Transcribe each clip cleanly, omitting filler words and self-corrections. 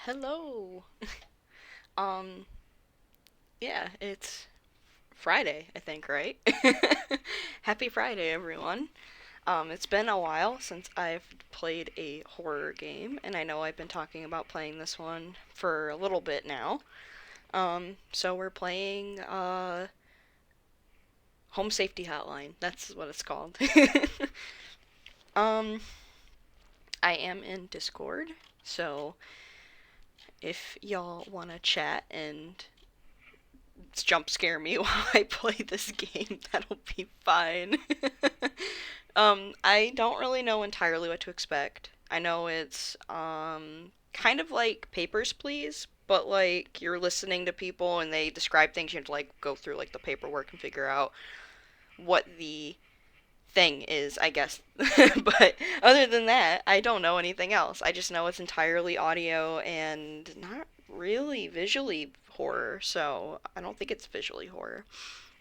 Hello. Um, yeah, it's Friday, I think, right? Happy Friday, everyone. It's been a while since I've played a horror game, and I know I've been talking about playing this one for a little bit now. So we're playing Home Safety Hotline. That's what it's called. um, I am in Discord, so if y'all want to chat and jump scare me while I play this game, that'll be fine. I don't really know entirely what to expect. I know it's kind of like Papers, Please, but like you're listening to people and they describe things, you have to like go through like the paperwork and figure out what the thing is, I guess. But other than that, I don't know anything else. I just know it's entirely audio and not really visually horror, so I don't think it's visually horror.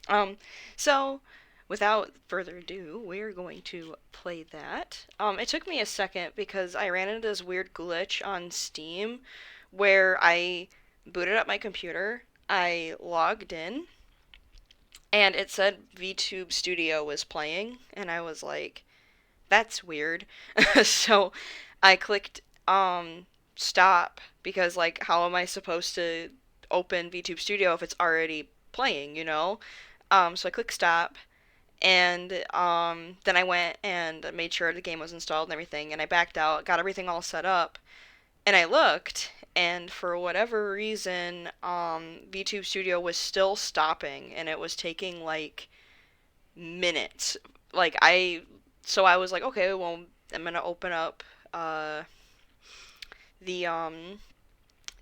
Um, so without further ado, we're going to play that. It took me a second because I ran into this weird glitch on Steam where I booted up my computer, I logged in, and it said VTube Studio was playing, and I was like, that's weird. So I clicked stop because like how am I supposed to open VTube Studio if it's already playing, you know? So I clicked stop and then I went and made sure the game was installed and everything, and I backed out, got everything all set up, and I looked, and for whatever reason, VTube Studio was still stopping, and it was taking like minutes. Like so I was like, okay, well, I'm gonna open up uh, the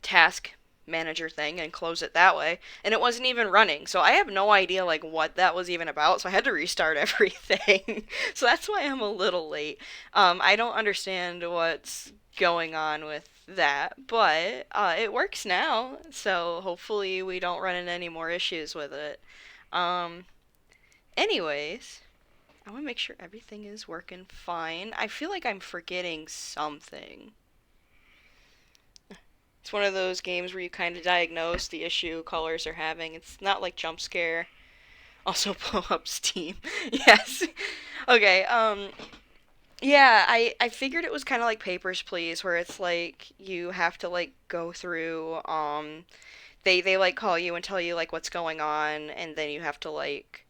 task manager thing and close it that way, and it wasn't even running. So I have no idea like what that was even about. So I had to restart everything. So that's why I'm a little late. I don't understand what's going on with that, but it works now. So hopefully we don't run into any more issues with it. Um, anyways, I want to make sure everything is working fine. I feel like I'm forgetting something. It's one of those games where you kind of diagnose the issue colors are having. It's not like jump scare. Also blow up Steam. Yes. Okay, yeah, I figured it was kind of like Papers, Please, where it's like you have to like go through they like call you and tell you like what's going on, and then you have to like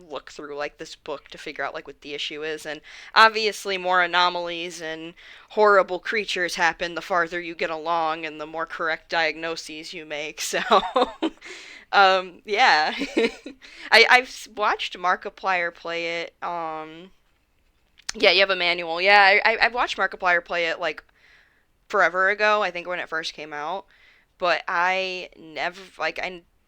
look through like this book to figure out like what the issue is. And obviously more anomalies and horrible creatures happen the farther you get along and the more correct diagnoses you make. So yeah. I've watched Markiplier play it. Yeah, you have a manual. Yeah, I've watched Markiplier play it like forever ago, I think when it first came out, but I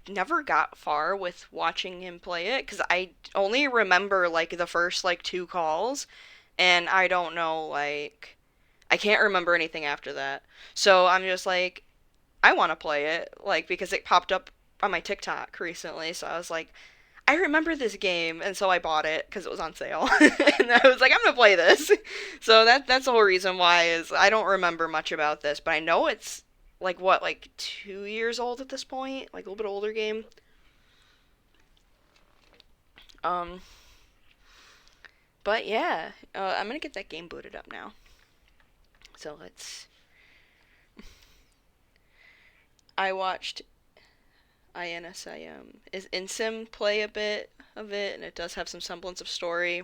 never got far with watching him play it because I only remember like the first like two calls, and I don't know like I can't remember anything after that. So I'm just like I want to play it like because it popped up on my TikTok recently, so I was like I remember this game, and so I bought it because it was on sale, and I was like, I'm gonna play this. So that's the whole reason why is I don't remember much about this, but I know it's like what, like 2 years old at this point, like a little bit older game. Um, but yeah, I'm gonna get that game booted up now. So let's. I watched is InSim play a bit of it, and it does have some semblance of story.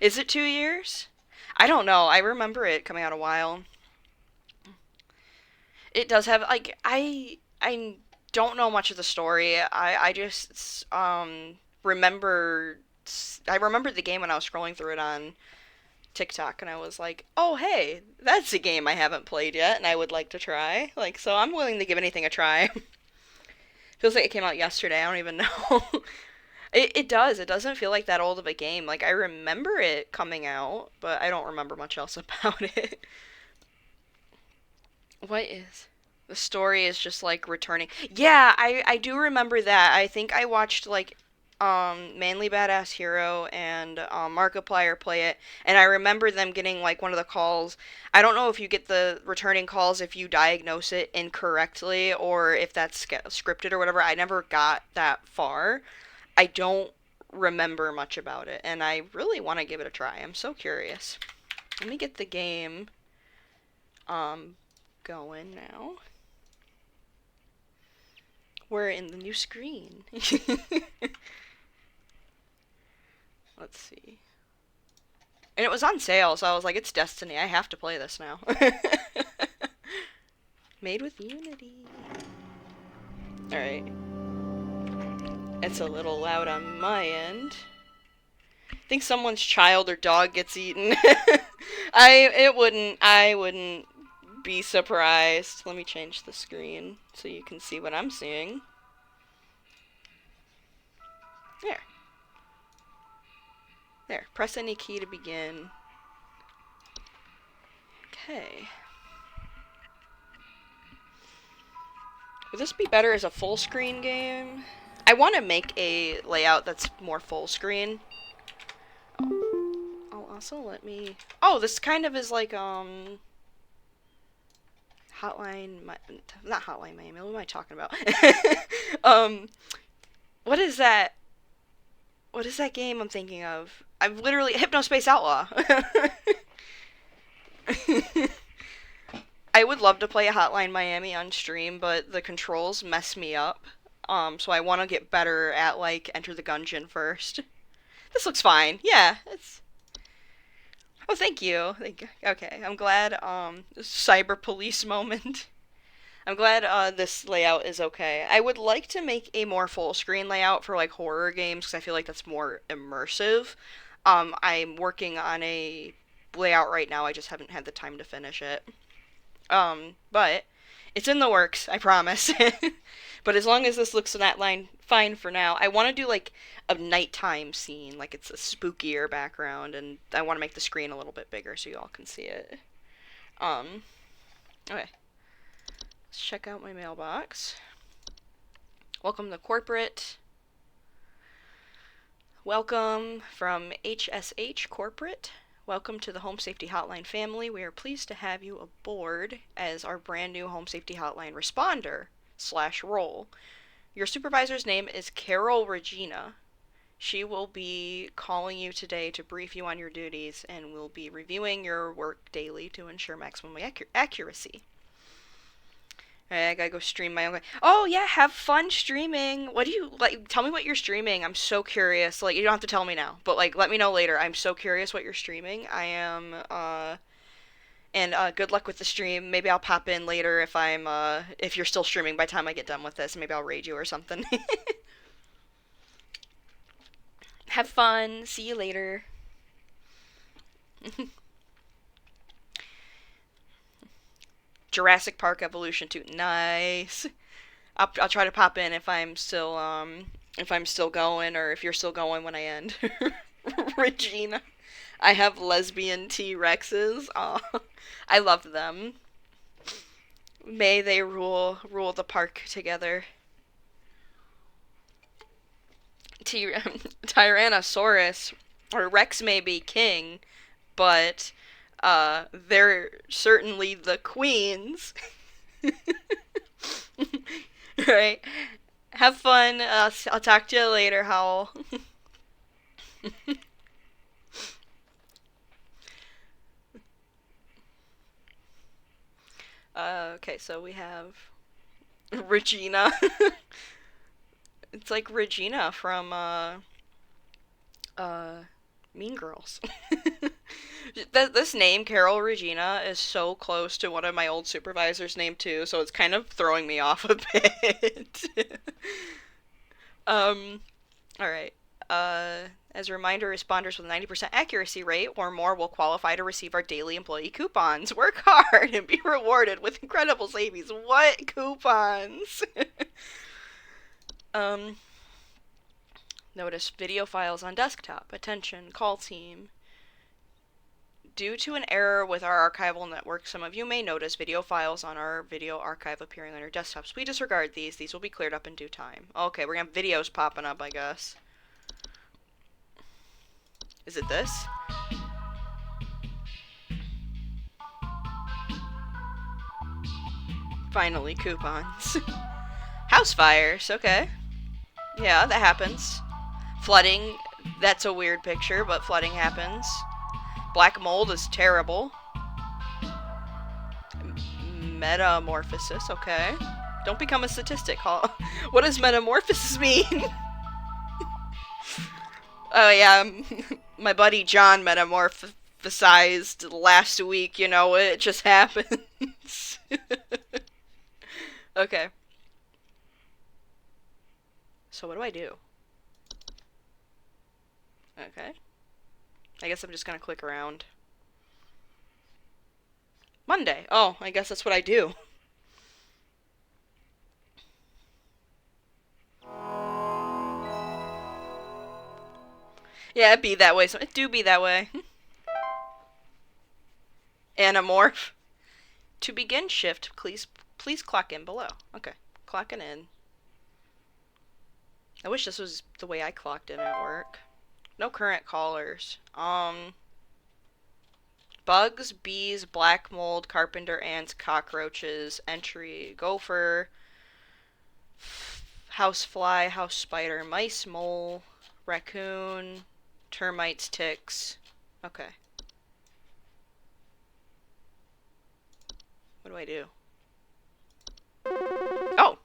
Is it 2 years? I don't know. I remember it coming out a while. It does have like I don't know much of the story. I just remember I remembered the game when I was scrolling through it on TikTok, and I was like, "Oh, hey, that's a game I haven't played yet and I would like to try." Like, so I'm willing to give anything a try. Feels like it came out yesterday. I don't even know. It does. It doesn't feel like that old of a game. Like I remember it coming out, but I don't remember much else about it. What is? The story is just like returning. Yeah, I do remember that. I think I watched like Manly Badass Hero and Markiplier play it, and I remember them getting like one of the calls. I don't know if you get the returning calls if you diagnose it incorrectly or if that's scripted or whatever. I never got that far. I don't remember much about it, and I really want to give it a try. I'm so curious. Let me get the game um going now. We're in the new screen. Let's see. And it was on sale, so I was like, it's Destiny. I have to play this now. Made with Unity. Alright. It's a little loud on my end. I think someone's child or dog gets eaten. I wouldn't be surprised. Let me change the screen so you can see what I'm seeing. There. There. Press any key to begin. Okay. Would this be better as a full screen game? I want to make a layout that's more full screen. Oh, also let me... Oh, this kind of is like, Hotline... Not Hotline Miami, what am I talking about? um, what is that? What is that game I'm thinking of? I'm literally... Hypnospace Outlaw! I would love to play a Hotline Miami on stream, but the controls mess me up. So I want to get better at, like, Enter the Gungeon first. This looks fine. Yeah, it's... Oh, thank you. Okay, I'm glad, cyber police moment. I'm glad, this layout is okay. I would like to make a more full screen layout for, like, horror games, because I feel like that's more immersive. I'm working on a layout right now, I just haven't had the time to finish it. But It's in the works, I promise. But as long as this looks in that line fine for now, I want to do like a nighttime scene, like it's a spookier background, and I want to make the screen a little bit bigger so you all can see it. Um, okay. Let's check out my mailbox. Welcome to corporate. Welcome from HSH Corporate. Welcome to the Home Safety Hotline family. We are pleased to have you aboard as our brand new Home Safety Hotline responder/role. Your supervisor's name is Carol Regina. She will be calling you today to brief you on your duties and will be reviewing your work daily to ensure maximum accuracy. I gotta go stream my own. Oh yeah, have fun streaming. What do you like? Tell me what you're streaming. I'm so curious. Like you don't have to tell me now, but like let me know later. I'm so curious what you're streaming. I am. And good luck with the stream. Maybe I'll pop in later if you're still streaming by the time I get done with this. Maybe I'll raid you or something. Have fun. See you later. Jurassic Park Evolution 2. Nice. I'll try to pop in if I'm still going or if you're still going when I end. Regina. I have lesbian T-Rexes. Aw. I love them. May they rule the park together. Tyrannosaurus or Rex may be king, but they're certainly the queens. Right? Have fun. I'll talk to you later, Howl. Okay, so we have Regina. It's like Regina from uh Mean Girls. This name, Carol Regina, is so close to one of my old supervisors' name too, so it's kind of throwing me off a bit. um, alright. As a reminder, responders with a 90% accuracy rate or more will qualify to receive our daily employee coupons. Work hard and be rewarded with incredible savings. What coupons? um, Notice video files on desktop. Attention, call team. Due to an error with our archival network, some of you may notice video files on our video archive appearing on your desktops. We disregard these. These will be cleared up in due time. Okay, we're gonna have videos popping up, I guess. Is it this? Finally, coupons. House fires, okay. Yeah, that happens. Flooding, that's a weird picture, but flooding happens. Black mold is terrible. Metamorphosis, okay. Don't become a statistic, huh? What does metamorphosis mean? Oh yeah, my buddy John metamorphosized last week, you know, it just happens. Okay. So what do I do? Okay. I guess I'm just gonna click around. Monday. Oh, I guess that's what I do. Yeah, it be that way. So it do be that way. Anamorph. To begin shift, please clock in below. Okay, clocking in. I wish this was the way I clocked in at work. No current callers. Bugs, bees, black mold, carpenter ants, cockroaches, entry, gopher, house fly, house spider, mice, mole, raccoon, termites, ticks. Okay. What do I do? Oh!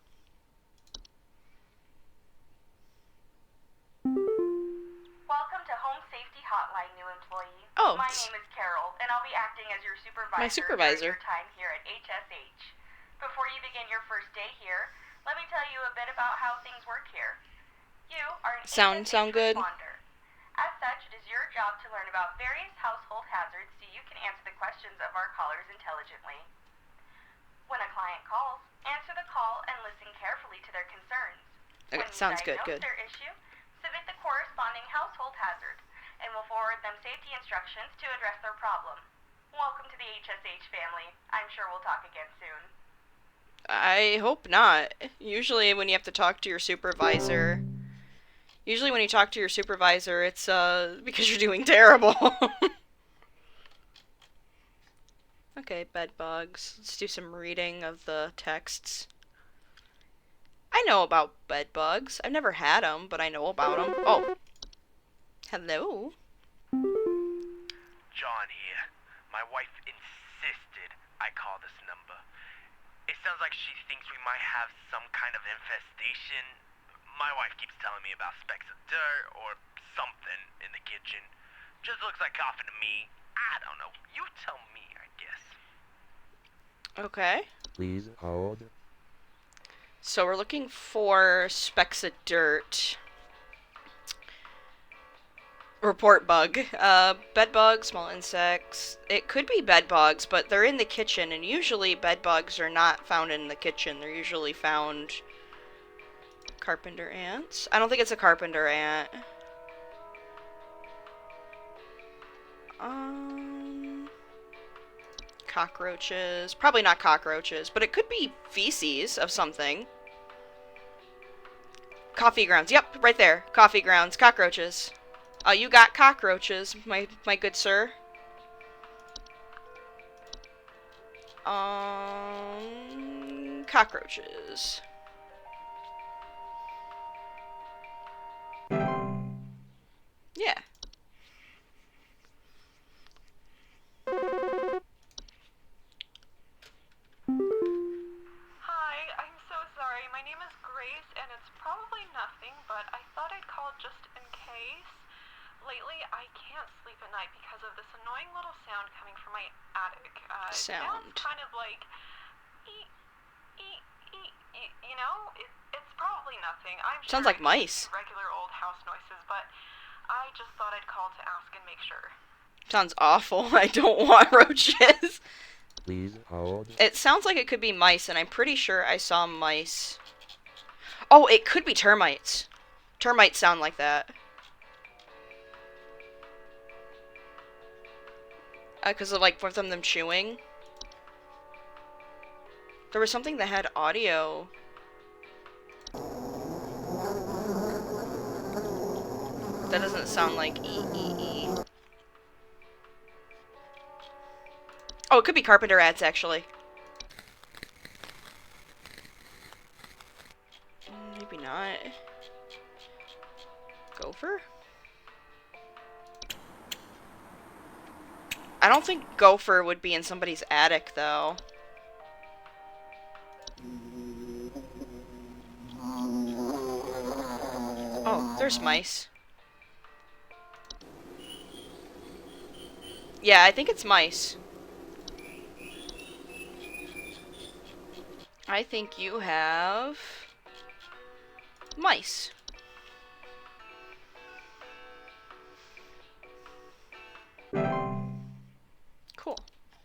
Welcome to Home Safety Hotline, new employee. Oh. My name is Carol, and I'll be acting as your supervisor, My supervisor. during your time here at HSH. Before you begin your first day here, let me tell you a bit about how things work here. You are an Sound good? responder. As such, it is your job to learn about various household hazards so you can answer the questions of our callers intelligently. When a client calls, answer the call and listen carefully to their concerns. Okay, When you sounds good, diagnose good. their issue, submit the corresponding household hazard, and we'll forward them safety instructions to address their problem. Welcome to the HSH family. I'm sure we'll talk again soon. I hope not. Usually when you have to talk to your supervisor, it's because you're doing terrible. Okay, bed bugs. Let's do some reading of the texts. I know about bed bugs. I've never had them, but I know about them. Oh. Hello. John here. My wife insisted I call this number. It sounds like she thinks we might have some kind of infestation. My wife keeps telling me about specks of dirt or something in the kitchen. Just looks like coughing to me. I don't know. You tell me, I guess. Okay. Please hold. So we're looking for specks of dirt. Report bug. Bed bugs, small insects. It could be bed bugs, but they're in the kitchen, and usually bed bugs are not found in the kitchen. They're usually found carpenter ants. I don't think it's a carpenter ant. Cockroaches. Probably not cockroaches, but it could be feces of something. Coffee grounds. Yep, right there. Coffee grounds. Cockroaches. You got cockroaches, my good sir. Cockroaches. Yeah. Hi, I'm so sorry. My name is Grace, and it's probably nothing, but I thought I'd call just in case. Lately, I can't sleep at night because of this annoying little sound coming from my attic. It sounds kind of like, you know? It's probably nothing. I'm sure Sounds like mice. regular old house noises, but I just thought I'd call to ask and make sure. Sounds awful. I don't want roaches. Please hold. It sounds like it could be mice, and I'm pretty sure I saw mice. Oh, it could be termites. Termites sound like that. Because of, like, with them chewing. There was something that had audio. That doesn't sound like E. Oh, it could be carpenter ants, actually. Maybe not. Gopher? I don't think gopher would be in somebody's attic, though. Oh, there's mice. Yeah, I think it's mice. I think you have mice. Cool.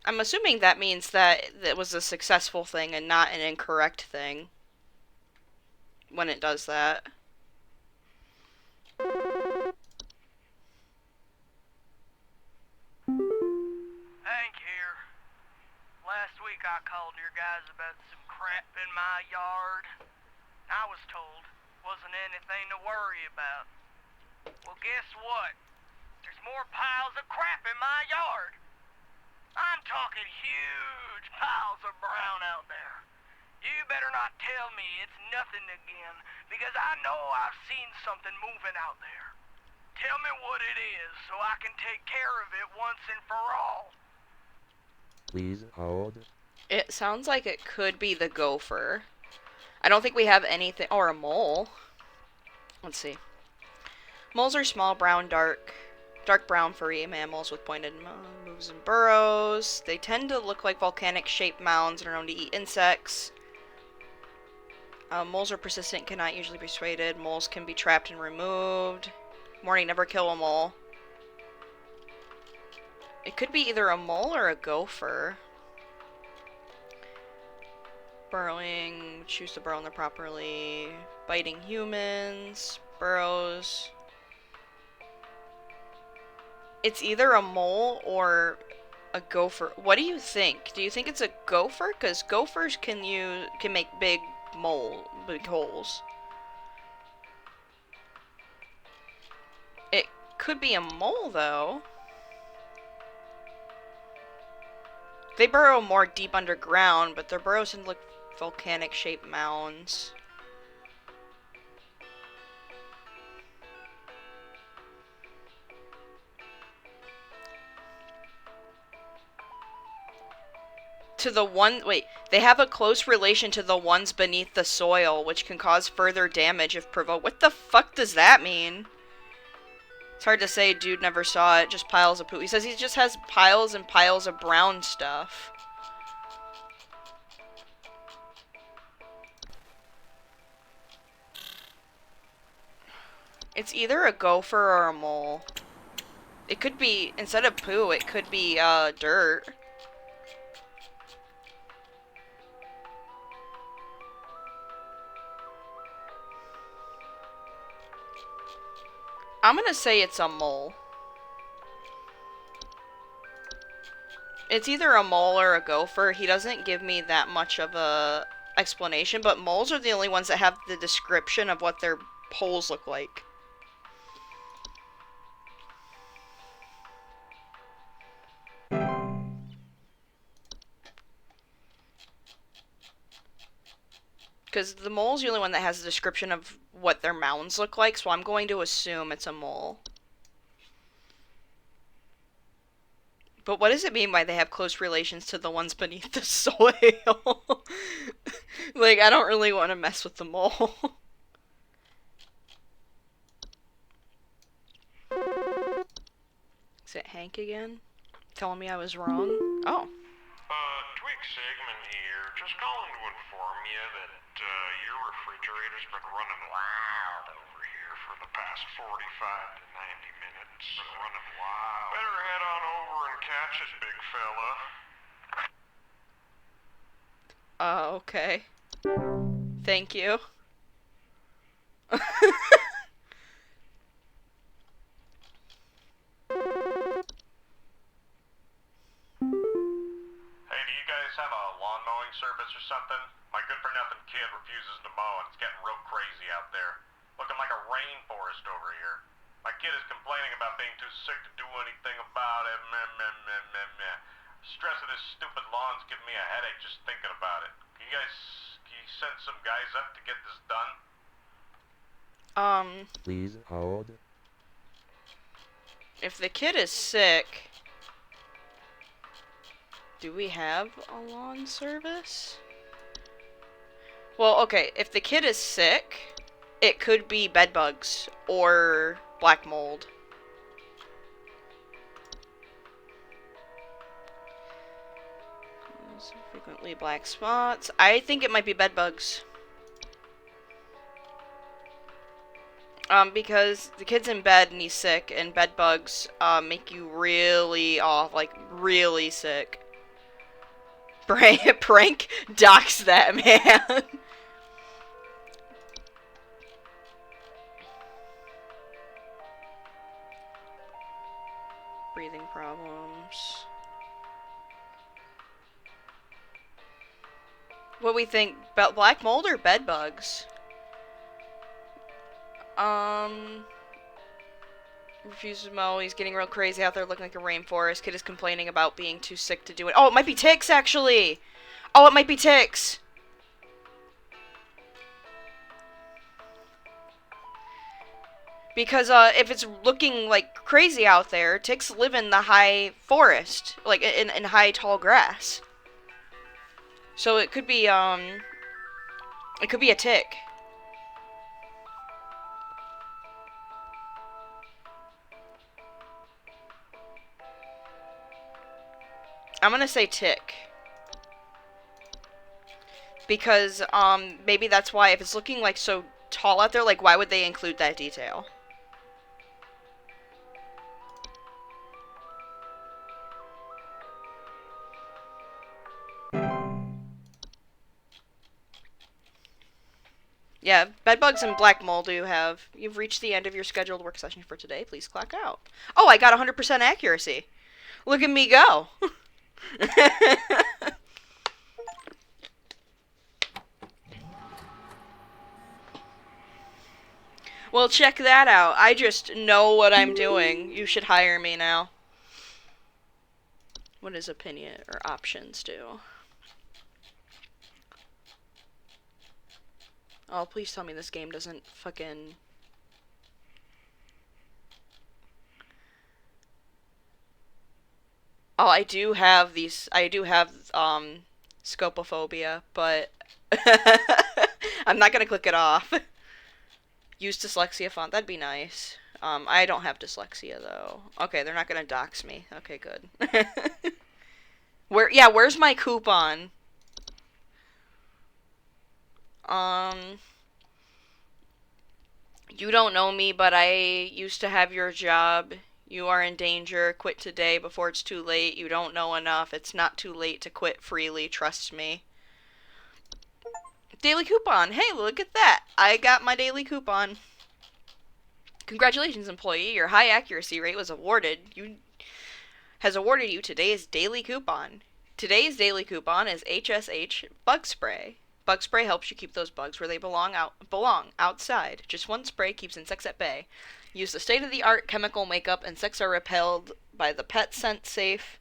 I'm assuming that means that it was a successful thing and not an incorrect thing when it does that. Hank here. Last week I called your guys about some crap in my yard. I was told wasn't anything to worry about. Well, guess what? There's more piles of crap in my yard. I'm talking huge piles of brown out there. You better not tell me it's nothing again, because I know I've seen something moving out there. Tell me what it is so I can take care of it once and for all. Please hold. It sounds like it could be the gopher. I don't think we have anything. Or a mole. Let's see. Moles are small, brown, dark brown furry mammals with pointed moves and burrows. They tend to look like volcanic-shaped mounds and are known to eat insects. Moles are persistent, cannot usually be persuaded. Moles can be trapped and removed. Warning, never kill a mole. It could be either a mole or a gopher. Burrowing, choose to burrow in there properly. Biting humans, burrows. It's either a mole or a gopher. What do you think? Do you think it's a gopher? Because gophers can make big holes. It could be a mole though. They burrow more deep underground, but their burrows look volcanic shaped mounds. They have a close relation to the ones beneath the soil, which can cause further damage if provoked. What the fuck does that mean? It's hard to say, dude never saw it, just piles of poop. He says he just has piles and piles of brown stuff. It's either a gopher or a mole. It could be, instead of poo, it could be, dirt. I'm gonna say it's a mole. It's either a mole or a gopher. He doesn't give me that much of a explanation, but moles are the only ones that have the description of what their holes look like. Because the mole's the only one that has a description of what their mounds look like, so I'm going to assume it's a mole. But what does it mean by they have close relations to the ones beneath the soil? Like, I don't really want to mess with the mole. Is it Hank again? Telling me I was wrong? Oh. Twig Sigmund here. Just calling to inform you that your refrigerator's been running wild over here for the past 45 to 90 minutes. Been running wild. Better head on over and catch it, big fella. Okay. Thank you. Hey, do you guys have a lawn mowing service or something? My good-for-nothing kid refuses to mow and it's getting real crazy out there. Looking like a rainforest over here. My kid is complaining about being too sick to do anything about it. Meh, meh, meh, meh, meh. Stress of this stupid lawn's giving me a headache just thinking about it. Can you send some guys up to get this done? Please hold. If the kid is sick, do we have a lawn service? Well, okay, if the kid is sick, it could be bed bugs or black mold. Frequently black spots. I think it might be bed bugs. Because the kid's in bed and he's sick, and bed bugs make you really off, like really sick. Prank dox that man. Breathing problems. What we think about black mold or bed bugs? Refuses to mow. He's getting real crazy out there looking like a rainforest. Kid is complaining about being too sick to do it. Oh, it might be ticks, actually! Oh, it might be ticks! Because, if it's looking, like, crazy out there, ticks live in the high forest. Like, in high, tall grass. So it could be, it could be a tick. I'm gonna say tick. Because, maybe that's why, if it's looking, like, so tall out there, like, why would they include that detail? Yeah, bedbugs and black mold do have. You've reached the end of your scheduled work session for today. Please clock out. Oh, I got 100% accuracy. Look at me go. Well, check that out. I just know what I'm doing. You should hire me now. What does opinion or options do? Oh, please tell me this game doesn't fucking... Oh, I do have scopophobia, but I'm not gonna click it off. Use dyslexia font, that'd be nice. I don't have dyslexia though. Okay, they're not gonna dox me. Okay, good. Where's my coupon? You don't know me, but I used to have your job. You are in danger. Quit today before it's too late. You don't know enough. It's not too late to quit freely. Trust me. Daily coupon. Hey, look at that. I got my daily coupon. Congratulations, employee. Your high accuracy rate has awarded you today's daily coupon. Today's daily coupon is HSH Bug Spray. Bug spray helps you keep those bugs where they belong outside. Just one spray keeps insects at bay. Use the state-of-the-art chemical makeup. Insects are repelled by the pet safe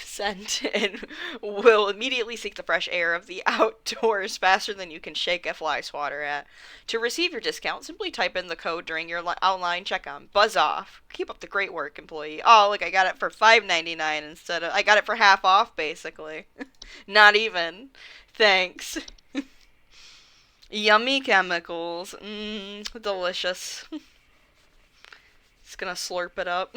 scent and will immediately seek the fresh air of the outdoors faster than you can shake a fly swatter at. To receive your discount, simply type in the code during your online checkout. Buzz off. Keep up the great work, employee. Oh, look, I got it for $5.99 instead of... I got it for half off, basically. Not even. Thanks. Yummy chemicals. Delicious. Just gonna slurp it up.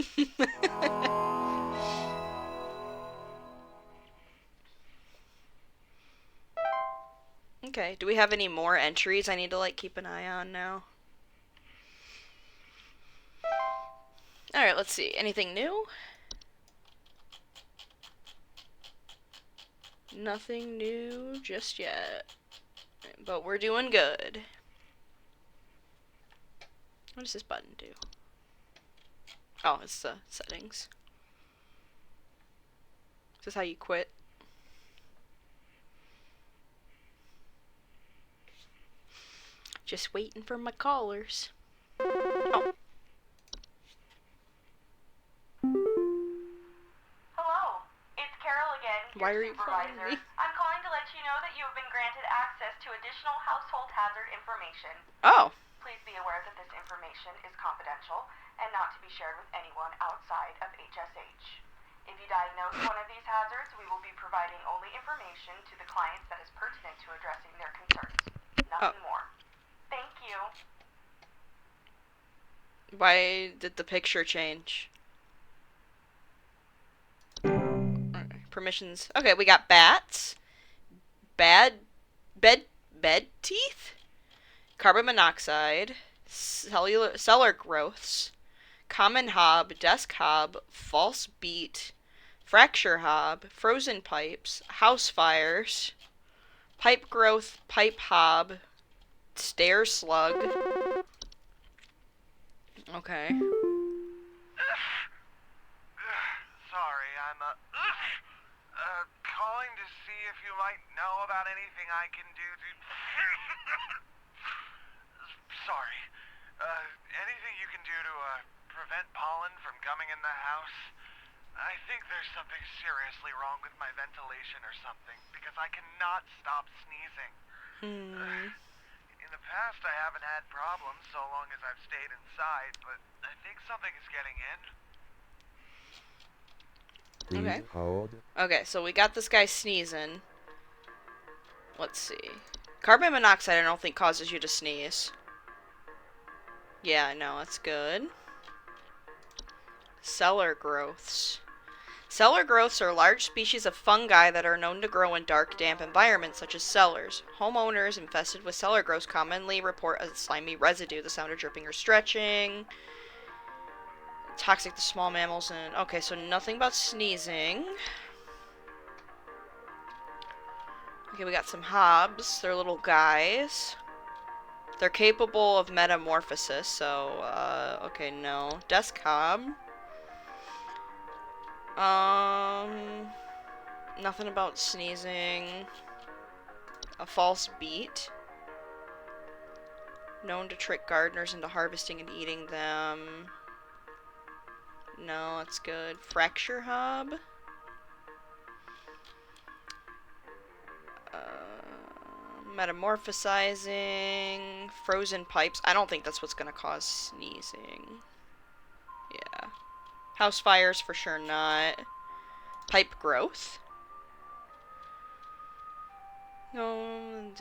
Okay, do we have any more entries I need to, like, keep an eye on now? Alright, let's see. Anything new? Nothing new just yet. But we're doing good. What does this button do? Oh, it's the settings. Is this how you quit? Just waiting for my callers. Oh. Hello, it's Carol again, your Why are you calling supervisor. me? I'm calling to let you know that you have been granted access to additional household hazard information. Oh. Please be aware that this information is confidential and not to be shared with anyone outside of HSH. If you diagnose one of these hazards, we will be providing only information to the clients that is pertinent to addressing their concerns. Nothing more. Thank you. Why did the picture change? Permissions. Okay, we got bats. Bed teeth? Carbon monoxide. Cellar growths. Common hob. Desk hob. False beet. Fracture hob. Frozen pipes. House fires. Pipe growth. Pipe hob. Stair slug. Okay. Sorry, I'm calling to see if you might know about anything I can do to... Sorry. Anything you can do to, prevent pollen from coming in the house? I think there's something seriously wrong with my ventilation or something, because I cannot stop sneezing. In the past, I haven't had problems so long as I've stayed inside, but I think something is getting in. Please Okay. hold. Okay, so we got this guy sneezing. Let's see. Carbon monoxide I don't think causes you to sneeze. Yeah, no, that's good. Cellar growths. Cellar growths are large species of fungi that are known to grow in dark, damp environments such as cellars. Homeowners infested with cellar growths commonly report a slimy residue, the sound of dripping or stretching. Toxic to small mammals and... Okay, so nothing about sneezing. Okay, we got some hobs. They're little guys. They're capable of metamorphosis, so, okay, no. Desk hob. Nothing about sneezing. A false beat. Known to trick gardeners into harvesting and eating them. No, that's good. Fracture hob. Metamorphosizing. Frozen pipes. I don't think that's what's gonna cause sneezing. Yeah. House fires for sure not. Pipe growth. No.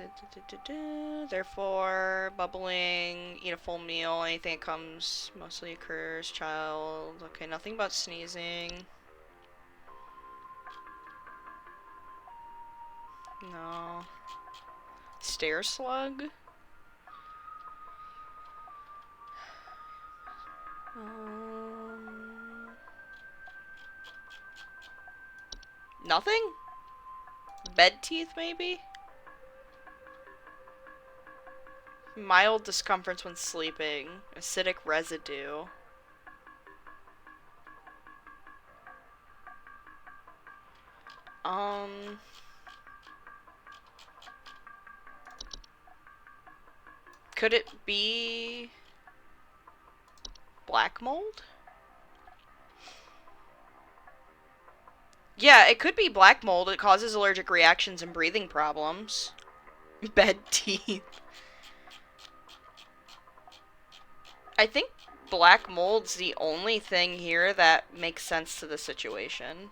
Therefore, bubbling, eat a full meal, anything that comes mostly occurs, child. Okay, nothing about sneezing. No. Stair slug? Nothing? Bed teeth, maybe? Mild discomforts when sleeping. Acidic residue. Could it be black mold? Yeah, it could be black mold. It causes allergic reactions and breathing problems. Bed teeth. I think black mold's the only thing here that makes sense to the situation.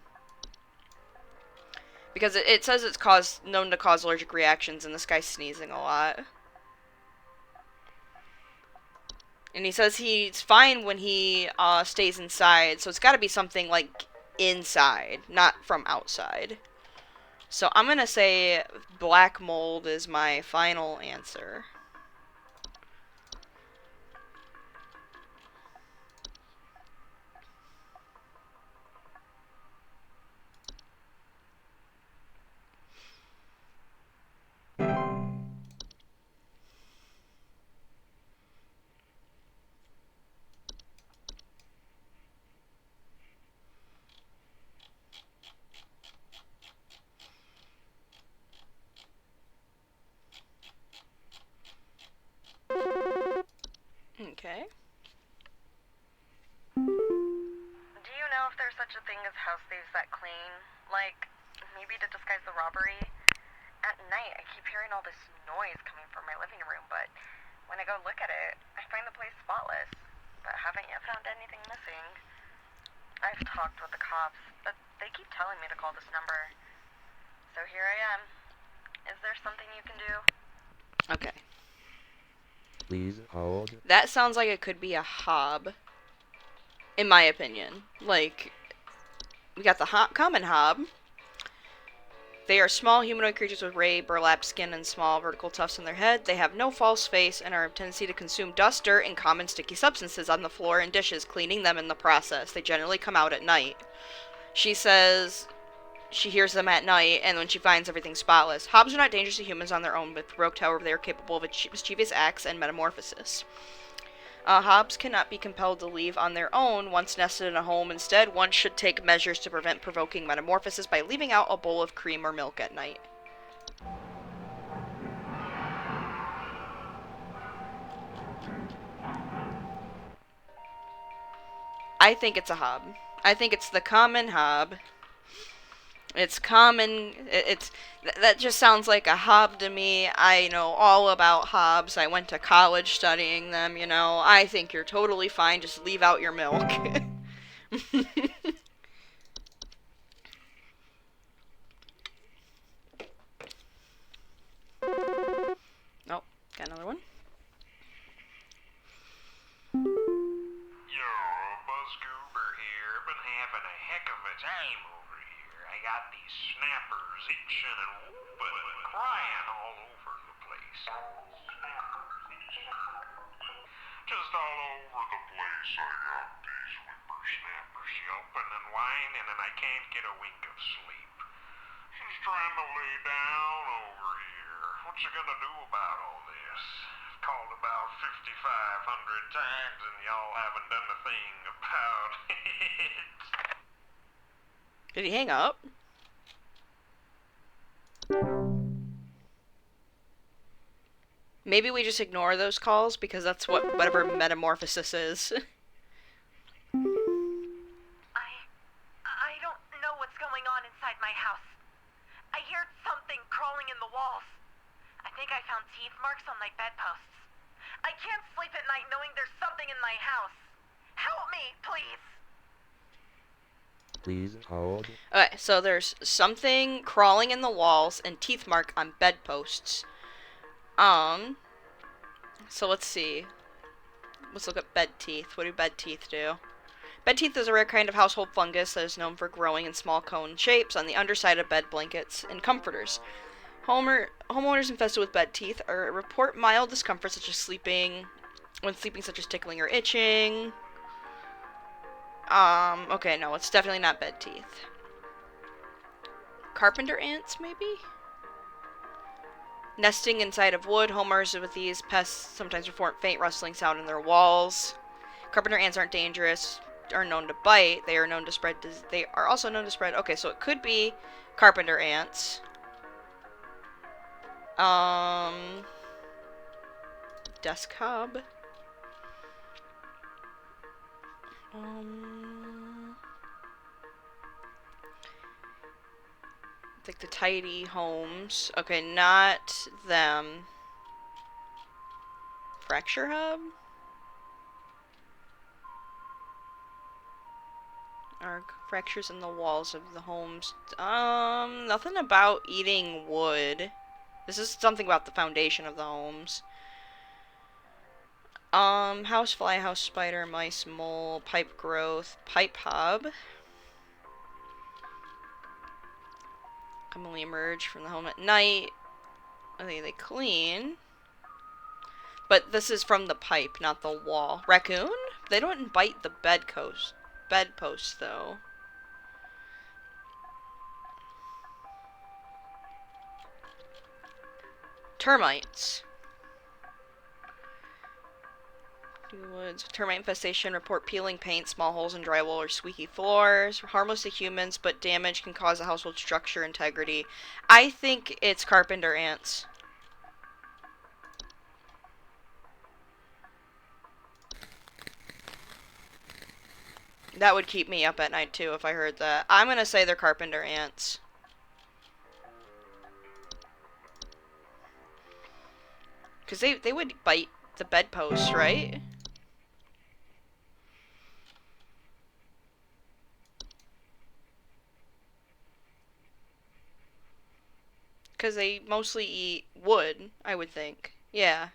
Because it says it's known to cause allergic reactions, and this guy's sneezing a lot. And he says he's fine when he stays inside, so it's gotta be something, like, inside, not from outside. So I'm gonna say black mold is my final answer. Okay. Do you know if there's such a thing as house thieves that clean? Like, maybe to disguise the robbery? At night, I keep hearing all this noise coming from my living room, but when I go look at it, I find the place spotless, but haven't yet found anything missing. I've talked with the cops, but they keep telling me to call this number. So here I am. Is there something you can do? Okay. Please hold. That sounds like it could be a hob. In my opinion. Like, we got the common hob. They are small humanoid creatures with ray, burlap skin, and small vertical tufts on their head. They have no false face and are a tendency to consume dust, dirt, and common sticky substances on the floor and dishes, cleaning them in the process. They generally come out at night. She says she hears them at night, and when she finds everything spotless. Hobs are not dangerous to humans on their own, but provoked, however, they are capable of mischievous acts and metamorphosis. Hobs cannot be compelled to leave on their own once nested in a home. Instead, one should take measures to prevent provoking metamorphosis by leaving out a bowl of cream or milk at night. I think it's a hob. I think it's the common hob. It's common. That just sounds like a hob to me. I know all about hobs. I went to college studying them, you know. I think you're totally fine. Just leave out your milk. Oh, got another one. Yo, Buzzgoober here. Been having a heck of a time over here. I got these snappers itching and whooping and crying all over the place. Just all over the place. I got these whippersnappers yelping and whining, and I can't get a wink of sleep. just trying to lay down over here. What you gonna do about all this? I've called about 5,500 times and y'all haven't done a thing about it. Did he hang up? Maybe we just ignore those calls because that's whatever metamorphosis is. I don't know what's going on inside my house. I hear something crawling in the walls. I think I found teeth marks on my bedposts. I can't sleep at night knowing there's something in my house. Help me, please. Please hold. Okay, so there's something crawling in the walls and teeth mark on bedposts. So let's see. Let's look at bed teeth. What do bed teeth do? Bed teeth is a rare kind of household fungus that is known for growing in small cone shapes on the underside of bed blankets and comforters. Homeowners infested with bed teeth report mild discomfort such as sleeping, such as tickling or itching. Okay, no, it's definitely not bed teeth. Carpenter ants, maybe? Nesting inside of wood, homeowners with these pests sometimes report faint rustling sound in their walls. Carpenter ants aren't dangerous, are known to bite. They are also known to spread. Okay, so it could be carpenter ants. Desk hub. Like the tidy homes. Okay, not them. Fracture hub? Are fractures in the walls of the homes. Nothing about eating wood. This is something about the foundation of the homes. Housefly, house spider, mice, mole, pipe growth, pipe hub. Commonly emerge from the home at night. I think they clean. But this is from the pipe, not the wall. Raccoon? They don't bite the bedpost though. Termites. Woods. Termite infestation. Report peeling paint, small holes in drywall, or squeaky floors. Harmless to humans, but damage can cause a household structure integrity. I think it's carpenter ants. That would keep me up at night too if I heard that. I'm gonna say they're carpenter ants. Because they would bite the bedposts, right? Because they mostly eat wood, I would think. Yeah.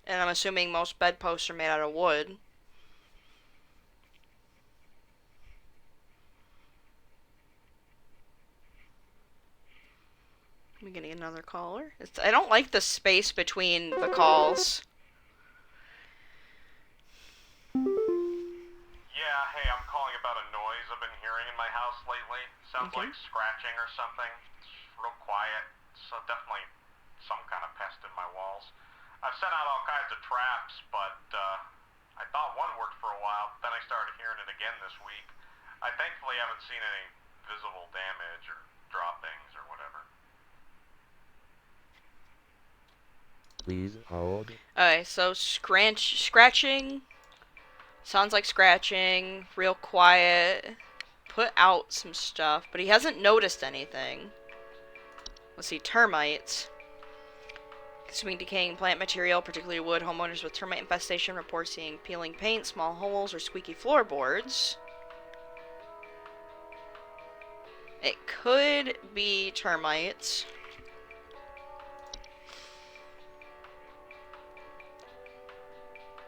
And I'm assuming most bedposts are made out of wood. I'm getting another caller. I don't like the space between the calls. Yeah, hey, I'm calling about a noise I've been hearing in my house lately. Sounds Okay. like scratching or something. It's real quiet. So definitely some kind of pest in my walls. I've sent out all kinds of traps, but I thought one worked for a while. Then I started hearing it again this week. I thankfully haven't seen any visible damage or droppings or whatever. Please hold. Okay, so scratching. Sounds like scratching. Real quiet. Put out some stuff, but he hasn't noticed anything. Let's see, termites. Consuming decaying plant material, particularly wood. Homeowners with termite infestation report seeing peeling paint, small holes, or squeaky floorboards. It could be termites.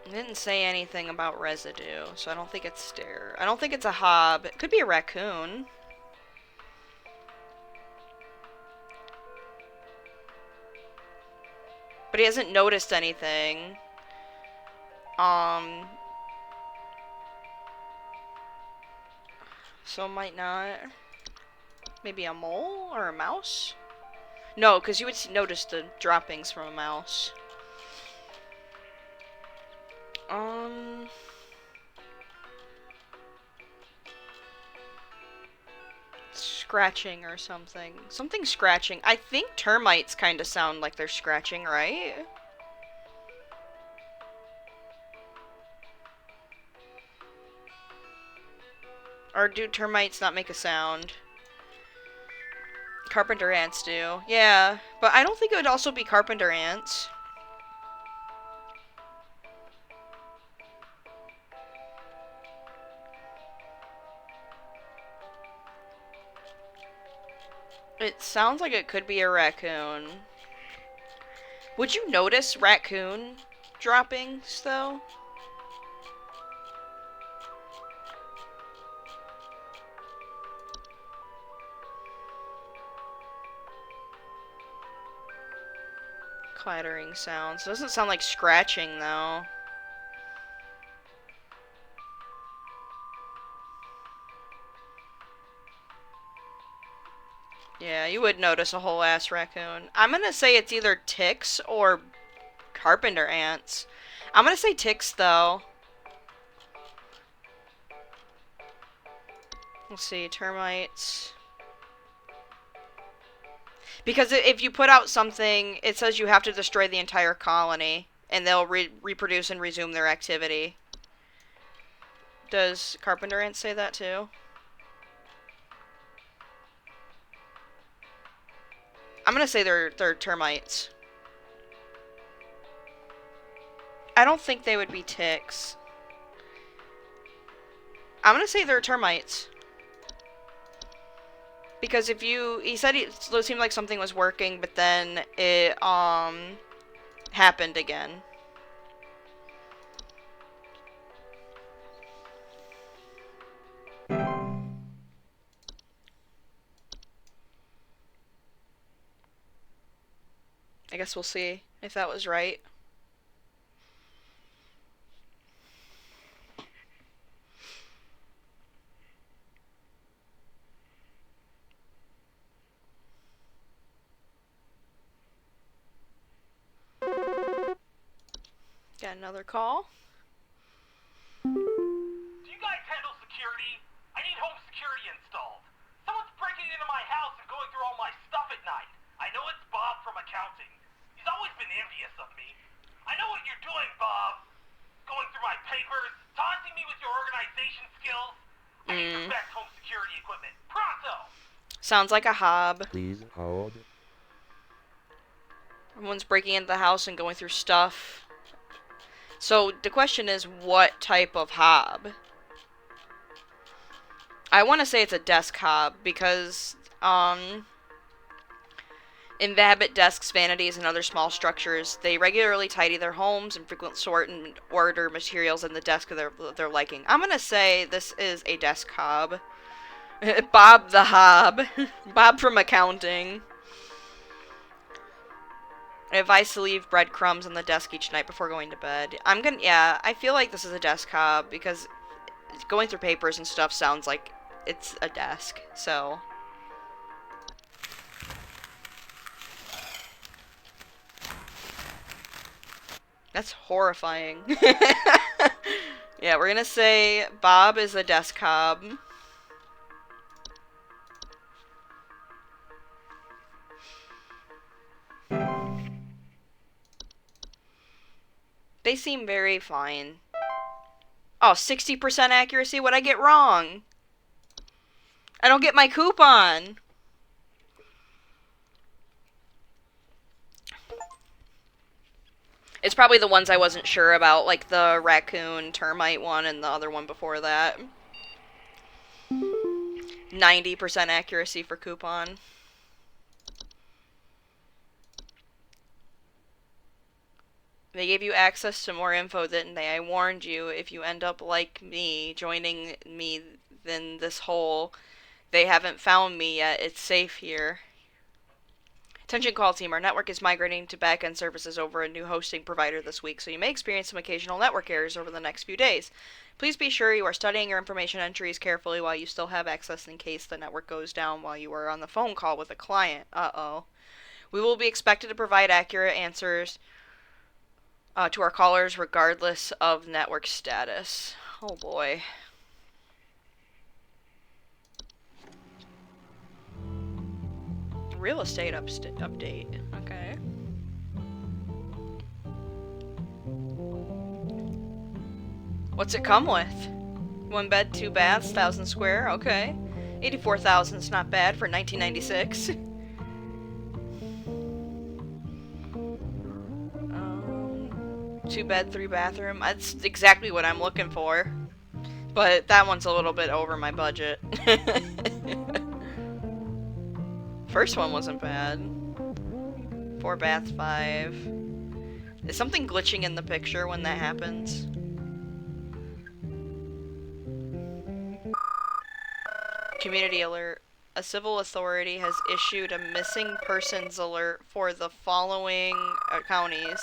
It didn't say anything about residue, so I don't think it's stare. I don't think it's a hob. It could be a raccoon. But he hasn't noticed anything. So might not. Maybe a mole or a mouse? No, because you would notice the droppings from a mouse. Um... Scratching or something. Something scratching. I think termites kind of sound like they're scratching, right? Or do termites not make a sound? Carpenter ants do. Yeah, but I don't think it would also be carpenter ants. It sounds like it could be a raccoon. Would you notice raccoon droppings, though? Clattering sounds. Doesn't sound like scratching, though. Yeah, you would notice a whole ass raccoon. I'm gonna say it's either ticks or carpenter ants. I'm gonna say ticks, though. Let's see, termites. Because if you put out something, it says you have to destroy the entire colony, and they'll reproduce and resume their activity. Does carpenter ants say that too? I'm gonna say they're termites. I don't think they would be ticks. I'm gonna say they're termites. Because if he said it seemed like something was working, but then it, happened again. I guess we'll see if that was right. Got another call. Do you guys handle security? I need home security installed. Someone's breaking into my house and going through all my stuff at night. I know it's Bob from accounting. He's always been envious of me. I know what you're doing, Bob. Going through my papers, taunting me with your organization skills. I need the best home security equipment. Pronto! Sounds like a hob. Please hold. Someone's breaking into the house and going through stuff. So the question is, what type of hob? I want to say it's a desk hob because, inhabit desks, vanities, and other small structures. They regularly tidy their homes and frequently sort and order materials in the desk of their liking. I'm gonna say this is a desk hob. Bob the hob. Bob from accounting. Advice to leave breadcrumbs on the desk each night before going to bed. Yeah, I feel like this is a desk hob because going through papers and stuff sounds like it's a desk, so. That's horrifying. Yeah, we're gonna say Bob is a desk hob. They seem very fine. Oh, 60% accuracy? What'd I get wrong? I don't get my coupon. It's probably the ones I wasn't sure about, like the raccoon termite one and the other one before that. 90% accuracy for coupon. They gave you access to more info, didn't they? I warned you, if you end up like me, joining me in this hole, they haven't found me yet. It's safe here. Attention call team, our network is migrating to back-end services over a new hosting provider this week, so you may experience some occasional network errors over the next few days. Please be sure you are studying your information entries carefully while you still have access in case the network goes down while you are on the phone call with a client. Uh-oh. We will be expected to provide accurate answers to our callers regardless of network status. Oh boy. Real estate update. Okay. What's it come with? 1 bed, 2 baths, 1,000 square. Okay. 84,000 is not bad for 1996. 2 bed, 3 bathroom. That's exactly what I'm looking for. But that one's a little bit over my budget. First one wasn't bad. 4 baths, 5. Is something glitching in the picture when that happens? Community alert. A civil authority has issued a missing persons alert for the following counties.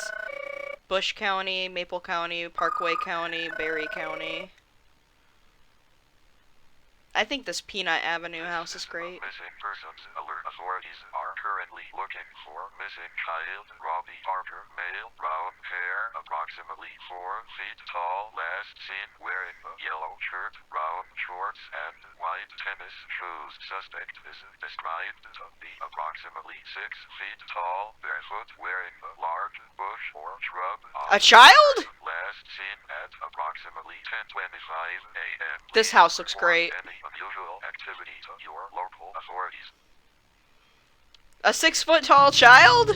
Bush County, Maple County, Parkway County, Berry County. I think this Peanut Avenue house is great. Missing persons alert. Authorities are currently looking for missing child Robbie Parker, male, brown hair, approximately 4 feet tall, last seen wearing a yellow shirt, brown shorts, and white tennis shoes. Suspect is described to be approximately 6 feet tall, barefoot, wearing a large bush or shrub. A child? Last seen at approximately 10:25 a.m. This house looks great. Any unusual activity to your local authorities. A 6-foot tall child?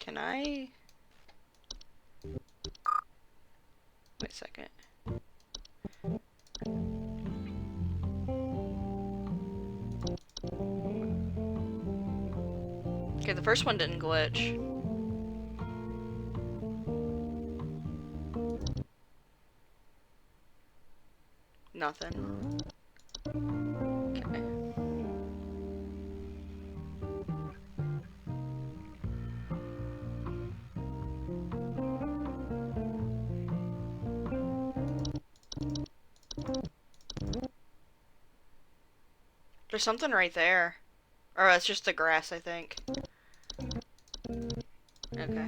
Can I? Wait a second. Okay, the first one didn't glitch. Nothing. Okay. There's something right there. Or it's just the grass, I think. Okay.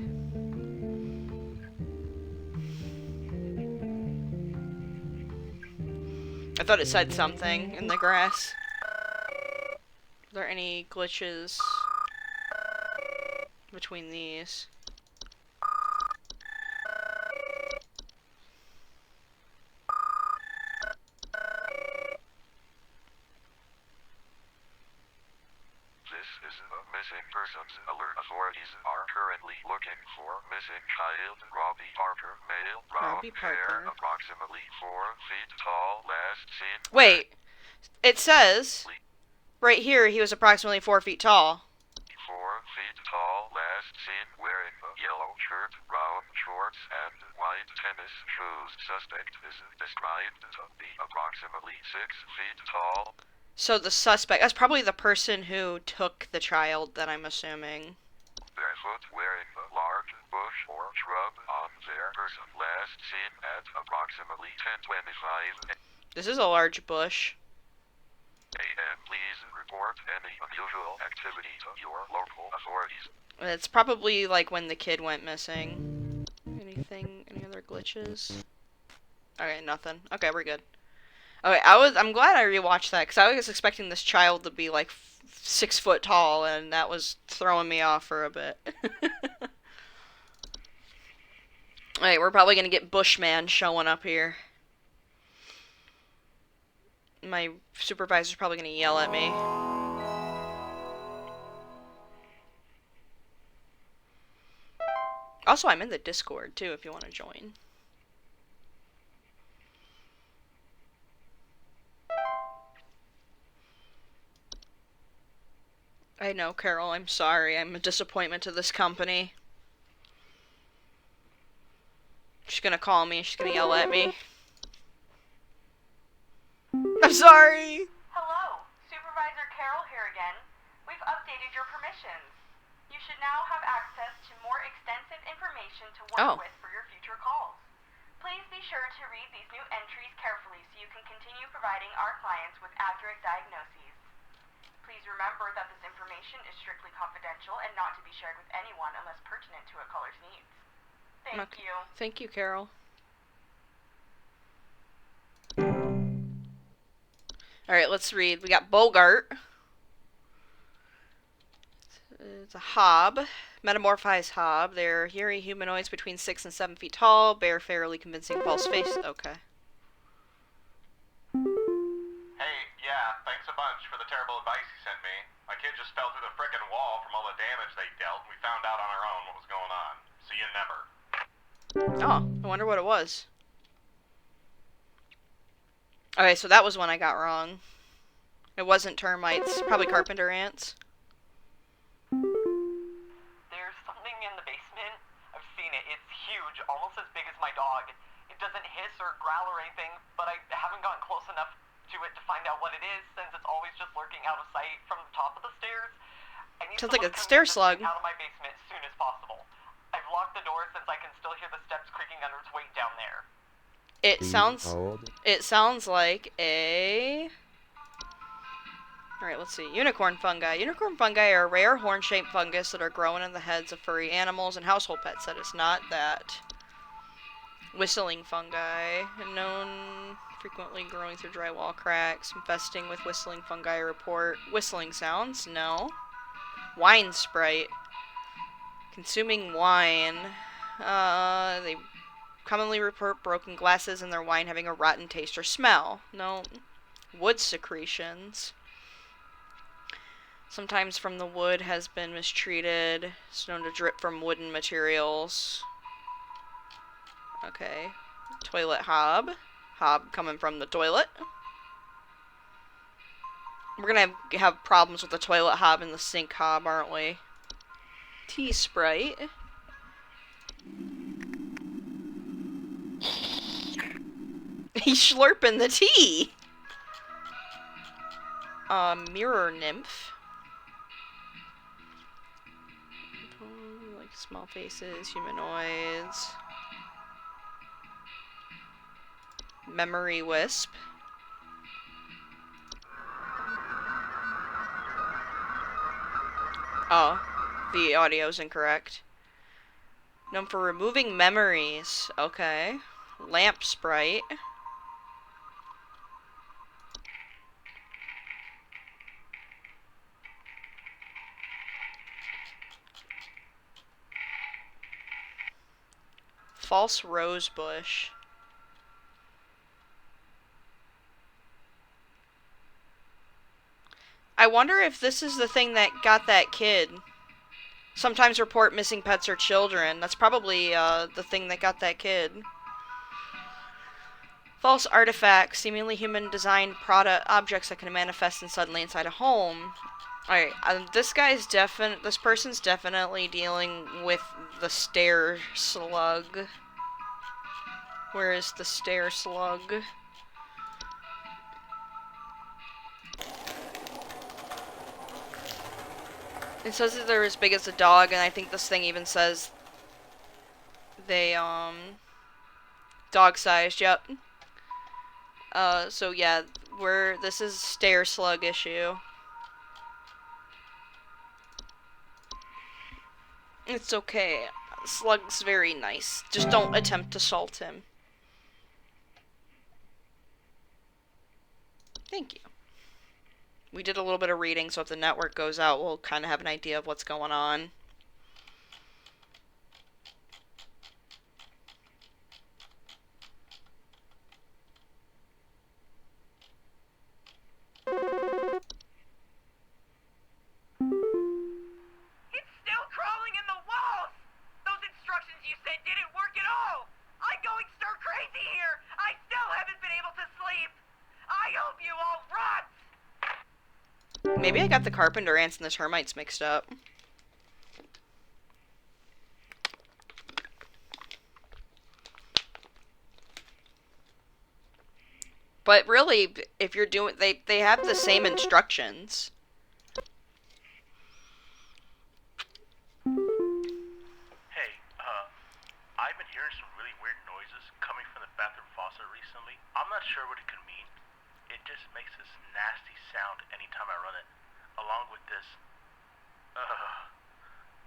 I thought it said something in the grass. Are there any glitches between these? This is a missing persons alert. Authorities are currently looking for missing child Robbie Parker, male, brown Robbie hair, Parker. approximately 4 feet tall, last seen. Wait, it says right here he was approximately 4 feet tall. 4 feet tall, last seen wearing a yellow shirt, brown shorts, and white tennis shoes. Suspect is described to be approximately 6 feet tall. So the suspect, that's probably the person who took the child, then I'm assuming. Barefoot, wearing a large bush or shrub on their person. Last seen at approximately 10:25 This is a large bush. a.m. Please report any unusual activity to your local authorities. It's probably like when the kid went missing. Any other glitches? Okay, nothing. Okay, we're good. Okay, I'm glad I rewatched that, because I was expecting this child to be like 6 foot tall, and that was throwing me off for a bit. Alright, we're probably gonna get Bushman showing up here. My supervisor's probably gonna yell at me. Also, I'm in the Discord, too, if you want to join. I know, Carol, I'm sorry. I'm a disappointment to this company. She's gonna call me. She's gonna yell at me. I'm sorry. Hello, Supervisor Carroll here again. We've updated your permissions. You should now have access to more extensive information to work with for your future calls. Please be sure to read these new entries carefully so you can continue providing our clients with accurate diagnoses. Please remember that this information is strictly confidential and not to be shared with anyone unless pertinent to a caller's needs. Thank you. Thank you, Carol. Alright, let's read. We got Bogart. It's a hob. Metamorphized hob. They're hairy humanoids between 6 and 7 feet tall. Bear fairly convincing false face. Okay. Hey, yeah, thanks a bunch for the terrible advice you sent me. My kid just fell through the frickin' wall from all the damage they dealt, and we found out on our own what was going on. See you never. Oh, I wonder what it was. Okay, so that was one I got wrong. It wasn't termites. Probably carpenter ants. There's something in the basement. I've seen it. It's huge, almost as big as my dog. It doesn't hiss or growl or anything, but I haven't gotten close enough to it to find out what it is, since it's always just lurking out of sight from the top of the stairs. I need Sounds like a someone to stair come get this slug. thing out of my basement as soon as possible. I've locked the door since I can still hear the steps creaking under its weight down there. It Please sounds like a... Alright, let's see. Unicorn fungi. Unicorn fungi are rare horn-shaped fungus that are growing in the heads of furry animals and household pets. That is not that. Whistling fungi. Known frequently growing through drywall cracks. Infesting with whistling fungi report. Whistling sounds? No. Wine sprite. Consuming wine. They commonly report broken glasses and their wine having a rotten taste or smell. No. Wood secretions. Sometimes from the wood has been mistreated. It's known to drip from wooden materials. Okay. Toilet hob. Hob coming from the toilet. We're gonna have problems with the toilet hob and the sink hob, aren't we? Tea sprite. He's slurping the tea! Mirror nymph. Like small faces, humanoids. Memory wisp. Oh, the audio's incorrect. Known for removing memories. Okay. Lamp sprite. False rose bush. I wonder if this is the thing that got that kid. Sometimes report missing pets or children. That's probably the thing that got that kid. False artifacts, seemingly human-designed product objects that can manifest suddenly inside a home. Alright, this person's definitely dealing with the stair slug. Where is the stair slug? It says that they're as big as a dog, and I think this thing even says they, dog-sized, yep. So yeah, this is stair slug issue. It's okay. Slug's very nice. Just don't attempt to assault him. Thank you. We did a little bit of reading, so if the network goes out, we'll kind of have an idea of what's going on. It's still crawling in the walls! Those instructions you sent didn't work at all! I'm going stir crazy here! I still haven't been able to sleep! I hope you all rot! Maybe I got the carpenter ants and the termites mixed up. But really, if you're doing, they have the same instructions. Hey, I've been hearing some really weird noises coming from the bathroom faucet recently. I'm not sure what it could mean. It just makes this nasty sound anytime I run it, along with this,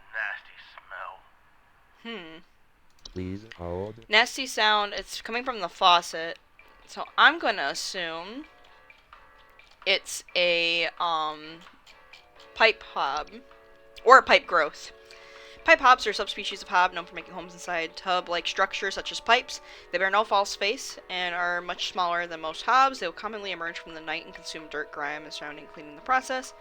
nasty smell. Please hold. Nasty sound, it's coming from the faucet. So I'm gonna assume it's a, pipe hob. Or a pipe growth. Pipe hobs are subspecies of hob known for making homes inside tub-like structures such as pipes. They bear no false face and are much smaller than most hobs. They will commonly emerge from the night and consume dirt, grime, and surrounding cleaning the process.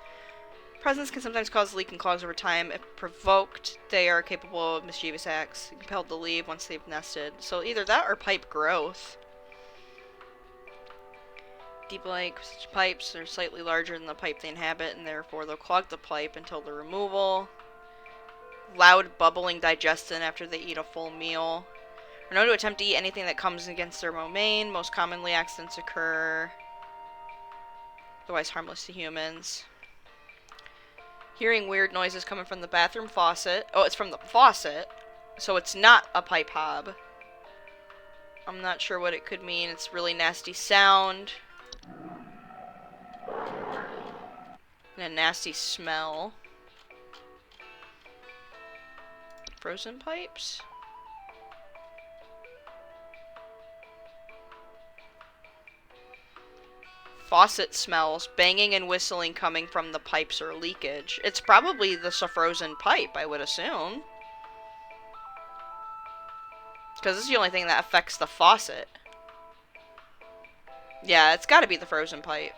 Presence can sometimes cause leak and clogs over time. If provoked, they are capable of mischievous acts, compelled to leave once they've nested. So either that or pipe growth. Deep-like pipes are slightly larger than the pipe they inhabit, and therefore they'll clog the pipe until the removal. Loud bubbling digestion after they eat a full meal. Are known to attempt to eat anything that comes against their domain. Most commonly, accidents occur, otherwise harmless to humans. Hearing weird noises coming from the bathroom faucet. Oh, it's from the faucet, so it's not a pipe hob. I'm not sure what it could mean. It's really nasty sound. And a nasty smell. Frozen pipes? Faucet smells, banging and whistling coming from the pipes or leakage. It's probably the frozen pipe, I would assume. Because this is the only thing that affects the faucet. Yeah, it's gotta be the frozen pipe.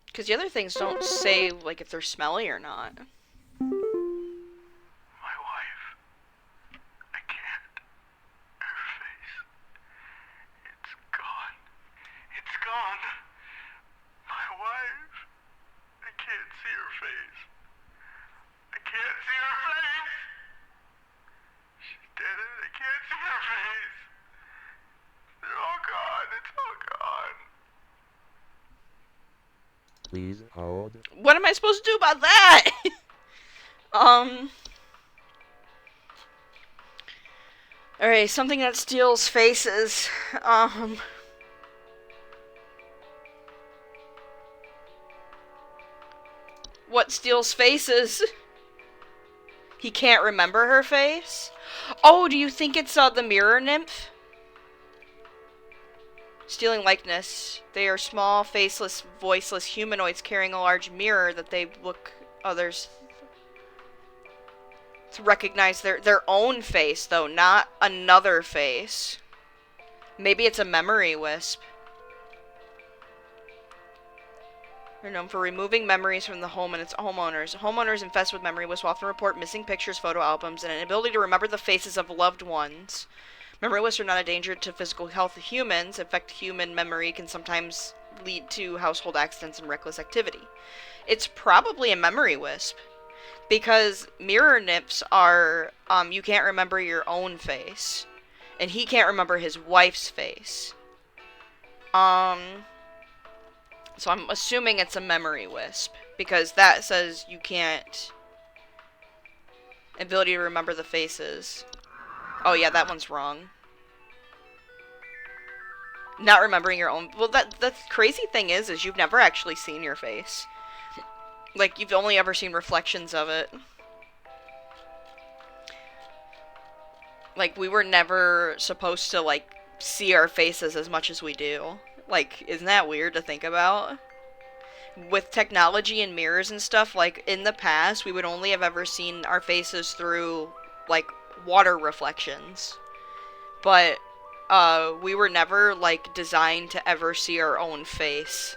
Because the other things don't say, like, if they're smelly or not. My wife. I can't. Her face. It's gone. It's gone. My wife. I can't see her face. I can't see her face. She's dead and I can't see her face. They're all gone. It's all gone. Please hold. What am I supposed to do about that? Alright, something that steals faces. What steals faces? He can't remember her face? Oh, do you think it's, the mirror nymph? Stealing likeness. They are small, faceless, voiceless humanoids carrying a large mirror that they look others to recognize their own face, though, not another face. Maybe it's a memory wisp. They're known for removing memories from the home and its homeowners. Homeowners infested with memory wisps often report missing pictures, photo albums, and an inability to remember the faces of loved ones. Memory wisps are not a danger to physical health of humans. In fact, human memory can sometimes lead to household accidents and reckless activity. It's probably a memory wisp. Because mirror nymphs are, you can't remember your own face. And he can't remember his wife's face. So I'm assuming it's a memory wisp. Because that says you can't... Ability to remember the faces. Oh yeah, that one's wrong. Not remembering your own... Well, the crazy thing is you've never actually seen your face. Like, you've only ever seen reflections of it. Like, we were never supposed to, like, see our faces as much as we do. Like, isn't that weird to think about? With technology and mirrors and stuff, like, in the past, we would only have ever seen our faces through, like, water reflections. But, we were never, like, designed to ever see our own face.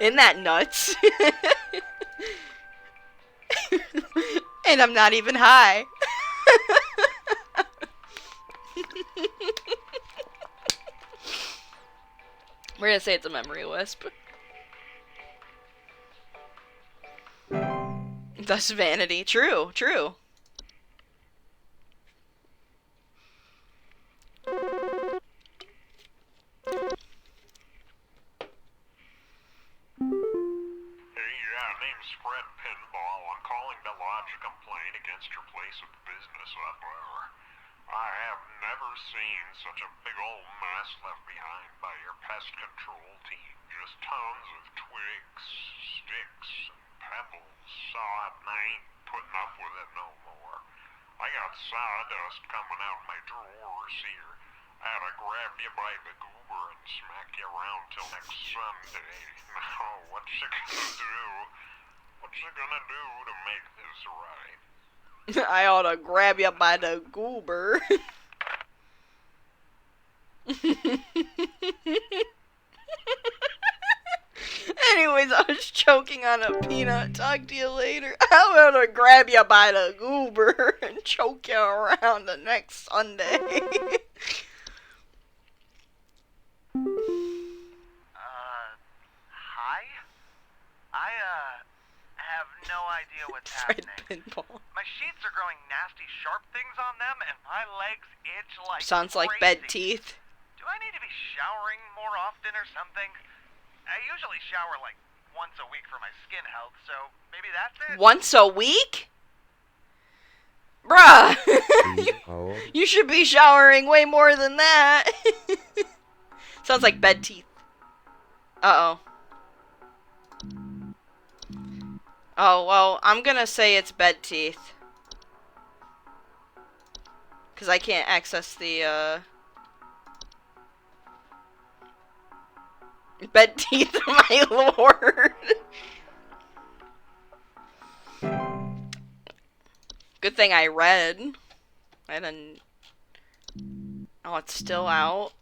Isn't that nuts? And I'm not even high. We're gonna say it's a memory wisp. Thus vanity. True, true. Hey, name's Fred Pinball. I'm calling to lodge a complaint against your place of business up there. I have never seen such a big old mess left behind by your pest control team. Just tons of twigs, sticks, and pebbles. So I ain't putting up with it no more. I got sawdust coming out my drawers here. I had to grab you by the goober and smack you around till next Sunday. Now, what's you gonna do? What's you gonna do to make this right? I ought to grab you by the goober. Anyways, I was choking on a peanut. Talk to you later. I'm gonna grab you by the goober and choke you around the next Sunday. Hi? I, have no idea what's Fred happening. Pinball. My sheets are growing nasty sharp things on them, and my legs itch like Sounds like crazy. bed teeth. Do I need to be showering more often or something? I usually shower like once a week for my skin health, so maybe that's it? Once a week? Bruh! Please hold. You should be showering way more than that. Sounds like bed teeth. Uh-oh. Oh, well, I'm gonna say it's bed teeth. Because I can't access the, bed teeth, my lord. Good thing I read. I didn't... Oh, it's still out?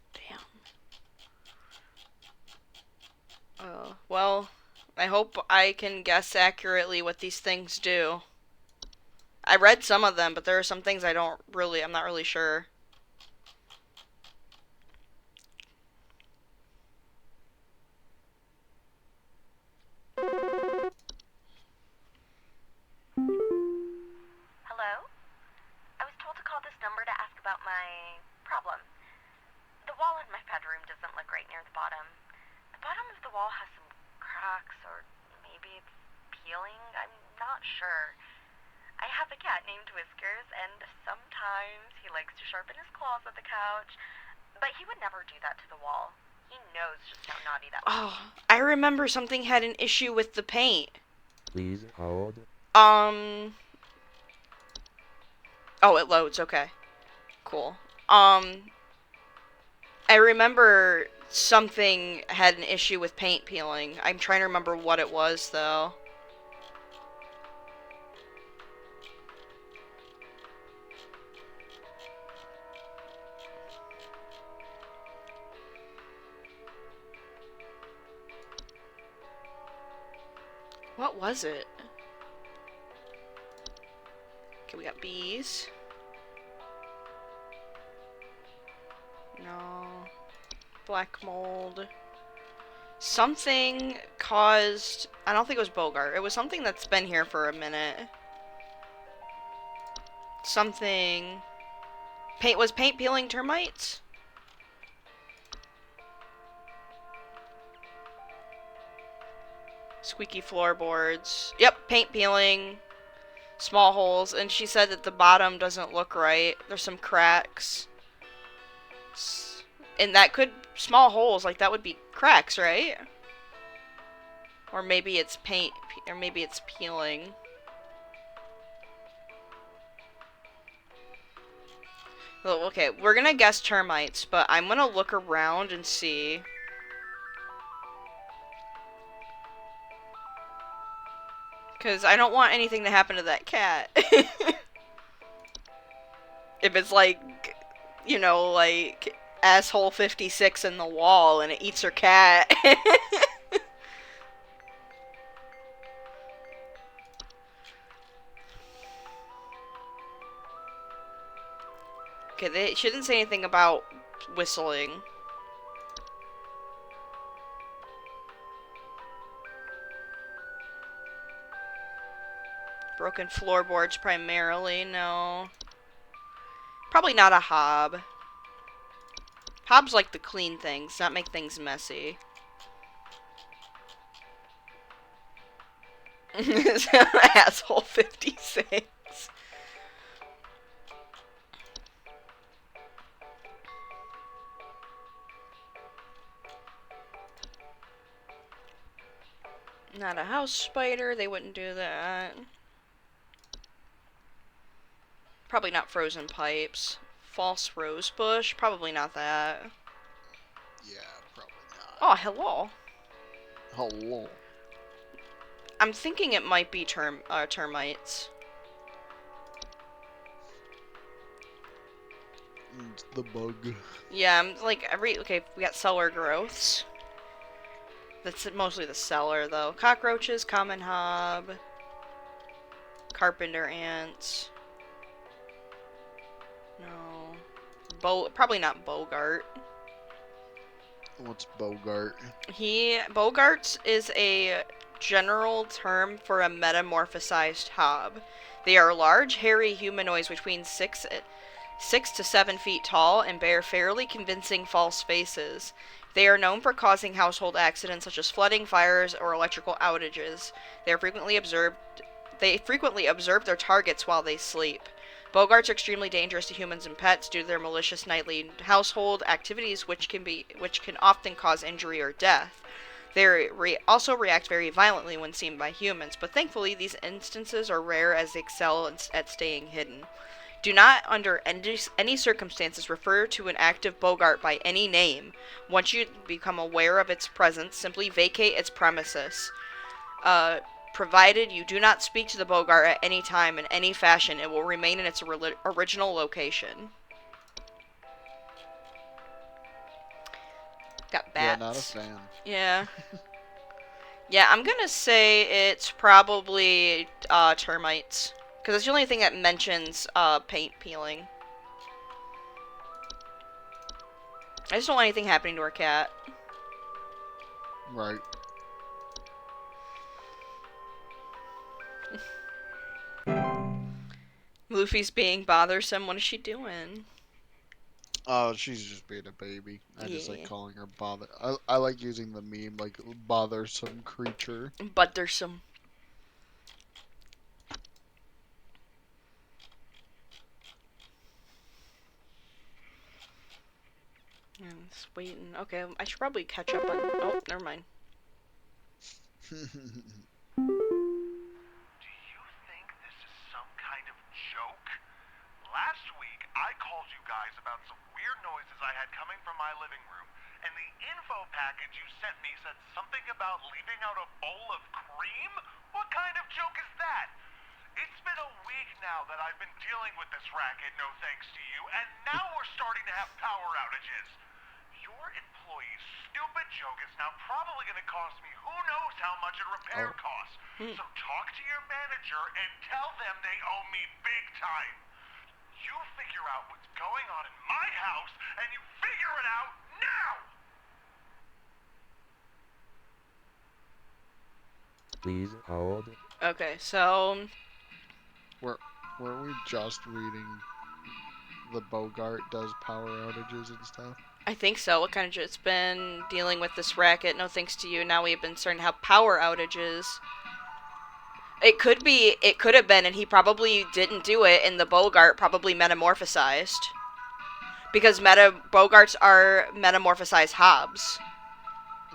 Damn. Well, I hope I can guess accurately what these things do. I read some of them, but there are some things I'm not really sure. Hello? I was told to call this number to ask about my problem. The wall in my bedroom doesn't look right near the bottom. The bottom of the wall has some cracks, or maybe it's peeling. I'm not sure. I have a cat named Whiskers, and sometimes he likes to sharpen his claws at the couch, but he would never do that to the wall. He knows just how naughty that was. Oh, I remember something had an issue with the paint. Please hold. Oh, it loads, okay. Cool. I remember something had an issue with paint peeling. I'm trying to remember what it was, though. What was it? Okay, we got bees. No. Black mold. Something caused... I don't think it was Bogart. It was something that's been here for a minute. Something... Paint... Was paint peeling termites? Squeaky floorboards. Yep, paint peeling. Small holes. And she said that the bottom doesn't look right. There's some cracks. And that could... Small holes, like that would be cracks, right? Or maybe it's paint, or maybe it's peeling. Well, okay, we're gonna guess termites, but I'm gonna look around and see. Because I don't want anything to happen to that cat. If it's like, you know, like... asshole 56 in the wall and it eats her cat. Okay, she didn't say anything about whistling. Broken floorboards primarily, no. Probably not a hob. Hobs like to clean things, not make things messy. Asshole 56. Not a house spider, they wouldn't do that. Probably not frozen pipes. False rose bush, probably not that. Yeah, probably not. Oh, hello. Hello. I'm thinking it might be termites. It's the bug. Yeah, I'm like okay, we got cellar growths. That's mostly the cellar though. Cockroaches, common hob, carpenter ants. No. Probably not Bogart. What's Bogart? Bogarts is a general term for a metamorphosized hob. They are large, hairy humanoids between 6 to 7 feet tall and bear fairly convincing false faces. They are known for causing household accidents such as flooding, fires, or electrical outages. They frequently observe their targets while they sleep. Bogarts are extremely dangerous to humans and pets due to their malicious nightly household activities, which can often cause injury or death. They also react very violently when seen by humans, but thankfully these instances are rare as they excel at staying hidden. Do not, under any circumstances, refer to an active Bogart by any name. Once you become aware of its presence, simply vacate its premises. Provided you do not speak to the Bogart at any time in any fashion, it will remain in its original location. Got bats. Yeah, not a fan. Yeah. Yeah, I'm gonna say it's probably termites. Because it's the only thing that mentions paint peeling. I just don't want anything happening to our cat. Right. Luffy's being bothersome. What is she doing? Oh, she's just being a baby. I just like calling her bother. I like using the meme like bothersome creature. Bothersome. I'm just waiting. Okay, I should probably catch up on. Oh, never mind. Do you think this is some kind of joke? Last week, I called you guys about some weird noises I had coming from my living room, and the info package you sent me said something about leaving out a bowl of cream? What kind of joke is that? It's been a week now that I've been dealing with this racket, no thanks to you, and now we're starting to have power outages. Your employee's stupid joke is now probably going to cost me who knows how much in repair costs. So talk to your manager and tell them they owe me big time. You figure out what's going on in my house, and you figure it out now! Please hold. Okay, so Were we just reading the Bogart does power outages and stuff? I think so. It's been dealing with this racket. No thanks to you. Now we've been starting to have power outages. It could have been, and he probably didn't do it, and the Bogart probably metamorphosized. Because Bogarts are metamorphosized hobs.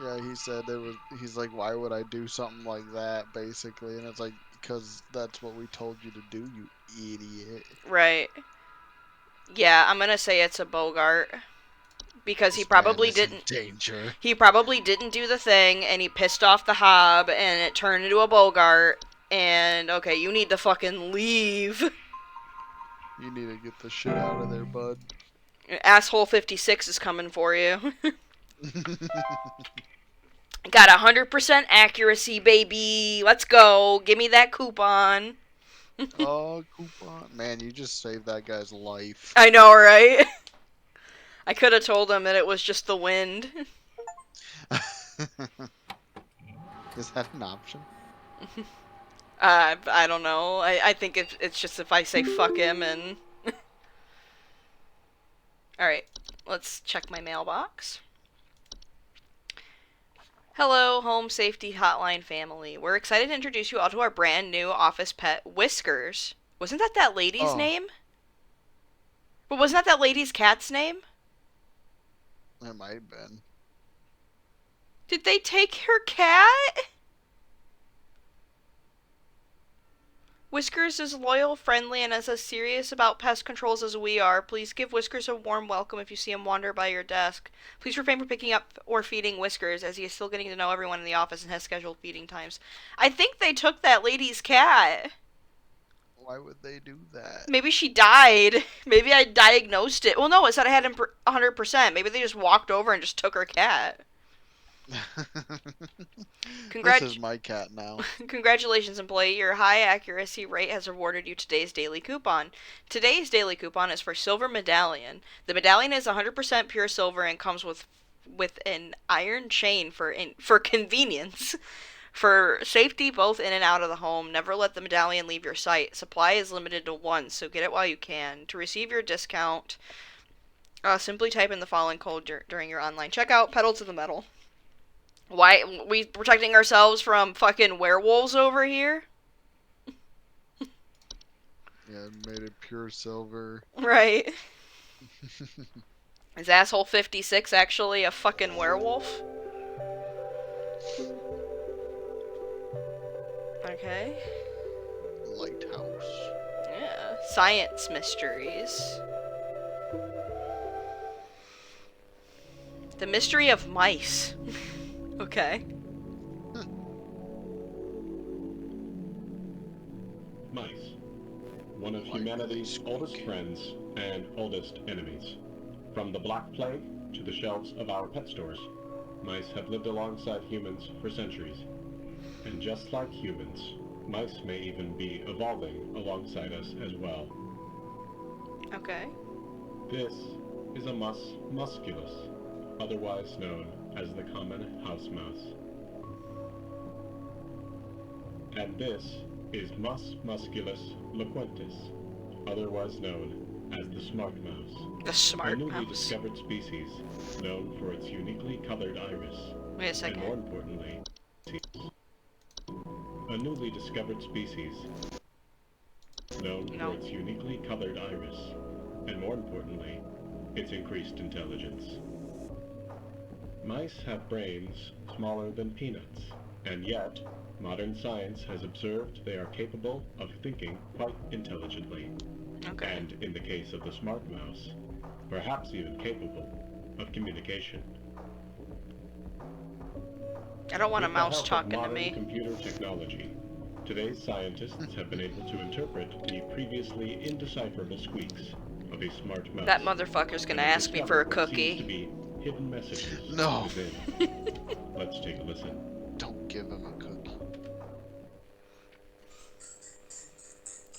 Yeah, he said it was. He's like, why would I do something like that, basically? And it's like, because that's what we told you to do, you idiot. Right. Yeah, I'm gonna say it's a Bogart. Because he probably didn't. Danger. He probably didn't do the thing, and he pissed off the hob, and it turned into a Bogart. And okay, you need to fucking leave. You need to get the shit out of there, bud. Asshole 56 is coming for you. Got 100% accuracy, baby. Let's go. Give me that coupon. Oh, coupon. Man, you just saved that guy's life. I know, right? I could have told him that it was just the wind. Is that an option? I don't know. I think it's just if I say fuck him and. Alright, let's check my mailbox. Hello, Home Safety Hotline family. We're excited to introduce you all to our brand new office pet, Whiskers. Wasn't that lady's Oh, name? But wasn't that lady's cat's name? it might have been. Did they take her cat? Whiskers is loyal, friendly, and as serious about pest controls as we are. Please give Whiskers a warm welcome if you see him wander by your desk. Please refrain from picking up or feeding Whiskers, as he is still getting to know everyone in the office and has scheduled feeding times. I think they took that lady's cat. Why would they do that? Maybe she died. Maybe I diagnosed it. Well, no, it said I had him 100%. Maybe they just walked over and just took her cat. This is my cat now. Congratulations, employee. Your high accuracy rate has rewarded you today's daily coupon. Today's daily coupon is for Silver Medallion. The medallion is 100% pure silver and comes with an iron chain for convenience. For safety both in and out of the home, never let the medallion leave your sight. Supply is limited to one, so get it while you can. To receive your discount, simply type in the following code during your online checkout. Pedal to the metal. Why we protecting ourselves from fucking werewolves over here? Yeah, made it pure silver. Right. Is asshole 56 actually a fucking werewolf? Okay. Lighthouse. Yeah. Science mysteries. The mystery of mice. Okay. Mice. One of humanity's oldest friends and oldest enemies. From the Black Plague to the shelves of our pet stores, mice have lived alongside humans for centuries. And just like humans, mice may even be evolving alongside us as well. Okay. This is a mus musculus, otherwise known as the common house mouse. And this is Mus musculus loquentis, otherwise known as the smart mouse. The smart a newly mouse. discovered species known for its uniquely colored iris. Wait a second. And more importantly, a newly discovered species known for its uniquely colored iris, and more importantly, its increased intelligence. Mice have brains smaller than peanuts, and yet, modern science has observed they are capable of thinking quite intelligently. Okay. And in the case of the smart mouse, perhaps even capable of communication. I don't want a With the mouse help of talking to modern me. computer technology, today's scientists have been able to interpret the previously indecipherable squeaks of a smart mouse. That motherfucker's gonna ask me for a What seems to cookie. be hidden messages No. within. Let's take a listen. Don't give him a cookie.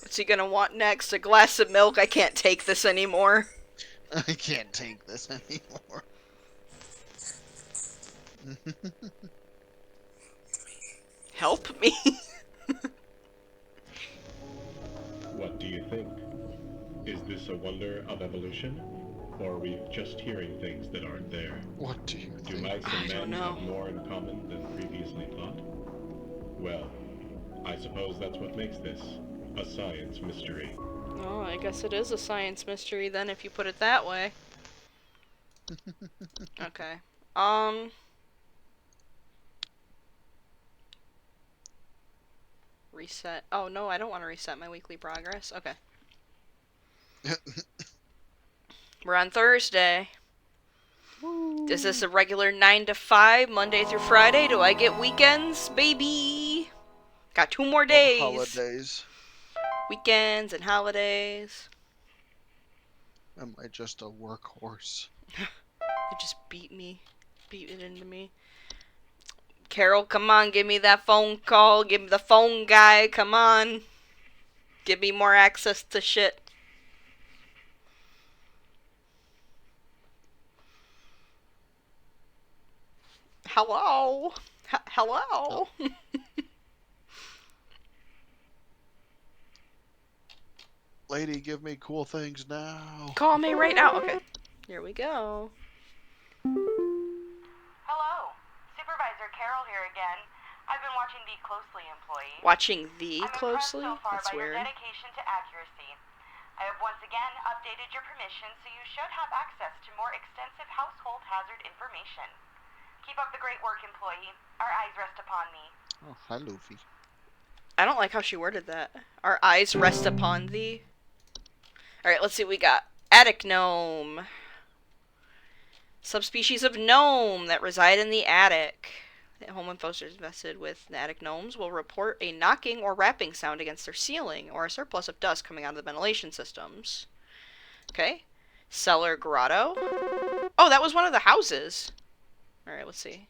What's he gonna want next? A glass of milk? I can't take this anymore. I can't take this anymore. Help me. What do you think? Is this a wonder of evolution? Or are we just hearing things that aren't there? What do you Do think? mice I and don't men know. have more in common than previously thought? Well, I suppose that's what makes this a science mystery. Oh, I guess it is a science mystery then if you put it that way. Okay. Reset. Oh, no, I don't want to reset my weekly progress. Okay. We're on Thursday. Is this a regular 9 to 5, Monday through Friday? Do I get weekends? Baby! Got 2 more days. Holidays. Weekends and holidays. Am I just a workhorse? They just beat me. Beat it into me. Carol, come on, give me that phone call. Give me the phone guy, come on. Give me more access to shit. Hello? Hello? Lady, give me cool things now. Call me right now. Okay. Here we go. Hello. Supervisor Carol here again. I've been watching thee closely, employee. Watching thee I'm closely? impressed so far That's by your weird. dedication to accuracy. I have once again updated your permission so you should have access to more extensive household hazard information. Keep up the great work, employee. Our eyes rest upon thee. Oh, hi, Luffy. I don't like how she worded that. Our eyes rest upon thee. Alright, let's see what we got. Attic gnome. Subspecies of gnome that reside in the attic. Home enforcers invested with the attic gnomes will report a knocking or rapping sound against their ceiling or a surplus of dust coming out of the ventilation systems. Okay. Cellar grotto. Oh, that was one of the houses. Alright, let's see.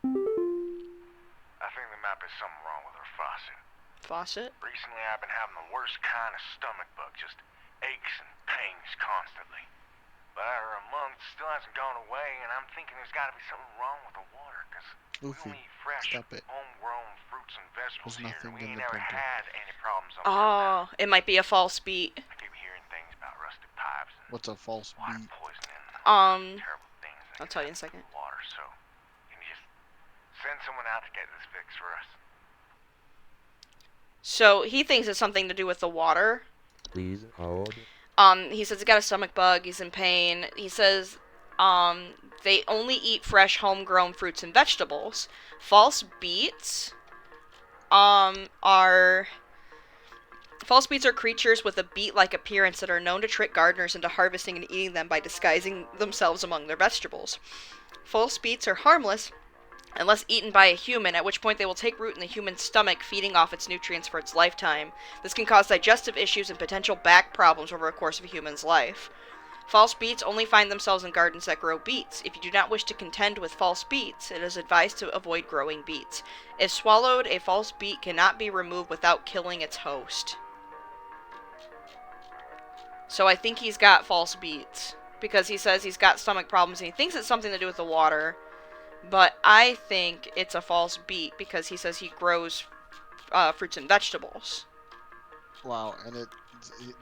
I think there might be something wrong with her faucet. Faucet? Recently I've been having the worst kind of stomach bug, just aches and pains constantly. But after a month, it still hasn't gone away, and I'm thinking there's got to be something wrong with the water, because we Luffy, only eat fresh, stop it. homegrown fruits and vegetables There's here, and nothing we in ain't the ever printer. had any problems on Oh, it might be a false beat. I keep hearing things about rusted pipes and What's a false water beat? poisoning and terrible things that I'll can tell you in a happen second. with water, so can you just send someone out to get this fixed for us? So, he thinks it's something to do with the water. Please hold. He says he's got a stomach bug, he's in pain. He says, they only eat fresh, homegrown fruits and vegetables. False beets, are... False beets are creatures with a beet-like appearance that are known to trick gardeners into harvesting and eating them by disguising themselves among their vegetables. False beets are harmless unless eaten by a human, at which point they will take root in the human's stomach, feeding off its nutrients for its lifetime. This can cause digestive issues and potential back problems over the course of a human's life. False beets only find themselves in gardens that grow beets. If you do not wish to contend with false beets, it is advised to avoid growing beets. If swallowed, a false beet cannot be removed without killing its host. So I think he's got false beets, because he says he's got stomach problems and he thinks it's something to do with the water. But I think it's a false beat because he says he grows fruits and vegetables. Wow, and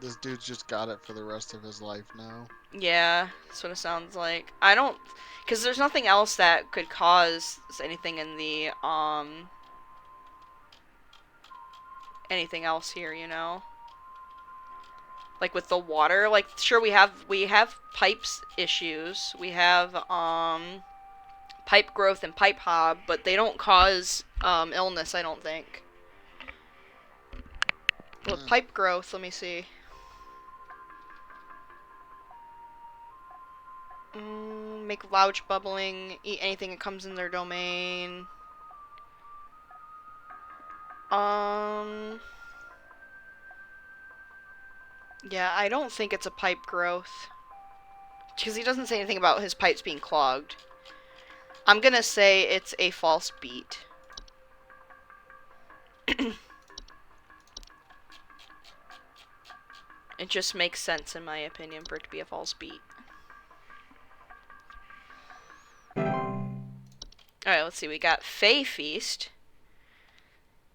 this dude's just got it for the rest of his life now. Yeah, that's what it sounds like. I don't... Because there's nothing else that could cause anything in the, anything else here, you know? Like with the water, like, sure, we have pipes issues. We have, pipe growth and pipe hob, but they don't cause illness, I don't think. Well, pipe growth, let me see. Make loud bubbling, eat anything that comes in their domain. Yeah, I don't think it's a pipe growth. Because he doesn't say anything about his pipes being clogged. I'm gonna say it's a false beat. It just makes sense, in my opinion, for it to be a false beat. Alright, let's see. We got Fey Feast.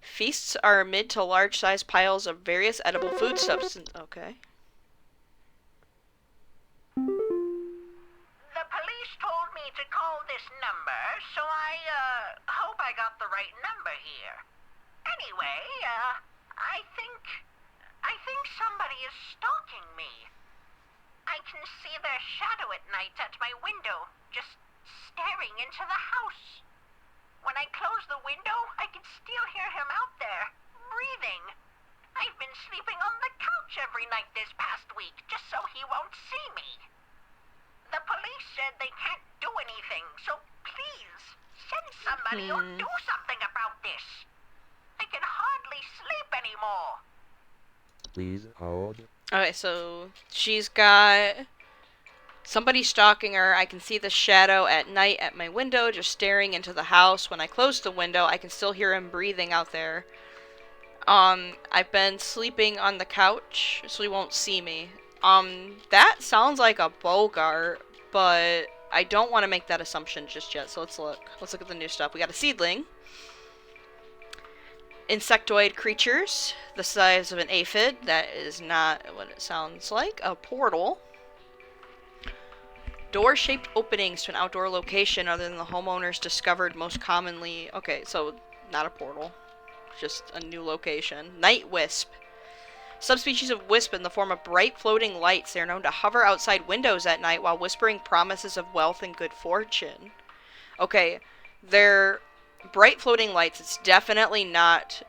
Feasts are mid to large sized piles of various edible food substances. Okay. The police told me to call this number, so I hope I got the right number here. Anyway, I think somebody is stalking me. I can see their shadow at night at my window, just staring into the house. When I close the window, I can still hear him out there, breathing. I've been sleeping on the couch every night this past week, just so he won't see me. The police said they can't do anything, so please, send somebody or do something about this. I can hardly sleep anymore. Please hold. Okay, so she's got somebody stalking her. I can see the shadow at night at my window, just staring into the house. When I close the window, I can still hear him breathing out there. I've been sleeping on the couch, so he won't see me. That sounds like a Bogart, but I don't want to make that assumption just yet, so let's look. Let's look at the new stuff. We got a seedling. insectoid creatures the size of an aphid. That is not what it sounds like. A portal. Door-shaped openings to an outdoor location other than the homeowners discovered most commonly. Okay, so not a portal. Just a new location. Night wisp. Subspecies of wisp in the form of bright floating lights. They are known to hover outside windows at night while whispering promises of wealth and good fortune. Okay, they're bright floating lights. It's definitely not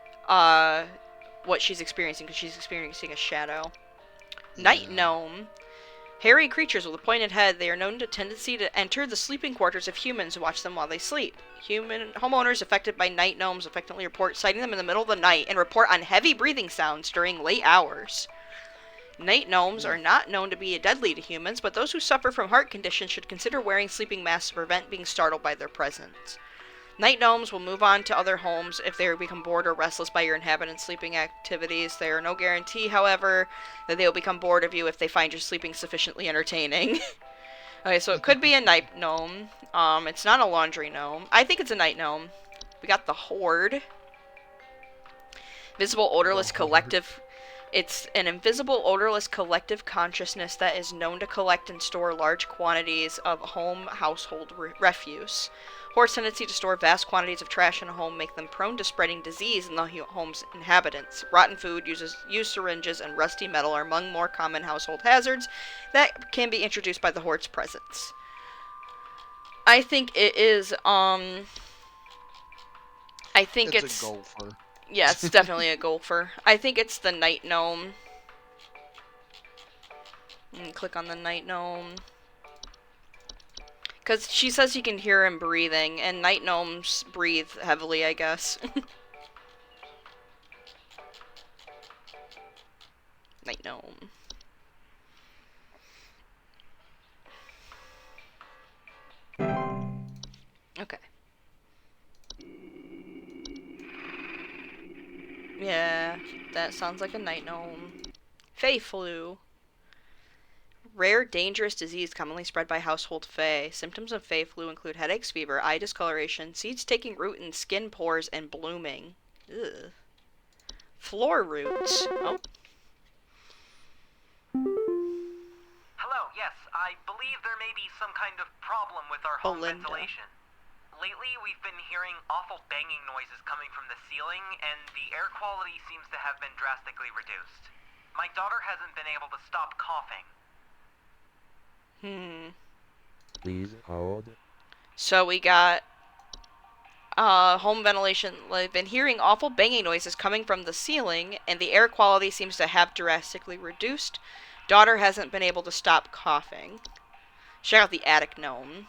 what she's experiencing, because she's experiencing a shadow. Night gnome. Hairy creatures with a pointed head, they are known to tendency to enter the sleeping quarters of humans and watch them while they sleep. Human homeowners affected by night gnomes affectionately report sighting them in the middle of the night and report on heavy breathing sounds during late hours. Night gnomes are not known to be deadly to humans, but those who suffer from heart conditions should consider wearing sleeping masks to prevent being startled by their presence. Night gnomes will move on to other homes if they become bored or restless by your inhabitants' sleeping activities. There are no guarantee, however, that they will become bored of you if they find your sleeping sufficiently entertaining. Okay, so it could be a night gnome. It's not a laundry gnome. I think it's a night gnome. We got the Horde. Visible, odorless collective. It's an invisible, odorless collective consciousness that is known to collect and store large quantities of household refuse. Horde's tendency to store vast quantities of trash in a home make them prone to spreading disease in the home's inhabitants. Rotten food, used syringes, and rusty metal are among more common household hazards that can be introduced by the Horde's presence. I think it is, I think it's... a gopher. Yeah, it's definitely a gopher. I think it's the night gnome. Click on the night gnome. Because she says you can hear him breathing, and night gnomes breathe heavily, I guess. Night gnome. Okay. Yeah, that sounds like a night gnome. Fey flu. Rare, dangerous disease commonly spread by household fae. Symptoms of fae flu include headaches, fever, eye discoloration, seeds taking root in skin pores, and blooming. Ugh. Floor roots. Oh. Hello, yes, I believe there may be some kind of problem with our home Belinda. ventilation. Lately, we've been hearing awful banging noises coming from the ceiling, and the air quality seems to have been drastically reduced. My daughter hasn't been able to stop coughing. Please hold. So we got home ventilation. I've been hearing awful banging noises coming from the ceiling, and the air quality seems to have drastically reduced. Daughter hasn't been able to stop coughing. Check out the attic gnome.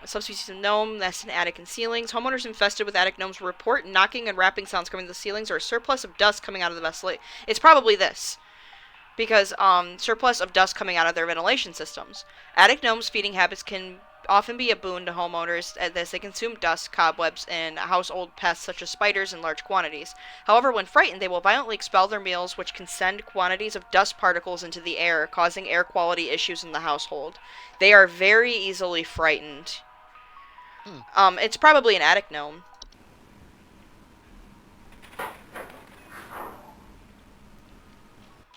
A subspecies of gnome nests in attic and ceilings. Homeowners infested with attic gnomes report knocking and rapping sounds coming from the ceilings or a surplus of dust coming out of the ventilation. It's probably this. Because surplus of dust coming out of their ventilation systems. Attic gnomes' feeding habits can often be a boon to homeowners as they consume dust, cobwebs, and household pests such as spiders in large quantities. However, when frightened, they will violently expel their meals, which can send quantities of dust particles into the air, causing air quality issues in the household. They are very easily frightened. It's probably an attic gnome.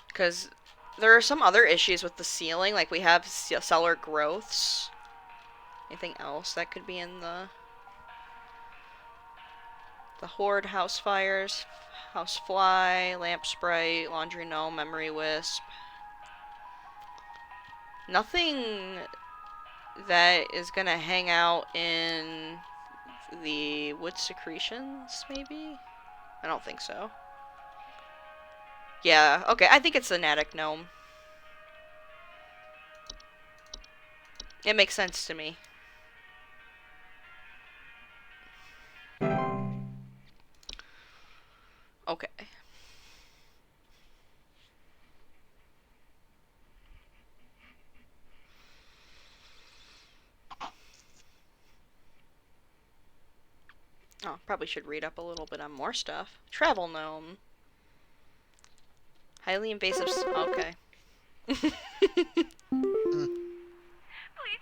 Because there are some other issues with the ceiling, like we have cellar growths. Anything else that could be in the Horde house fires? House fly, lamp sprite, laundry gnome, memory wisp. Nothing that is gonna hang out in the wood secretions, maybe? I don't think so. Yeah, okay, I think it's an attic gnome. It makes sense to me. Okay. Oh, probably should read up a little bit on more stuff. Travel gnome. Highly invasive. Okay. Please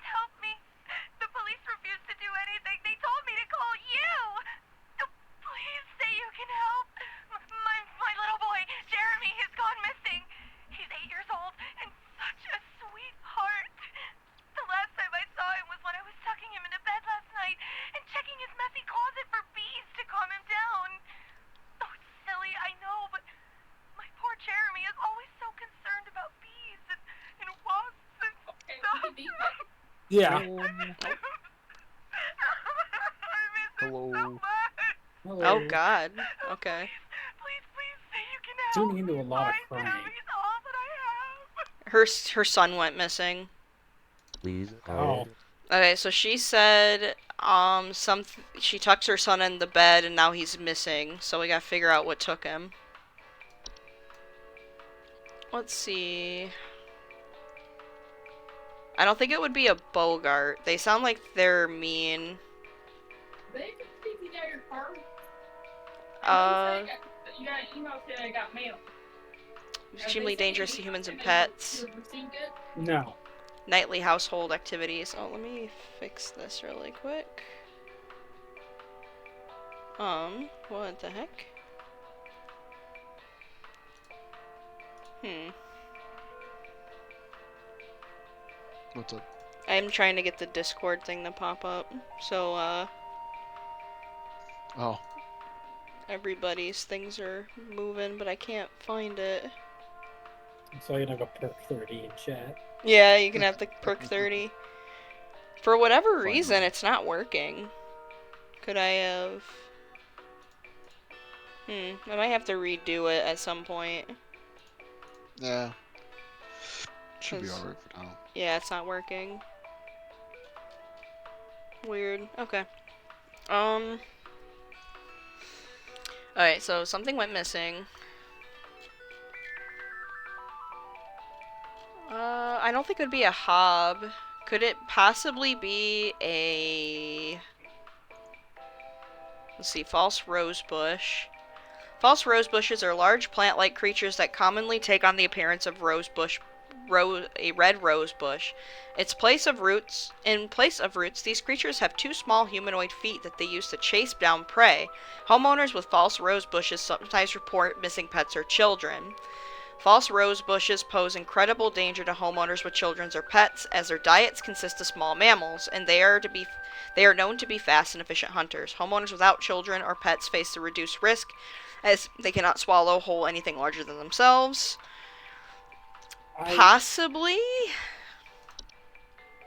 help me. The police refused to do anything. They told me to call you. Please say you can help. Yeah. Hello. Hello. Oh God. Okay. Please say you can help. Tuning into a lot of My crying. Sammy's all that I have. Her son went missing. Please Oh. hold. Okay, so she said she tucks her son in the bed and now he's missing. So we gotta figure out what took him. Let's see. I don't think it would be a Bogart. They sound like they're mean. They can take you down your car. You got an email saying I got mail. Extremely dangerous to humans and pets. You received it? No. Nightly household activities. Oh, let me fix this really quick. What the heck? What's up? I'm trying to get the Discord thing to pop up. So, Oh. everybody's things are moving, but I can't find it. So you have a perk 30 in chat. Yeah, you can have the perk 30. For whatever Fine. reason, it's not working. Could I have... I might have to redo it at some point. Yeah. Should be 'Cause- alright for now. Yeah, it's not working. Weird. Okay. Alright, so something went missing. I don't think it would be a hob. Could it possibly be a... Let's see, false rose bush. False rose bushes are large plant-like creatures that commonly take on the appearance of a red rose bush. In place of roots, these creatures have two small humanoid feet that they use to chase down prey. Homeowners with false rose bushes sometimes report missing pets or children. False rose bushes pose incredible danger to homeowners with children or pets, as their diets consist of small mammals, and they are known to be fast and efficient hunters. Homeowners without children or pets face the reduced risk, as they cannot swallow whole anything larger than themselves. Possibly?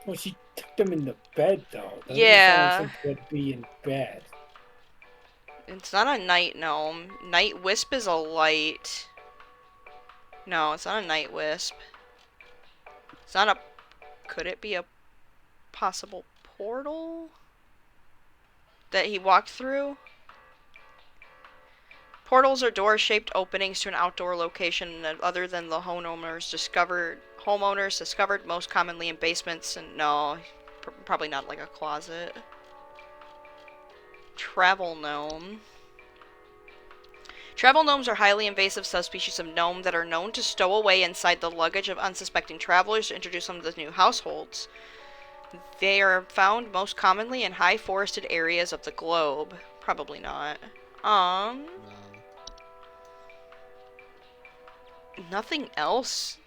Well, she took them in the bed, though. That Yeah. sounds like they'd be in bed. It's not a night gnome. Night wisp is a light. No, it's not a night wisp. It's not a... Could it be a possible portal that he walked through? Portals are door-shaped openings to an outdoor location other than the homeowners discovered most commonly in basements, and no, probably not like a closet. Travel gnome. Travel gnomes are highly invasive subspecies of gnome that are known to stow away inside the luggage of unsuspecting travelers to introduce them to new households. They are found most commonly in high forested areas of the globe. Probably not. Nothing else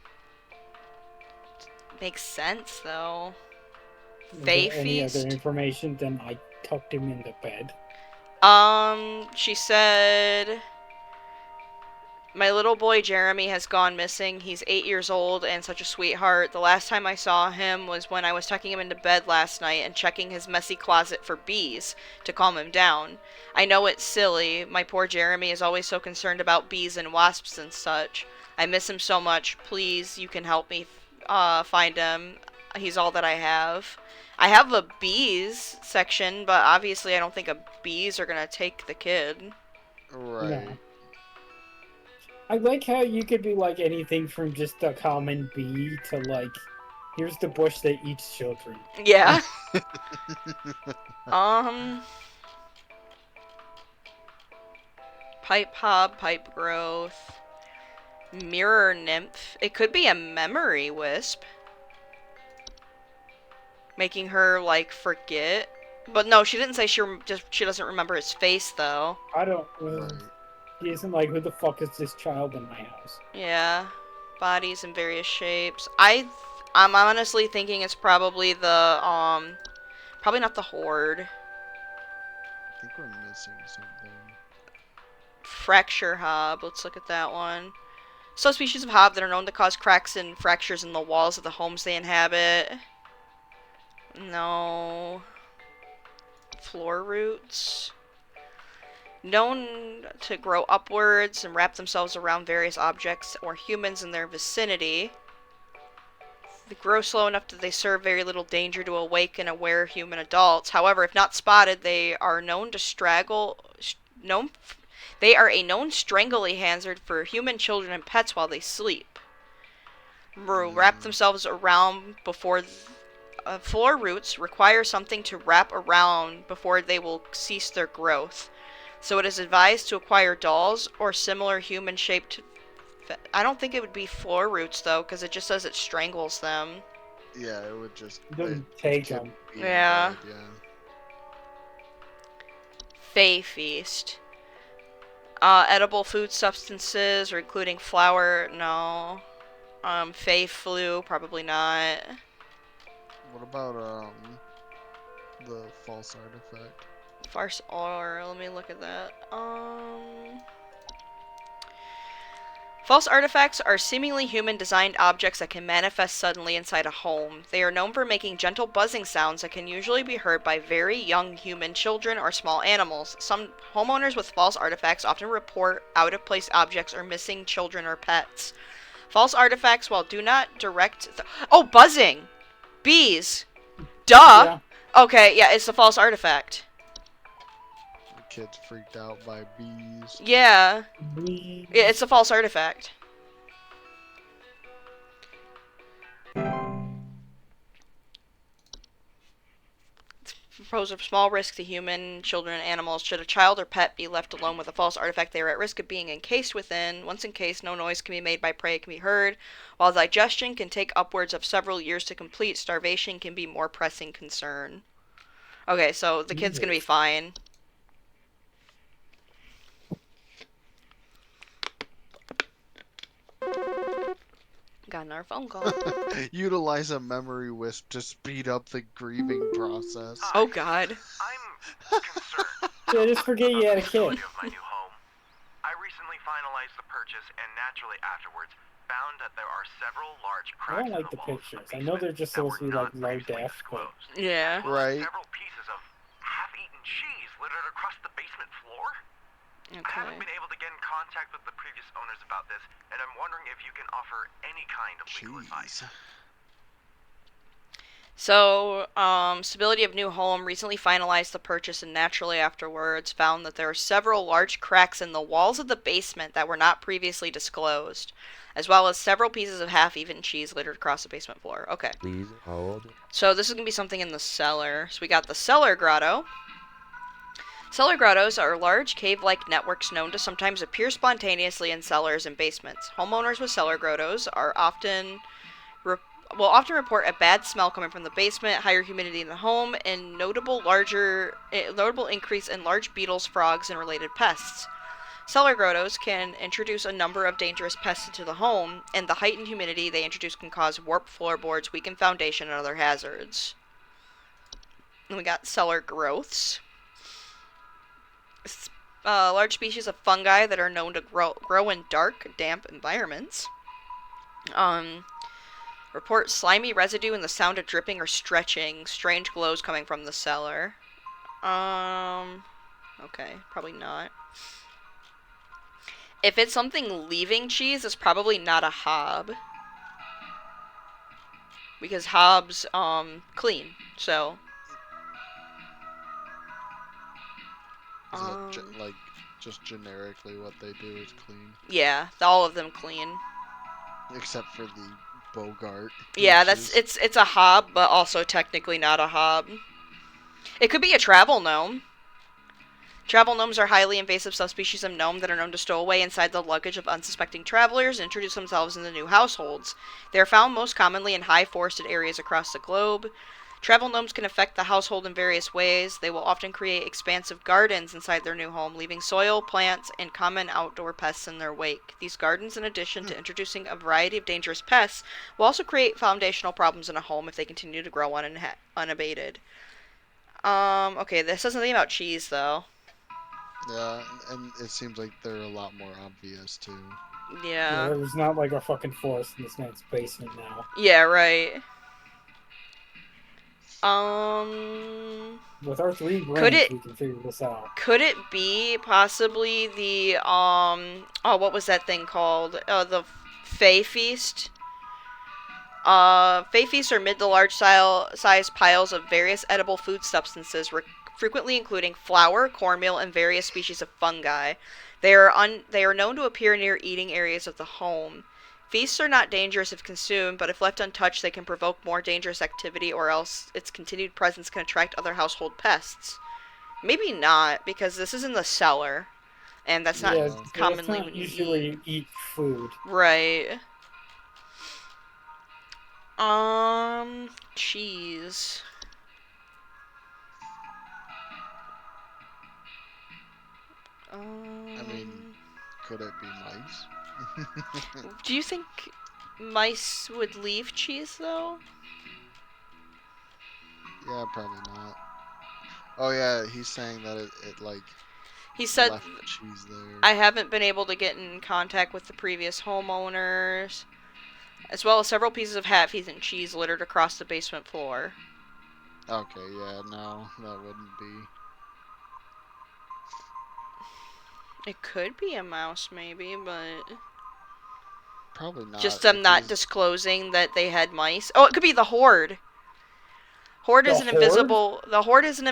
makes sense, though. Is there any other information than I tucked him in the bed? She said... My little boy Jeremy has gone missing. He's 8 years old and such a sweetheart. The last time I saw him was when I was tucking him into bed last night and checking his messy closet for bees to calm him down. I know it's silly. My poor Jeremy is always so concerned about bees and wasps and such. I miss him so much. Please, you can help me find him. He's all that I have. I have a bees section, but obviously I don't think bees are gonna take the kid. Right. No. I like how you could be like anything from just a common bee to like, here's the bush that eats children. Yeah. Pipe hob, pipe growth, mirror nymph. It could be a memory wisp, making her like forget. But no, she didn't say she doesn't remember his face though. I don't. He isn't like, who the fuck is this child in my house? Yeah, bodies in various shapes. I'm honestly thinking it's probably the probably not the horde. I think we're missing something. Fracture hob. Let's look at that one. Subspecies of hob that are known to cause cracks and fractures in the walls of the homes they inhabit. No. Floor roots. Known to grow upwards and wrap themselves around various objects or humans in their vicinity. They grow slow enough that they serve very little danger to awake and aware human adults. However, if not spotted, they are known to they are a known strangling hazard for human children and pets while they sleep. Wrap themselves around before floor roots require something to wrap around before they will cease their growth. So it is advised to acquire dolls or similar human-shaped... I don't think it would be floor roots, though, because it just says it strangles them. Yeah, it would just... It doesn't take could them. be Yeah. bad, yeah. Fey Feast. Edible food substances, or including flour, no. Fey flu, probably not. What about, the false artifact? Farce or let me look at that. False artifacts are seemingly human-designed objects that can manifest suddenly inside a home. They are known for making gentle buzzing sounds that can usually be heard by very young human children or small animals. Some homeowners with false artifacts often report out-of-place objects or missing children or pets. False artifacts, while do not direct... Oh, buzzing! Bees! Duh! Yeah. Okay, yeah, it's a false artifact. The kid's freaked out by bees. Yeah. Bees. Yeah, it's a false artifact. Pose a small risk to human, children, and animals. Should a child or pet be left alone with a false artifact, they are at risk of being encased within. Once encased, no noise can be made by prey can be heard. While digestion can take upwards of several years to complete, starvation can be more pressing concern. Okay, so the kid's gonna be fine. Got another phone call. Utilize a memory wisp to speed up the grieving process. Oh god. I'm concerned. Yeah, just forget you had a kid. Of my new home. I recently finalized the purchase and naturally afterwards found that there are several large cracks I don't like in the walls of pictures. I the know they're basement just that supposed to were be like not low previously def, but disclosed. Yeah. Right. Several pieces of half-eaten cheese littered across the basement floor. I haven't been able to get in contact with the previous owners about this, and I'm wondering if you can offer any kind of legal advice. So, Stability of New Home recently finalized the purchase and naturally afterwards found that there are several large cracks in the walls of the basement that were not previously disclosed, as well as several pieces of half-eaten cheese littered across the basement floor. Okay. Please hold. So this is going to be something in the cellar. So we got the cellar grotto. Cellar grottos are large cave-like networks known to sometimes appear spontaneously in cellars and basements. Homeowners with cellar grottos are often report a bad smell coming from the basement, higher humidity in the home, and notable increase in large beetles, frogs, and related pests. Cellar grottos can introduce a number of dangerous pests into the home, and the heightened humidity they introduce can cause warped floorboards, weakened foundation, and other hazards. And we got cellar growths. Large species of fungi that are known to grow in dark, damp environments. Report slimy residue and the sound of dripping or stretching. Strange glows coming from the cellar. Okay, probably not. If it's something leaving cheese, it's probably not a hob. Because hobs, clean, so... Is it like just generically what they do is clean? Yeah, all of them clean. Except for the Bogart. Yeah, it's a hob, but also technically not a hob. It could be a travel gnome. Travel gnomes are highly invasive subspecies of gnome that are known to stow away inside the luggage of unsuspecting travelers and introduce themselves into new households. They are found most commonly in high forested areas across the globe. Travel gnomes can affect the household in various ways. They will often create expansive gardens inside their new home, leaving soil, plants, and common outdoor pests in their wake. These gardens, in addition to introducing a variety of dangerous pests, will also create foundational problems in a home if they continue to grow unabated. Okay, this says nothing about cheese, though. Yeah, and it seems like they're a lot more obvious, too. Yeah. There's not like a fucking forest in this man's basement now. Yeah, right. With our 3 Could brains, it we can figure this out. could it be possibly the what was that thing called? The Fey Feast? Fey feasts are mid to large size piles of various edible food substances, frequently including flour, cornmeal, and various species of fungi. They are known to appear near eating areas of the home. Feasts are not dangerous if consumed, but if left untouched, they can provoke more dangerous activity, or else its continued presence can attract other household pests. Maybe not, because this is in the cellar, and that's not Yeah, that's commonly not when you usually where eat. you eat food. Right. Cheese. I mean, could it be mice? Do you think mice would leave cheese though? Yeah, probably not. Oh yeah, he's saying that it like He said, left cheese there. I haven't been able to get in contact with the previous homeowners, as well as several pieces of half-eaten cheese littered across the basement floor. Okay, yeah, no, that wouldn't be. It could be a mouse, maybe, but Probably not. just them not disclosing that they had mice. Oh, it could be the Horde. Horde is The Horde is an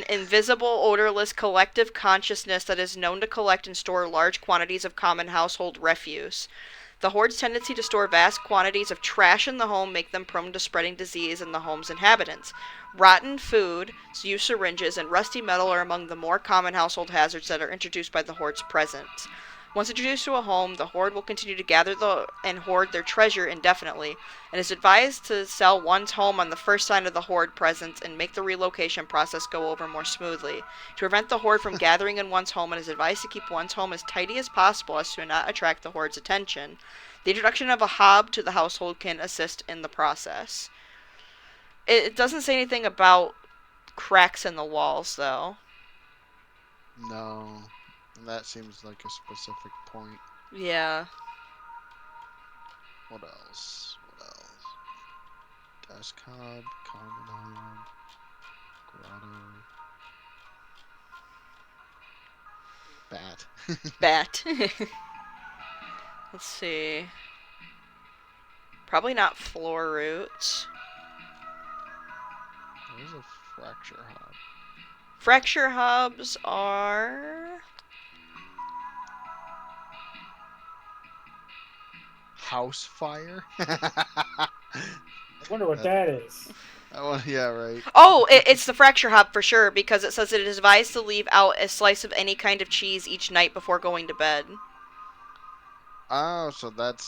invisible, odorless collective consciousness that is known to collect and store large quantities of common household refuse. The Horde's tendency to store vast quantities of trash in the home make them prone to spreading disease in the home's inhabitants. Rotten food, used syringes, and rusty metal are among the more common household hazards that are introduced by the Horde's presence. Once introduced to a home, the Horde will continue to gather and hoard their treasure indefinitely, and is advised to sell one's home on the first sign of the Horde presence and make the relocation process go over more smoothly. To prevent the Horde from gathering in one's home, it is advised to keep one's home as tidy as possible as to not attract the Horde's attention. The introduction of a hob to the household can assist in the process. It doesn't say anything about cracks in the walls, though. No. And that seems like a specific point. Yeah. What else? Desk hob, common hob, grotto. Bat. Bat. Let's see. Probably not floor roots. What is a fracture hob? Fracture hubs are... House fire? I wonder what that is. Oh, yeah, right. Oh, it's the fracture hub for sure, because it says it is advised to leave out a slice of any kind of cheese each night before going to bed. Oh, so that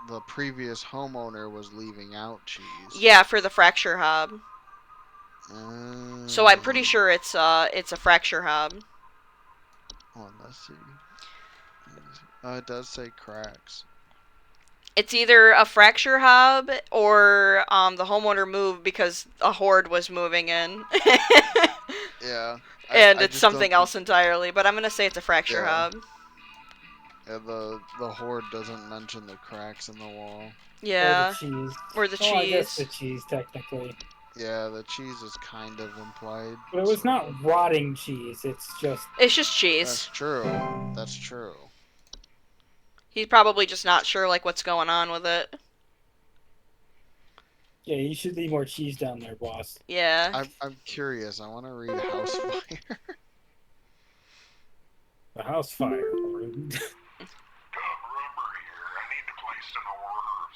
the previous homeowner was leaving out cheese. Yeah, for the fracture hub. So I'm pretty sure it's a fracture hub. Oh, let's see. Oh, it does say cracks. It's either a fracture hub or the homeowner moved because a Horde was moving in. Yeah. And it's something else entirely, but I'm gonna say it's a fracture hub. Yeah, the Horde doesn't mention the cracks in the wall. Yeah. Or the cheese. Or the cheese. I guess the cheese, technically. Yeah, the cheese is kind of implied. But it was not rotting cheese, it's just cheese. That's true. That's true. He's probably just not sure, like, what's going on with it. Yeah, you should leave more cheese down there, boss. Yeah. I'm curious. I want to read House Fire. The house fire.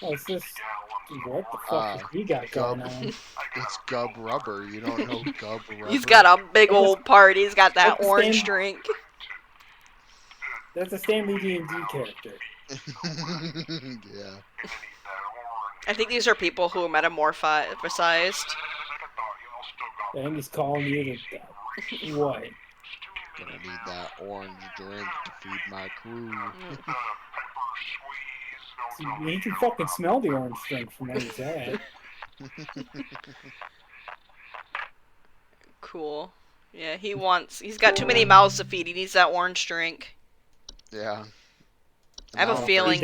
What's this? What the fuck has he got going on? It's Gub Rubber. You don't know Gub Rubber? He's got a big old party. He's got that orange drink. That's a Stanley D&D character. Yeah. I think these are people who are metamorphosized. And he's calling you the... What? Gonna need that orange drink to feed my crew. You can fucking smell the orange drink from where he's at. Cool. Yeah, he's got too many mouths to feed. He needs that orange drink. Yeah. I have a feeling.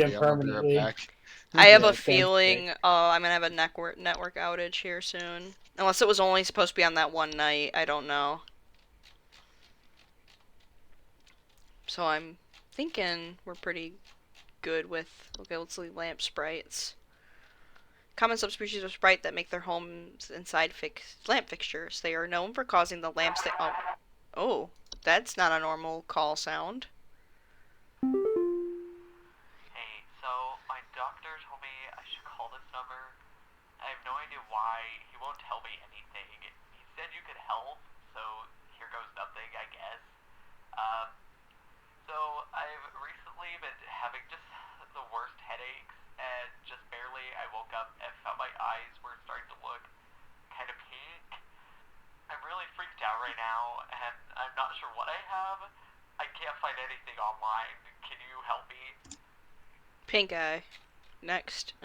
I have a Yeah, thanks, feeling Nick. I'm gonna have a network outage here soon. Unless it was only supposed to be on that one night. I don't know. So I'm thinking we're pretty good with. Okay, let's leave lamp sprites. Common subspecies of sprite that make their homes inside lamp fixtures. They are known for causing the lamps that. Oh, that's not a normal call sound. Hey, so my doctor told me I should call this number. I have no idea why. He won't tell me anything. He said you could help, so here goes nothing, I guess. So I've recently been having just the worst headaches, and just barely I woke up and found my eyes were starting to look kind of pink. I'm really freaked out right now, and I'm not sure what I have. I can't find anything online. Can you help me? Pink eye. Next.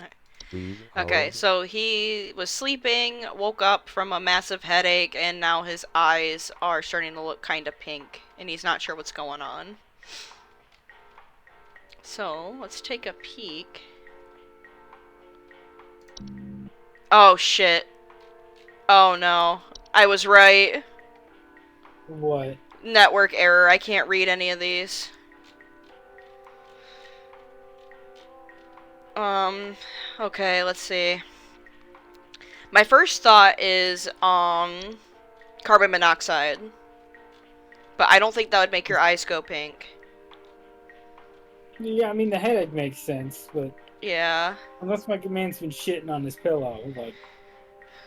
Please Okay, hold. so he was sleeping, woke up from a massive headache, and now his eyes are starting to look kind of pink, and he's not sure what's going on. So, let's take a peek. Oh, shit. Oh, no. I was right. What? Network error. I can't read any of these. Okay, let's see. My first thought is, carbon monoxide. But I don't think that would make your eyes go pink. Yeah, I mean the headache makes sense, but Yeah. unless my man's been shitting on his pillow, like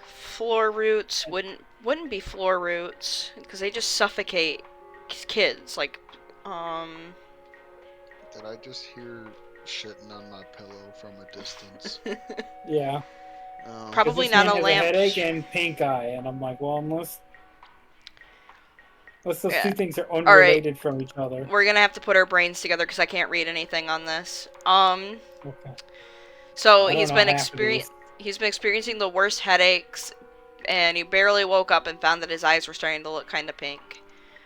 Floor roots wouldn't be floor roots because they just suffocate kids. Like, Did I just hear shitting on my pillow from a distance? yeah. Oh. Probably This not man a has lamp. a headache and pink eye, and I'm like, well, unless those Yeah. two things are All right. unrelated from each other. We're gonna have to put our brains together because I can't read anything on this. Okay. So I don't he's know been half of these. experiencing the worst headaches, and he barely woke up and found that his eyes were starting to look kind of pink.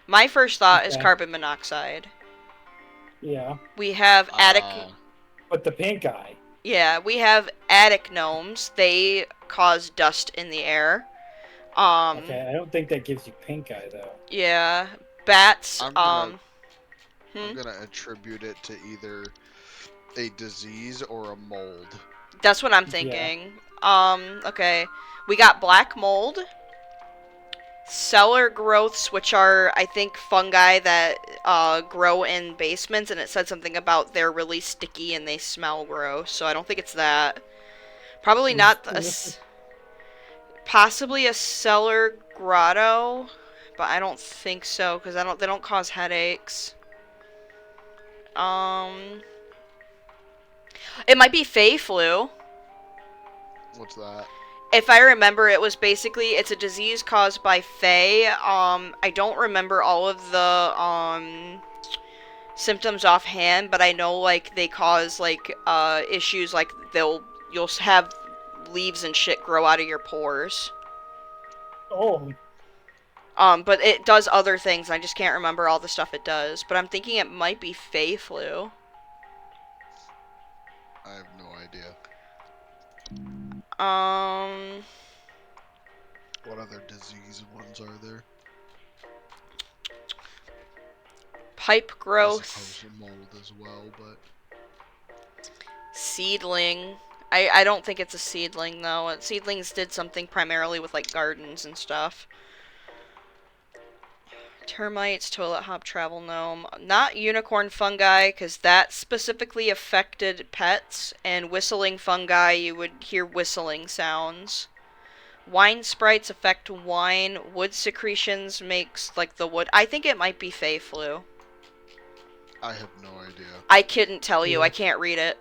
My first thought is Okay. carbon monoxide. Yeah. We have attic. But the pink eye. Yeah, we have attic gnomes. They cause dust in the air. Okay, I don't think that gives you pink eye though. Yeah, bats. I'm gonna attribute it to either a disease or a mold. That's what I'm thinking. Okay. We got black mold. Cellar growths, which are, I think, fungi that grow in basements, and it said something about they're really sticky and they smell gross, so I don't think it's that. Probably not possibly a cellar grotto, but I don't think so, because they don't cause headaches. It might be Fey flu. What's that? If I remember, it's a disease caused by Fey. I don't remember all of the symptoms offhand, but I know like they cause like issues like you'll have leaves and shit grow out of your pores. Oh. But it does other things. I just can't remember all the stuff it does. But I'm thinking it might be Fey flu. I have no idea. What other disease ones are there? Pipe growth. I suppose mold as well, but Seedling. I don't think it's a seedling though. Seedlings did something primarily with like gardens and stuff. Termites, toilet hop, travel gnome. Not unicorn fungi, because that specifically affected pets. And whistling fungi, you would hear whistling sounds. Wine sprites affect wine. Wood secretions makes like the wood. I think it might be Fey flu. I have no idea. I couldn't tell you. I can't read it.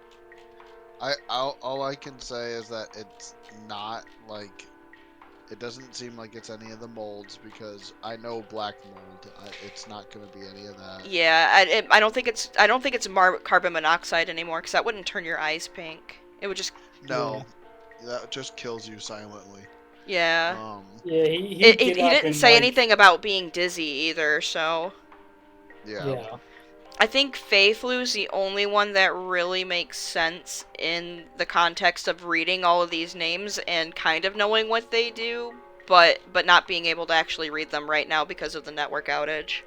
All I can say is that it's not like. It doesn't seem like it's any of the molds because I know black mold. It's not going to be any of that. Yeah, I don't think it's carbon monoxide anymore because that wouldn't turn your eyes pink. It would just That just kills you silently. Yeah. Yeah, he didn't say anything about being dizzy either, so. Yeah. I think Fei Flu's the only one that really makes sense in the context of reading all of these names and kind of knowing what they do, but not being able to actually read them right now because of the network outage.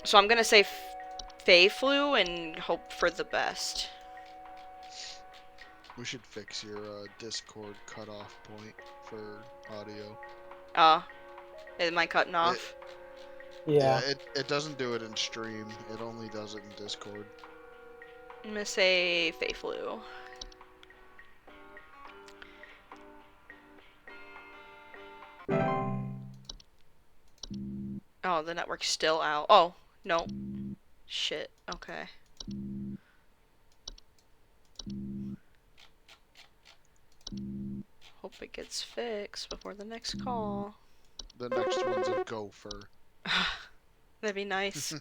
So I'm gonna say Fei Flu and hope for the best. We should fix your Discord cutoff point for audio. Am I cutting It off? yeah, Yeah. it doesn't do it in stream. It only does it in Discord. I'm gonna say Fei Flu. Oh, the network's still out. Oh, no. Shit. Okay. Hope it gets fixed before the next call. The next one's a gopher. That'd be nice. You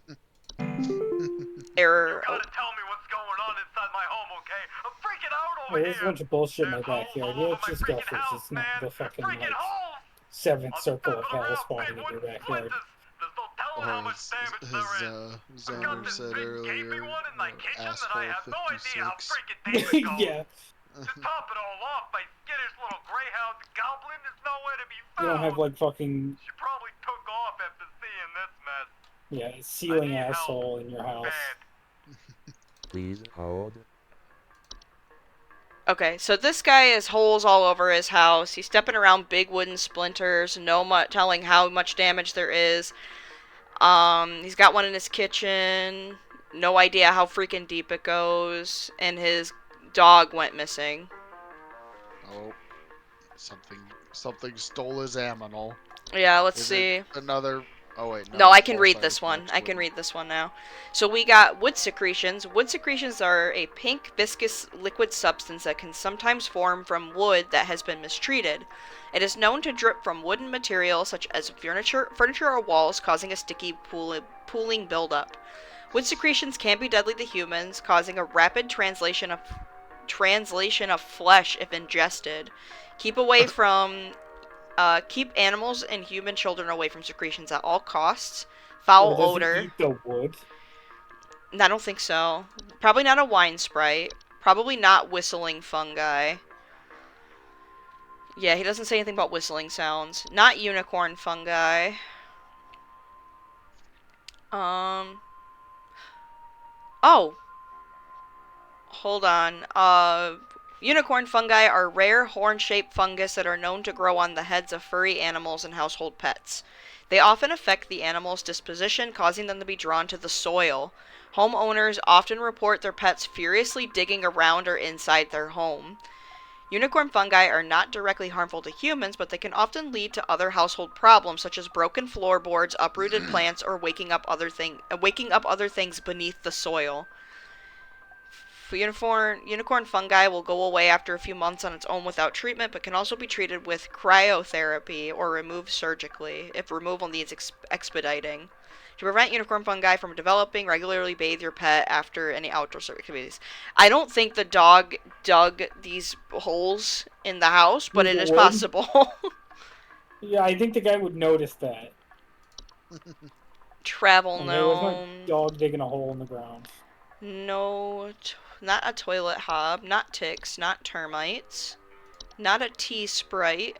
Error. gotta tell me what's going on inside my home, okay? I'm freaking out Oh, over there's a here. bunch of bullshit in my There's backyard. holes Yeah, all let's over my just go freaking for it. house, It's not man. the fucking, Freaking like, holes! seventh I'm circle of stepping hell around spawning big in your wooden backyard. splinters. There's no telling how Or much damage as there is. I've got Zanners this said big earlier, gaping one in my kitchen that I asshole have no idea how 56. freaking deep it goes. Yeah. To top it all off, my skittish little greyhound goblin is nowhere to be found. You don't have, like, fucking, She probably took off after seeing this mess. yeah, ceiling I need asshole in your house. Bad. Please hold. Okay, so this guy has holes all over his house. He's stepping around big wooden splinters, telling how much damage there is. He's got one in his kitchen. No idea how freaking deep it goes. And his dog went missing. Oh, something stole his aminal. Yeah, let's Is see. it another? Oh wait, No, I can read Forsyth this one. next I can week. read this one now. So we got wood secretions. Wood secretions are a pink, viscous liquid substance that can sometimes form from wood that has been mistreated. It is known to drip from wooden material such as furniture or walls, causing a sticky pooling buildup. Wood secretions can be deadly to humans, causing a rapid translation of flesh if ingested. Keep away from keep animals and human children away from secretions at all costs. Foul Or does odor. he eat the wood? I don't think so. Probably not a wine sprite. Probably not whistling fungi. Yeah, he doesn't say anything about whistling sounds. Not unicorn fungi. Oh. Hold on. Unicorn fungi are rare horn-shaped fungus that are known to grow on the heads of furry animals and household pets. They often affect the animal's disposition, causing them to be drawn to the soil. Homeowners often report their pets furiously digging around or inside their home. Unicorn fungi are not directly harmful to humans, but they can often lead to other household problems such as broken floorboards, uprooted plants, or waking up other things beneath the soil. Unicorn fungi will go away after a few months on its own without treatment, but can also be treated with cryotherapy or removed surgically if removal needs expediting. To prevent unicorn fungi from developing, regularly bathe your pet after any outdoor activities. I don't think the dog dug these holes in the house, but it is possible. Yeah, I think the guy would notice that. Travel Hey, where's my gnome. dog digging a hole in the ground? No, not a toilet hob, not ticks, not termites, not a tea sprite.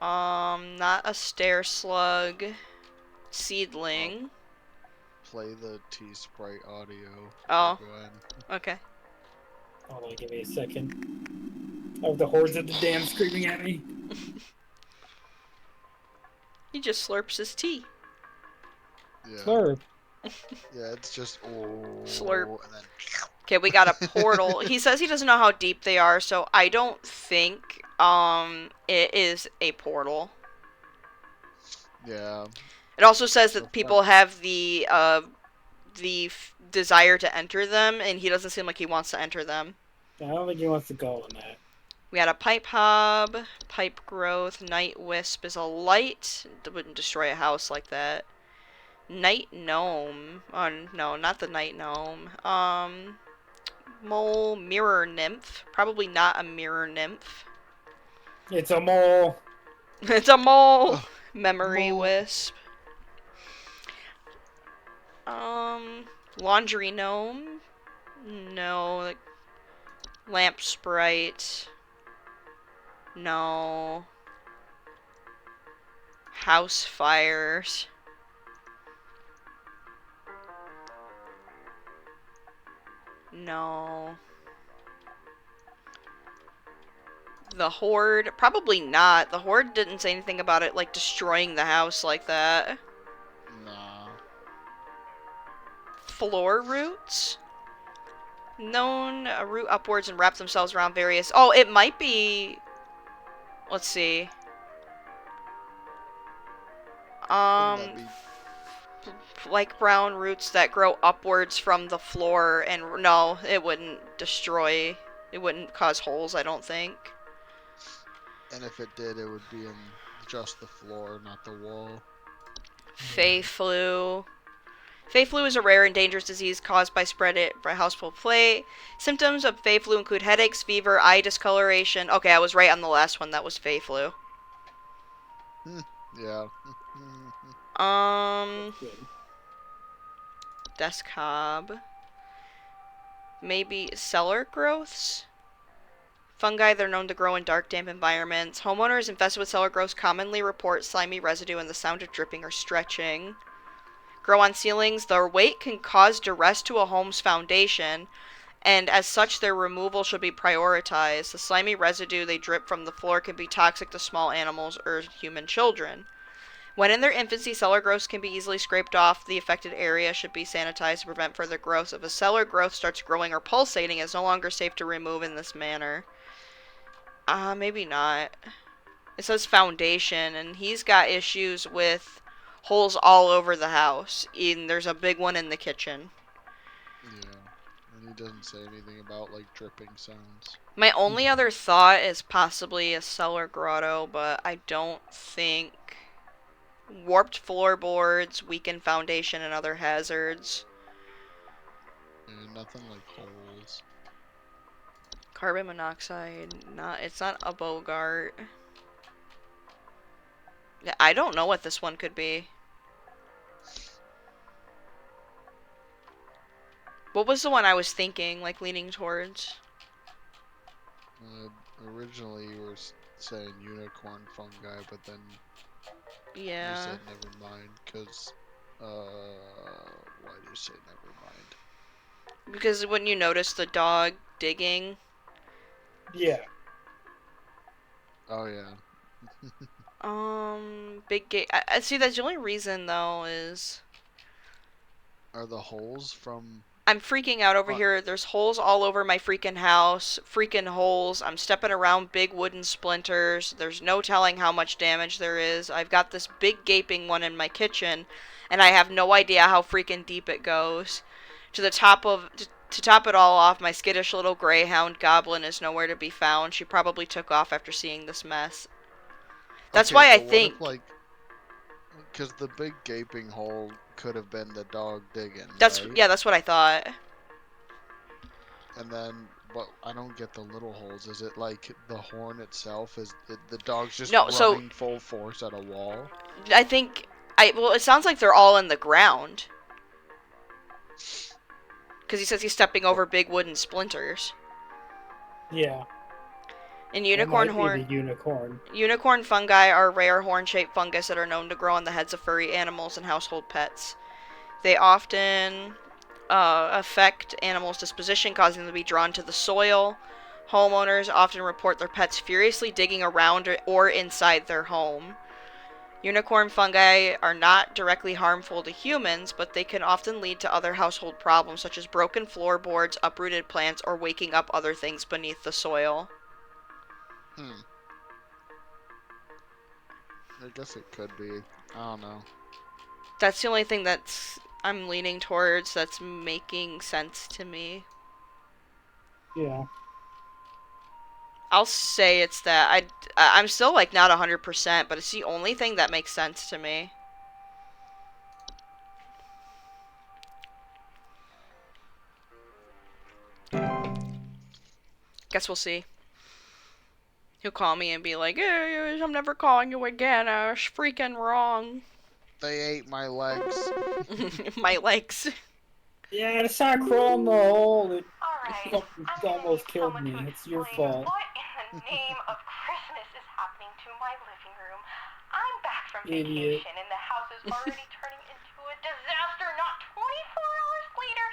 Not a stair slug. Seedling. Play the T-Sprite audio. Oh. Go ahead. Okay. Hold on, give me a second. I have the hordes of the dam screaming at me. He just slurps his tea. Yeah. Slurp. Yeah, it's just Slurp. and then Okay, we got a portal. He says he doesn't know how deep they are, so I don't think it is a portal. yeah. It also says that people have the desire to enter them, and he doesn't seem like he wants to enter them. I don't think he wants to go in that. We had a pipe hob, pipe growth, night wisp is a light. It wouldn't destroy a house like that. Night gnome. Oh, no, not the night gnome. Mole, mirror nymph. Probably not a mirror nymph. It's a mole. It's a mole. Memory wisp. Laundry gnome? No. Like, lamp sprite? No. House fires? No. The Horde? Probably not. The Horde didn't say anything about it, like, destroying the house like that. Nah. Floor roots? Known root upwards and wrap themselves around various... Oh, it might be... Let's see. Wouldn't that be... Like brown roots that grow upwards from the floor, and no, it wouldn't destroy... It wouldn't cause holes, I don't think. And if it did, it would be in just the floor, not the wall. Fey flu. Fey flu is a rare and dangerous disease caused by spread it by household play. Symptoms of Fey flu include headaches, fever, eye discoloration. Okay, I was right on the last one. That was Fey flu. Yeah. Desk hob. Maybe cellar growths? Fungi, they're known to grow in dark, damp environments. Homeowners infested with cellar growths commonly report slimy residue and the sound of dripping or stretching. Grow on ceilings. Their weight can cause duress to a home's foundation, and as such, their removal should be prioritized. The slimy residue they drip from the floor can be toxic to small animals or human children. When in their infancy, cellar growths can be easily scraped off. The affected area should be sanitized to prevent further growth. If a cellar growth starts growing or pulsating, it's no longer safe to remove in this manner. Maybe not. It says foundation, and he's got issues with holes all over the house. And there's a big one in the kitchen. Yeah. And he doesn't say anything about, like, dripping sounds. My only other thought is possibly a cellar grotto, but I don't think... Warped floorboards, weakened foundation, and other hazards. And nothing like holes. Carbon monoxide, it's not a Bogart. Yeah, I don't know what this one could be. What was the one I was thinking, like leaning towards? Originally you were saying unicorn fungi, but then yeah, you said never mind, because, why do you say never mind? Because when you notice the dog digging? Yeah. Oh, yeah. Big gate. I see, that's the only reason, though, is... Are the holes from... I'm freaking out over here. There's holes all over my freaking house. Freaking holes. I'm stepping around big wooden splinters. There's no telling how much damage there is. I've got this big gaping one in my kitchen, and I have no idea how freaking deep it goes. To top it all off, my skittish little greyhound goblin is nowhere to be found. She probably took off after seeing this mess. That's okay, why I what think... If, like, because the big gaping hole could have been the dog digging, That's right? Yeah, that's what I thought. And then, but I don't get the little holes. Is it like the horn itself? Is the dog's just running full force at a wall? I think... Well, it sounds like they're all in the ground. Because he says he's stepping over big wooden splinters. Yeah. And unicorn horn. Unicorn fungi are rare horn-shaped fungus that are known to grow on the heads of furry animals and household pets. They often affect animals' disposition, causing them to be drawn to the soil. Homeowners often report their pets furiously digging around or inside their home. Unicorn fungi are not directly harmful to humans, but they can often lead to other household problems, such as broken floorboards, uprooted plants, or waking up other things beneath the soil. I guess it could be. I don't know. That's the only thing I'm leaning towards that's making sense to me. Yeah. I'll say it's that. I'm still, like, not 100%, but it's the only thing that makes sense to me. Guess we'll see. He'll call me and be like, hey, I'm never calling you again. I was freaking wrong. They ate my legs. My legs. Yeah, I saw it crawl in the hole. It Alright, fucking I'm gonna almost need killed someone me. to It's your explain fault. what in the name of Christmas is happening to my living room. I'm back from Idiot. vacation and the house is already turning into a disaster not 24 hours later.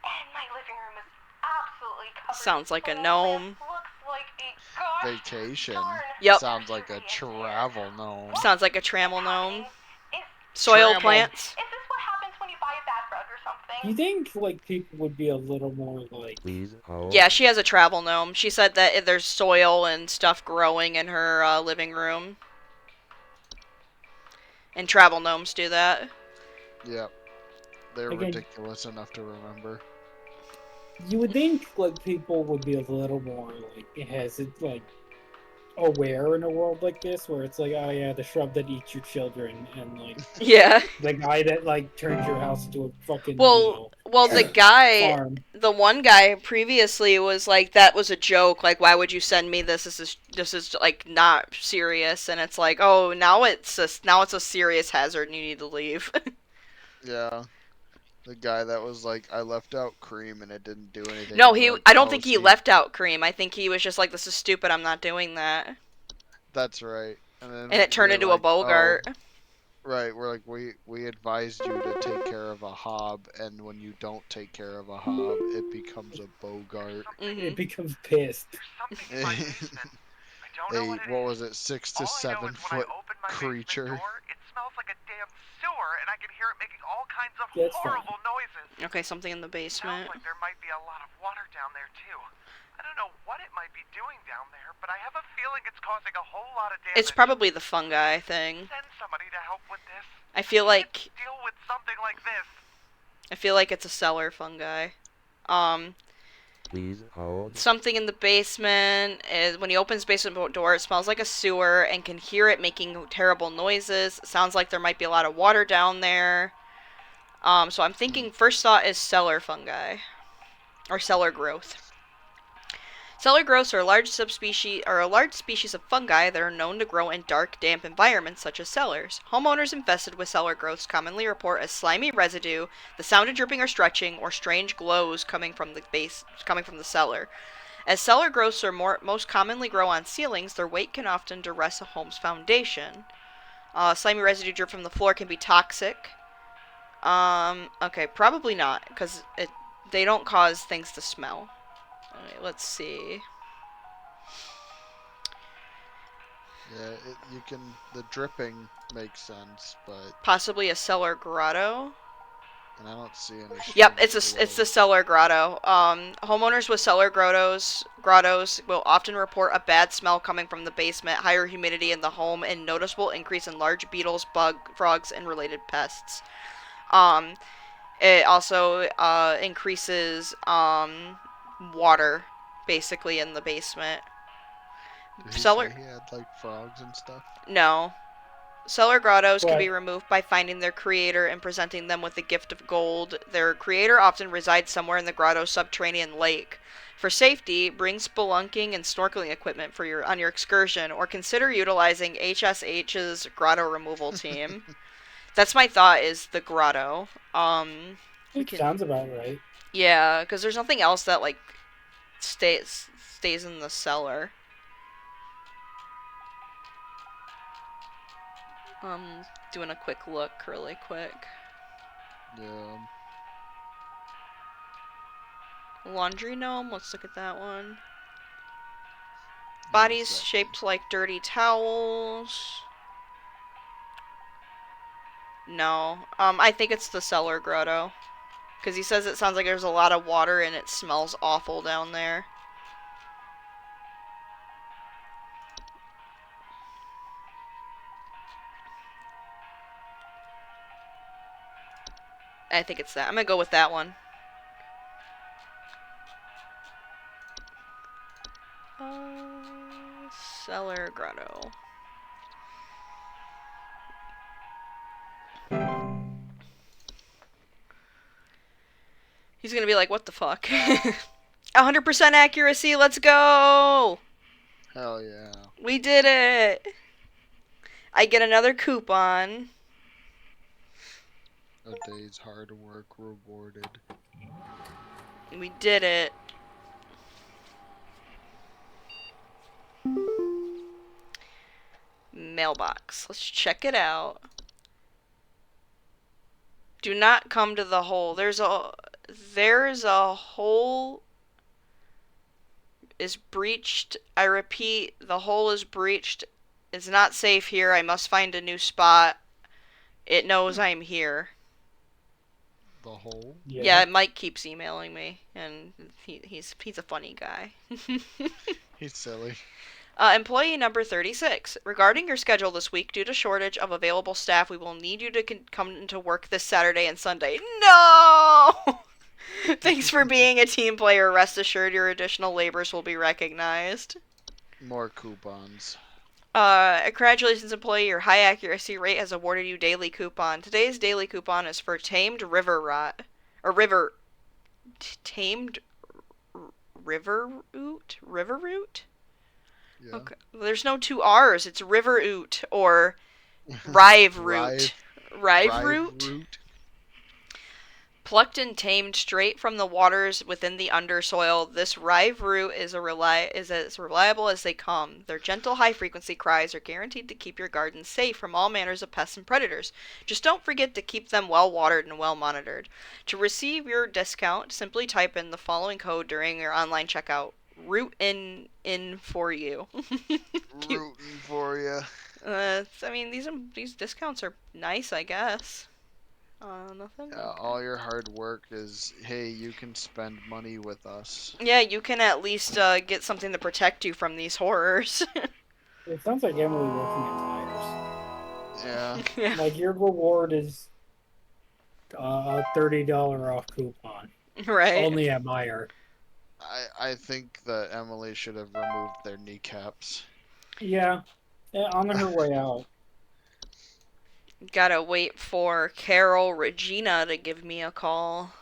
And my living room is absolutely covered Sounds like a in gnome. looks like a gosh Vacation. darn Yep. Sounds like a travel gnome. Sounds like a trammel gnome. Is Soil Trammel. plants. this what happens when you buy a bad rug or something? You think like people would be a little more like Please hold. Yeah, she has a travel gnome. She said that there's soil and stuff growing in her living room. And travel gnomes do that. Yep. They're Again- ridiculous enough to remember. you would think like people would be a little more like like aware in a world like this where it's like, oh yeah, the shrub that eats your children and like Yeah. the guy that like turns your house into a fucking Well, the guy, farm. the one guy previously was like, that was a joke. Like, why would you send me this? This is like not serious. And it's like, oh, now it's a serious hazard, and you need to leave. Yeah. The guy that was like, I left out cream and it didn't do anything. No, We're like, I don't "Oh, think he see?" left out cream. I think he was just like, this is stupid. I'm not doing that. That's right. And then And it turned we're into a like, Bogart. "Oh." Right, we're like, we advised you to take care of a hob, and when you don't take care of a hob, it becomes a Bogart. It becomes pissed. Something in my basement. I don't know what it What is. was it, 6 to All I 7 know is when I foot open my creature? basement door, it smells like a damn sewer, and I can hear it making all kinds of That's fine. horrible noises. Okay, something in the basement. Sounds like there might be a lot of water down there too. I don't know what it might be doing down there, but I have a feeling it's causing a whole lot of damage. It's probably the fungi thing. Send somebody to help with this. I feel like Deal with something like this. it's a cellar fungi. Please hold. Something in the basement is when he opens the basement door, it smells like a sewer and can hear it making terrible noises. It sounds like there might be a lot of water down there. So I'm thinking first thought is cellar fungi or cellar growth. Cellar growths are a large species of fungi that are known to grow in dark, damp environments such as cellars. Homeowners infested with cellar growths commonly report a slimy residue, the sound of dripping or stretching, or strange glows coming from the cellar. As cellar growths are most commonly grow on ceilings, their weight can often duress a home's foundation. Slimy residue drip from the floor can be toxic. Okay, probably not, because they don't cause things to smell. Alright, let's see. Yeah, the dripping makes sense, but Possibly a cellar grotto. and I don't see any. Yep, it's the cellar grotto. Homeowners with cellar grottos will often report a bad smell coming from the basement, higher humidity in the home, and noticeable increase in large beetles, frogs, and related pests. It also increases water basically in the basement. Did he Cellar. say he had like frogs and stuff? No. Cellar grottos can What? be removed by finding their creator and presenting them with a gift of gold. Their creator often resides somewhere in the grotto's subterranean lake. For safety, bring spelunking and snorkeling equipment on your excursion, or consider utilizing HSH's grotto removal team. That's my thought, is the grotto. Sounds about right. Yeah, because there's nothing else that like stays in the cellar. Doing a quick look really quick. Yeah. Laundry gnome, let's look at that one. Bodies shaped like dirty towels. No. I think it's the cellar grotto. Because he says it sounds like there's a lot of water and it smells awful down there. I think it's that. I'm gonna go with that one. Cellar grotto. He's gonna be like, what the fuck? 100% accuracy, let's go! Hell yeah. We did it! I get another coupon. A day's hard work rewarded. We did it. Mailbox. Let's check it out. Do not come to the hole. There's a hole is breached. I repeat, the hole is breached. It's not safe here. I must find a new spot. It knows I'm here. The hole? Yeah, Mike keeps emailing me, and he's a funny guy. He's silly. Employee number 36. Regarding your schedule this week, due to shortage of available staff, we will need you to come into work this Saturday and Sunday. No! Thanks for being a team player. Rest assured your additional labors will be recognized. More coupons. Congratulations, employee. Your high accuracy rate has awarded you daily coupon. Today's daily coupon is for tamed river rot. Tamed river root? River root? Yeah. Okay. There's no two R's. It's river oot or rive root. Rive root? Plucked and tamed straight from the waters within the undersoil, this rive root is as reliable as they come. Their gentle, high-frequency cries are guaranteed to keep your garden safe from all manners of pests and predators. Just don't forget to keep them well-watered and well-monitored. To receive your discount, simply type in the following code during your online checkout. Root in for you. Rooting for you. I mean, these discounts are nice, I guess. Nothing? Yeah, Okay. all your hard work is, hey, you can spend money with us. Yeah, you can at least get something to protect you from these horrors. It sounds like Emily working in tires. Yeah. Like, your reward is a $30 off coupon. Right. Only at Meijer. I think that Emily should have removed their kneecaps. Yeah, on her way out. Gotta wait for Carol Regina to give me a call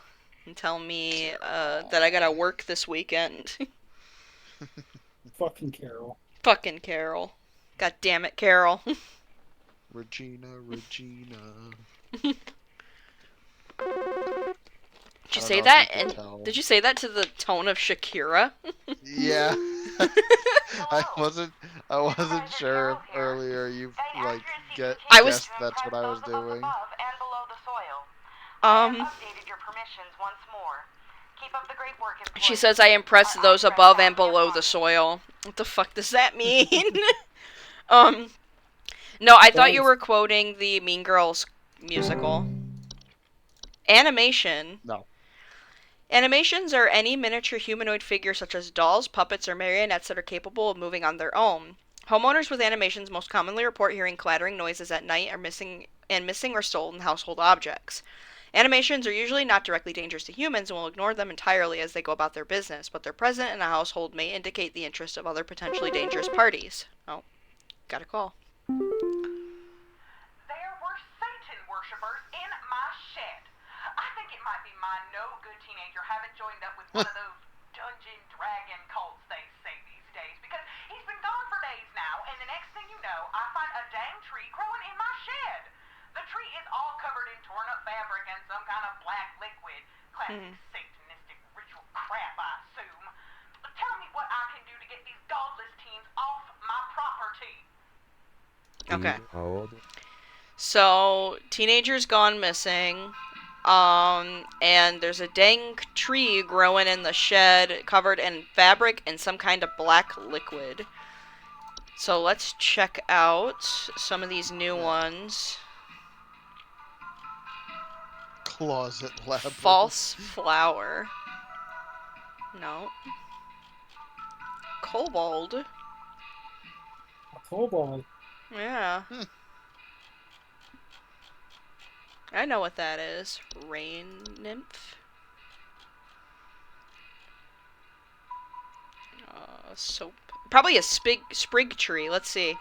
and tell me that I gotta work this weekend. Fucking Carol. Fucking Carol. God damn it, Carol. Regina. Did you say that? And did you say that to the tone of Shakira? Yeah. I wasn't sure if earlier you guessed that's what I was doing. Updated your permissions once more. Keep up the great work, employees. She says I impress those above and below the soil. What the fuck does that mean? No, I thought you were quoting the Mean Girls musical. Animation. No. Animations are any miniature humanoid figure such as dolls, puppets, or marionettes that are capable of moving on their own. Homeowners with animations most commonly report hearing clattering noises at night or missing or stolen household objects. Animations are usually not directly dangerous to humans and will ignore them entirely as they go about their business, but their presence in a household may indicate the interest of other potentially dangerous parties. Oh, got a call. There were Satan worshippers in my shed. I think it might be my no-good teenager having joined up with one of those Dungeon Dragon cults they say these days, because he's been gone for days now, and the next thing you know, I find a dang tree growing in my shed. The tree is all covered in torn-up fabric and some kind of black liquid. Classic Satanistic ritual crap, I assume. Tell me what I can do to get these godless teens off my property. Okay. VOD. So, teenager's gone missing. And there's a dang tree growing in the shed covered in fabric and some kind of black liquid. So let's check out some of these new ones. Closet labyrinth. False flower. No. Kobold. A kobold. Yeah. I know what that is. Rain nymph. Soap. Probably a sprig tree. Let's see.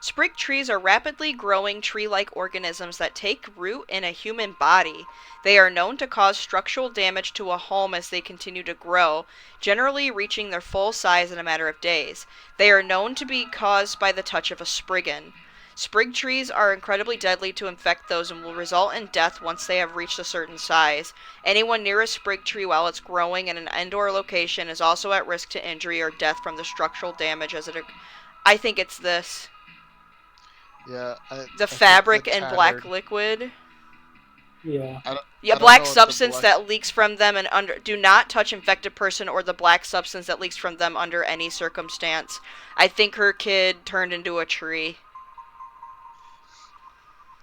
Sprig trees are rapidly growing tree-like organisms that take root in a human body. They are known to cause structural damage to a home as they continue to grow, generally reaching their full size in a matter of days. They are known to be caused by the touch of a spriggan. Sprig trees are incredibly deadly to infect those and will result in death once they have reached a certain size. Anyone near a sprig tree while it's growing in an indoor location is also at risk to injury or death from the structural damage as it. I think it's this. Yeah, The I think the fabric and black tattered. liquid. Yeah. Yeah, I don't black know if the substance black. that leaks from them and under. Do not touch infected person or the black substance that leaks from them under any circumstance. I think her kid turned into a tree.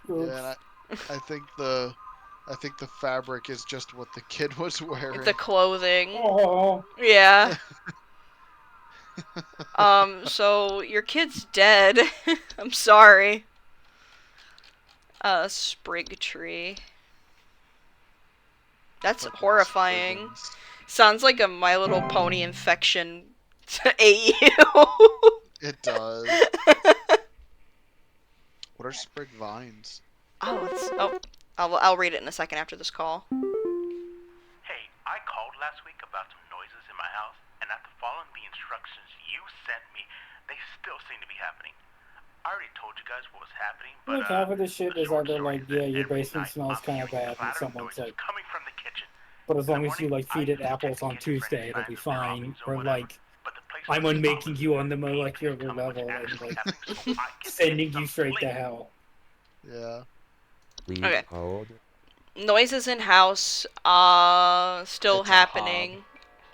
Yeah, and Oops. I think the fabric is just what the kid was The wearing. clothing. Oh. Yeah. So your kid's dead. I'm sorry. Sprig tree. That's Fucking horrifying. spriggans. Sounds like a My Little Pony infection ate you. It does. What are sprig vines? I'll read it in a second after this call. Hey, I called last week about some noises in my house, and after following the instructions you sent me, they still seem to be happening. I already told you guys what was happening, but Like half of the shit the is short either story like, is that yeah, your every basement night smells I'm kind of hearing bad, and clattering someone's noises like, coming from the kitchen. but as In long the as you morning, like I feed it usually check apples the on kitchen for any Tuesday, it'll be signs of fine. droppings or Or whatever, like, but the place I'm looks unmaking spotless. you on the Me and molecular Pete tell me level what's and actually like happening so I can get sending you some straight to sleep. hell. Yeah. Please Okay. hold. Noises in house, still It's a hob. happening.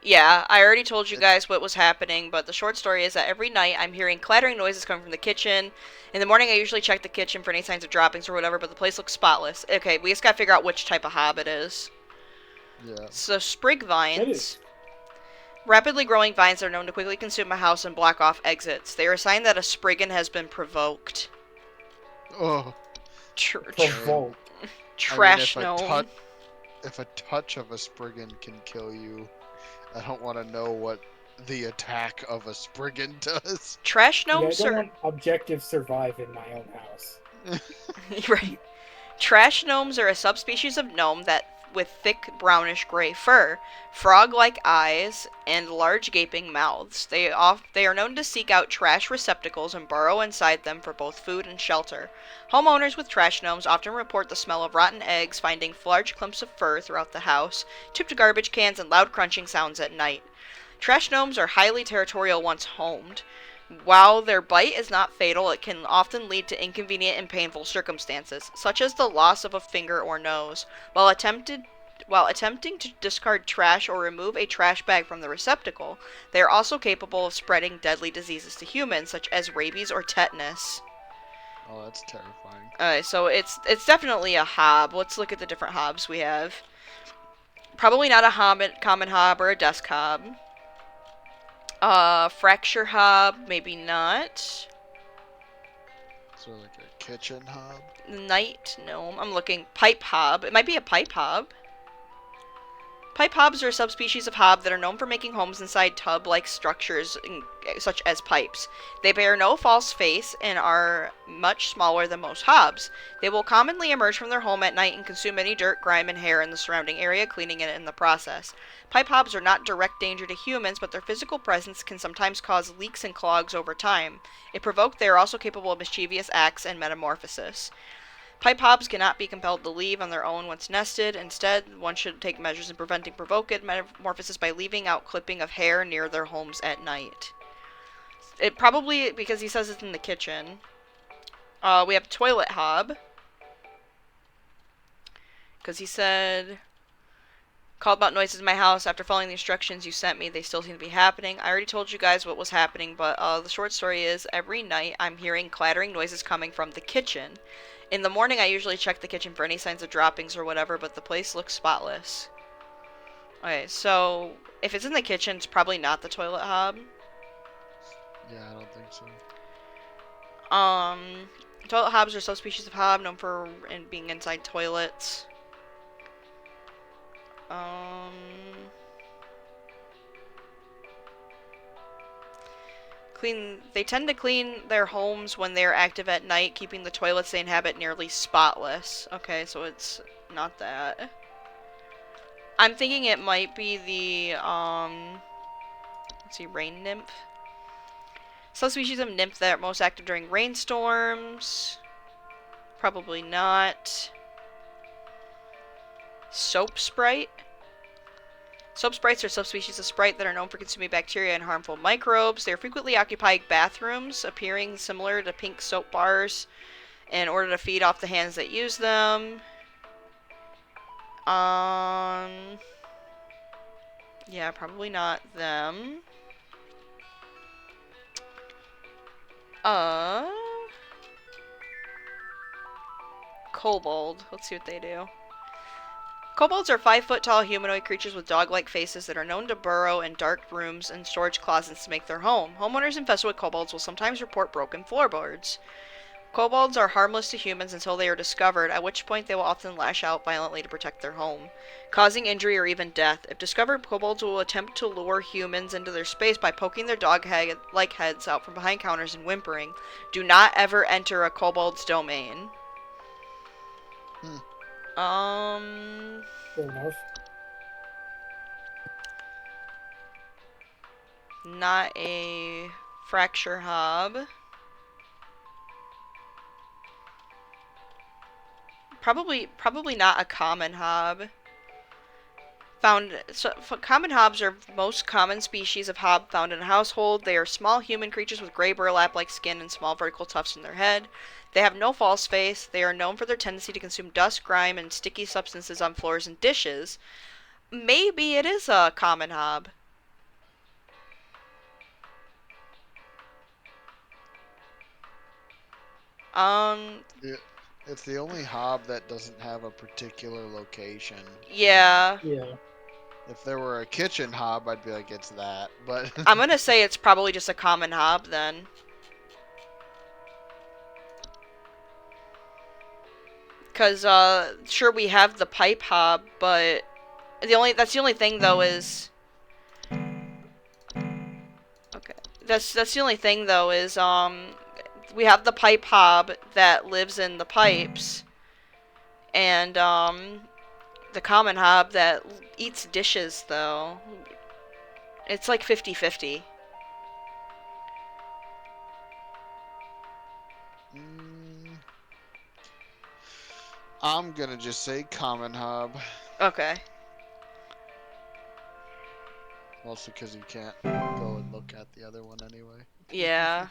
Yeah, I already told you It, guys what was happening, but the short story is that every night I'm hearing clattering noises coming from the kitchen. In the morning, I usually check the kitchen for any signs of droppings or whatever, but the place looks spotless. Okay, we just gotta figure out which type of hob it is. yeah. So, sprig That vines. is. Rapidly growing vines are known to quickly consume a house and block off exits. They are a sign that a spriggan has been provoked. Oh. Provoke. I mean, Trash gnome. if a touch of a spriggan can kill you, I don't want to know what the attack of a spriggan does. Trash Yeah, I gnomes don't are. want objective survive in my own house. Right. Trash gnomes are a subspecies of gnome that with thick brownish gray fur, frog-like eyes, and large gaping mouths. They are known to seek out trash receptacles and burrow inside them for both food and shelter. Homeowners with trash gnomes often report the smell of rotten eggs, finding large clumps of fur throughout the house, tipped garbage cans, and loud crunching sounds at night. Trash gnomes are highly territorial once homed. While their bite is not fatal, it can often lead to inconvenient and painful circumstances, such as the loss of a finger or nose. While attempting to discard trash or remove a trash bag from the receptacle, they are also capable of spreading deadly diseases to humans, such as rabies or tetanus. Oh, that's terrifying. Alright, so it's definitely a hob. Let's look at the different hobs we have. Probably not a common hob or a desk hob. Fracture hob, maybe not. So like a kitchen hob? Night gnome. I'm looking. Pipe hob. It might be a pipe hob. Pipe hobs are a subspecies of hob that are known for making homes inside tub-like structures, such as pipes. They bear no false face and are much smaller than most hobs. They will commonly emerge from their home at night and consume any dirt, grime, and hair in the surrounding area, cleaning it in the process. Pipe hobs are not direct danger to humans, but their physical presence can sometimes cause leaks and clogs over time. If provoked, they are also capable of mischievous acts and metamorphosis. Pipe hobs cannot be compelled to leave on their own once nested. Instead, one should take measures in preventing provoked metamorphosis by leaving out clipping of hair near their homes at night. It probably, because he says it's in the kitchen. We have toilet hob. Because he said, called about noises in my house. After following the instructions you sent me, they still seem to be happening. I already told you guys what was happening, but the short story is, every night I'm hearing clattering noises coming from the kitchen. In the morning, I usually check the kitchen for any signs of droppings or whatever, but the place looks spotless. Okay, so if it's in the kitchen, it's probably not the toilet hob. Yeah, I don't think so. Toilet hobs are subspecies of hob known for being inside toilets. They tend to clean their homes when they are active at night, keeping the toilets they inhabit nearly spotless. Okay, so it's not that. I'm thinking it might be the, let's see, rain nymph. Subspecies of nymph that are most active during rainstorms. Probably not. Soap sprite. Soap sprites are subspecies of sprite that are known for consuming bacteria and harmful microbes. They are frequently occupying bathrooms, appearing similar to pink soap bars in order to feed off the hands that use them. Yeah, probably not them. Kobold. Let's see what they do. Kobolds are 5-foot tall humanoid creatures with dog-like faces that are known to burrow in dark rooms and storage closets to make their home. Homeowners infested with kobolds will sometimes report broken floorboards. Kobolds are harmless to humans until they are discovered, at which point they will often lash out violently to protect their home, causing injury or even death. If discovered, kobolds will attempt to lure humans into their space by poking their dog-like heads out from behind counters and whimpering. Do not ever enter a kobold's domain. Fair enough. Not a fracture hob. Probably not a common hob. Common hobs are most common species of hob found in a household. They are small human creatures with gray burlap-like skin and small vertical tufts in their head. They have no false face. They are known for their tendency to consume dust, grime, and sticky substances on floors and dishes. Maybe it is a common hob. It's the only hob that doesn't have a particular location. Yeah. Yeah. If there were a kitchen hob, I'd be like, it's that. But I'm gonna say it's probably just a common hob then. Cause sure we have the pipe hob, but that's the only thing though is okay. That's the only thing though is we have the pipe hob that lives in the pipes, and the common hob that eats dishes though. It's like 50-50. I'm gonna just say common hob. Okay. Also because you can't go and look at the other one anyway. Yeah.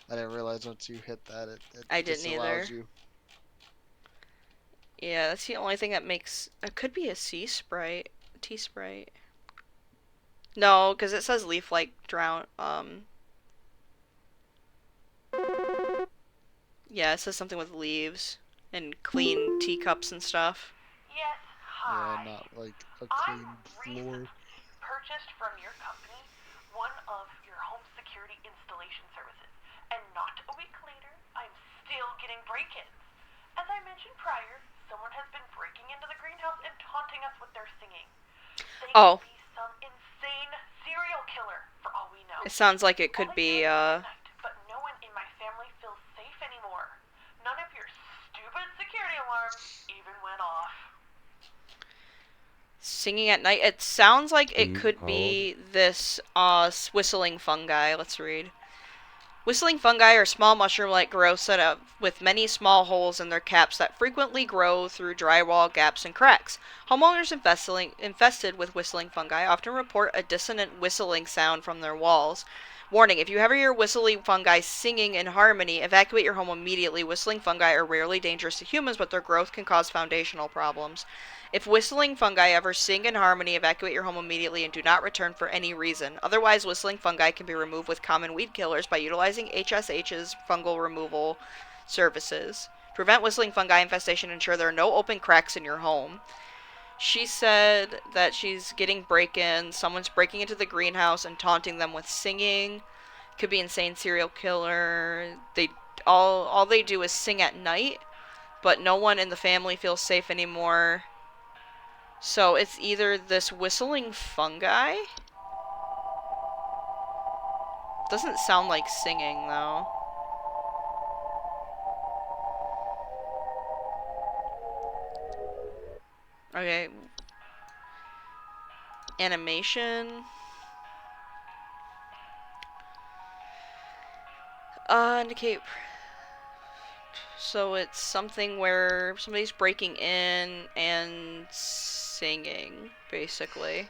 I didn't realize once you hit that, it I didn't disallows either. you. Yeah, that's the only thing that makes... It could be a sea sprite. Tea sprite. No, because it says leaf-like drown... Yeah, it says something with leaves. And clean teacups and stuff. Yes, hi. Yeah, not like a clean floor. Purchased from your company one of your home security installation services, and not a week later, I'm still getting break-ins. As I mentioned prior, someone has been breaking into the greenhouse and taunting us with their singing. They could be some insane serial killer, for all we know. It sounds like it could be, But no one in my family feels safe anymore. None of your stupid security alarms even went off. Singing at night. It sounds like it could be this whistling fungi. Let's read. Whistling fungi are small mushroom-like growths set up with many small holes in their caps that frequently grow through drywall gaps and cracks. Homeowners infested with whistling fungi often report a dissonant whistling sound from their walls. Warning, if you ever hear whistling fungi singing in harmony, evacuate your home immediately. Whistling fungi are rarely dangerous to humans, but their growth can cause foundational problems. If whistling fungi ever sing in harmony, evacuate your home immediately and do not return for any reason. Otherwise, whistling fungi can be removed with common weed killers by utilizing HSH's fungal removal services. Prevent whistling fungi infestation and ensure there are no open cracks in your home. She said that she's getting break-ins. Someone's breaking into the greenhouse and taunting them with singing. Could be insane serial killer. All they do is sing at night, but no one in the family feels safe anymore. So it's either this whistling fungi. Doesn't sound like singing though. Okay. Animation. Indicate. So it's something where somebody's breaking in and singing, basically.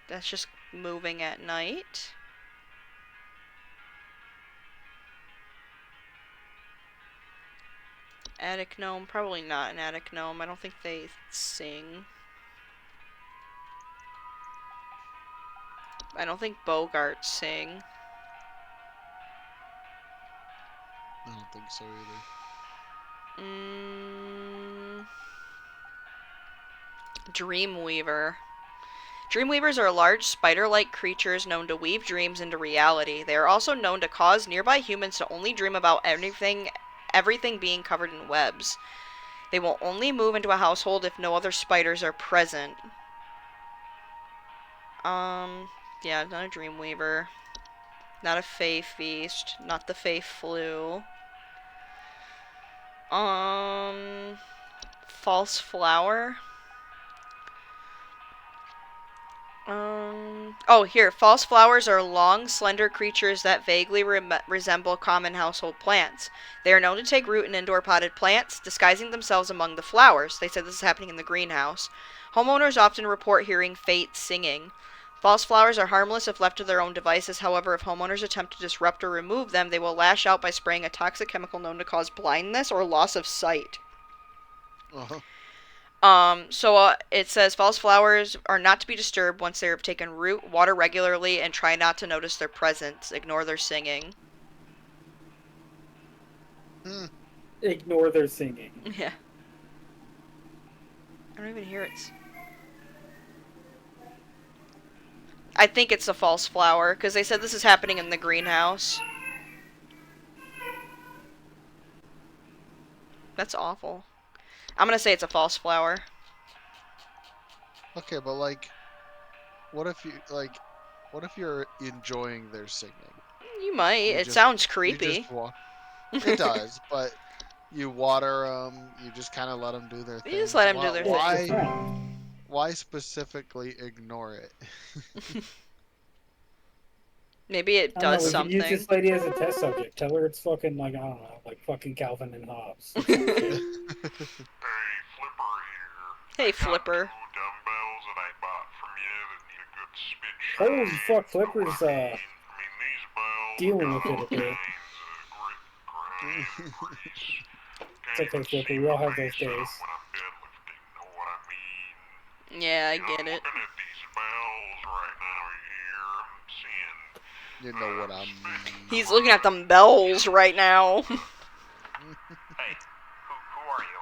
That's just moving at night. Attic gnome, probably not an attic gnome. I don't think they sing. I don't think Bogarts sing. I don't think so either. Dreamweaver. Dreamweavers are large spider-like creatures known to weave dreams into reality. They are also known to cause nearby humans to only dream about everything being covered in webs. They will only move into a household if no other spiders are present. Yeah, not a Dreamweaver. Not a Fae Feast. Not the Fae Flu. False Flower. Oh, here. False flowers are long, slender creatures that vaguely resemble common household plants. They are known to take root in indoor potted plants, disguising themselves among the flowers. They said this is happening in the greenhouse. Homeowners often report hearing fates singing. False flowers are harmless if left to their own devices. However, if homeowners attempt to disrupt or remove them, they will lash out by spraying a toxic chemical known to cause blindness or loss of sight. Uh-huh. It says false flowers are not to be disturbed once they have taken root, water regularly, and try not to notice their presence. Ignore their singing. Ignore their singing. Yeah. I don't even hear it. I think it's a false flower, because they said this is happening in the greenhouse. That's awful. I'm gonna say it's a false flower. Okay, but like, what if you're enjoying their singing? You might. It just, sounds You creepy. just it does, but you water them. You just kind of let them do their You thing. just let them do their thing. Why specifically ignore it? Maybe it I don't does know, we something. could use this lady as a test subject. Tell her it's fucking, like, I don't know, like fucking Calvin and Hobbes. Hey, Flipper here. Hey, Flipper. Dumbbells that I bought from you that need a good spit Holy shine. fuck, Flipper's, These bells dealing with got it a all bit. kinds of grip, grease. It's okay, Flipper, we all have those days. When I'm deadlifting, know what I mean? Yeah, I get it. Looking at these bells right now here, I'm seeing. You know what I mean. He's looking at them bells right now. Hey, who are you?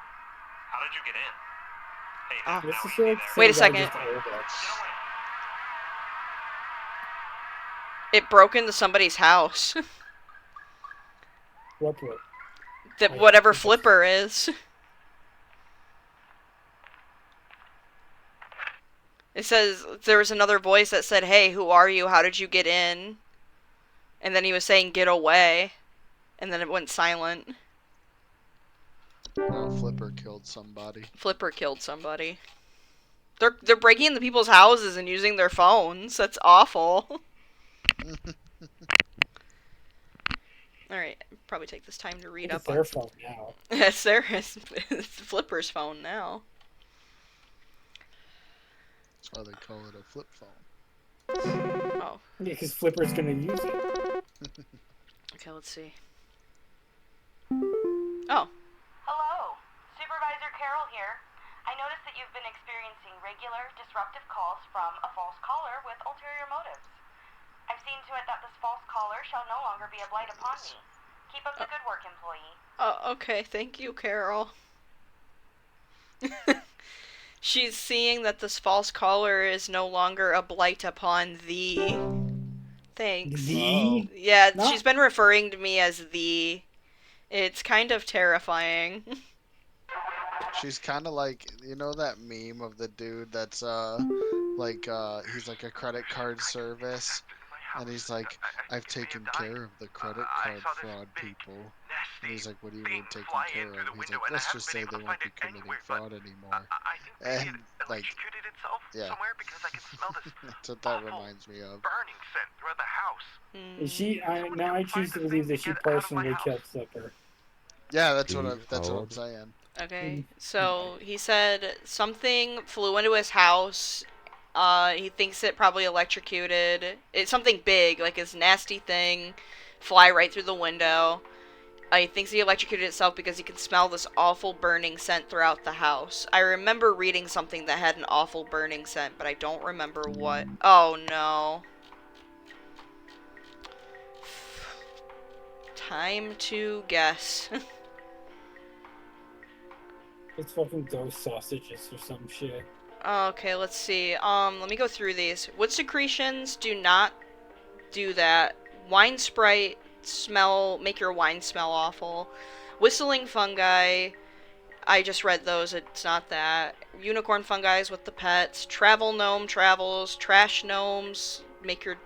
How did you get in? Hey, now, This now is easy like there. Wait a some guy second. just old Get away. It broke into somebody's house. What broke? Whatever Flipper is. It says there was another voice that said, "Hey, who are you? How did you get in?" And then he was saying, "Get away." And then it went silent. Oh, Flipper killed somebody. Flipper killed somebody. They're breaking into people's houses and using their phones. That's awful. Alright, probably take this time to read up It's their phone now. It's Flipper's phone now. That's why they call it a flip phone. Oh. Yeah, because Flipper's gonna use it. Okay, let's see. Oh. Hello, Supervisor Carroll here. I noticed that you've been experiencing regular, disruptive calls from a false caller with ulterior motives. I've seen to it that this false caller shall no longer be a blight upon me. Keep up the good work, employee. Okay, thank you, Carol. She's seeing that this false caller is no longer a blight upon thee. Thanks. The? Yeah, No. she's been referring to me as thee. It's kind of terrifying. She's kind of like, you know that meme of the dude that's he's like a credit card service, and he's like, I've taken care of the credit card fraud people. And he's like, what do you mean taking care of? He's like, let's just say they won't be committing fraud anymore. And like, electrocuted itself yeah. somewhere? Because I can smell this That's what that awful reminds me of. burning scent throughout the house. Now I choose to believe that she personally killed Slipper. Yeah, that's Please what I'm hold. saying. Okay, so he said something flew into his house. He thinks it probably electrocuted. It's something big, like this nasty thing, fly right through the window. He thinks he electrocuted itself because he can smell this awful burning scent throughout the house. I remember reading something that had an awful burning scent, but I don't remember what. Oh no. Time to guess. It's fucking ghost sausages or some shit. Okay, let's see. Let me go through these. Wood secretions do not do that. Wine sprite make your wine smell awful. Whistling fungi, I just read those, it's not that. Unicorn fungi is with the pets. Travel gnome travels. Trash gnomes make your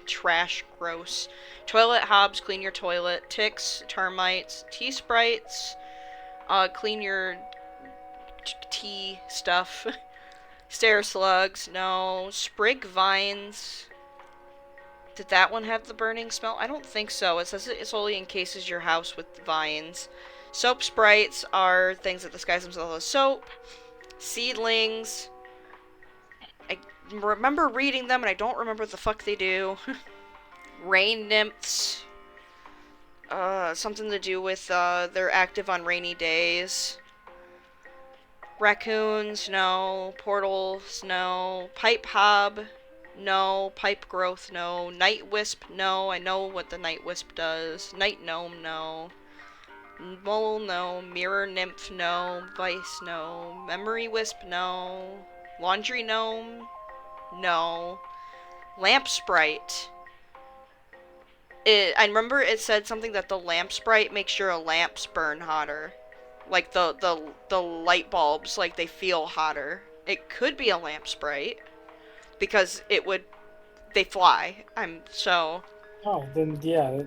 trash gross. Toilet hobs clean your toilet. Ticks, termites, tea sprites, clean your tea stuff. Stair slugs, no. Sprig vines. Did that one have the burning smell? I don't think so. It says it only encases your house with vines. Soap sprites are things that disguise themselves as soap. Seedlings. I remember reading them and I don't remember what the fuck they do. Rain nymphs. Something to do with, they're active on rainy days. Raccoons, no. Portals, no. Pipe hob, no. Pipe growth, no. Night wisp, no. I know what the night wisp does. Night gnome, no. Mole, no. Mirror nymph, no. Vice, no. Memory wisp, no. Laundry gnome, no. Lamp sprite. I remember it said something that the lamp sprite makes your lamps burn hotter. Like the light bulbs, like they feel hotter. It could be a lamp sprite because they fly. Oh, then yeah.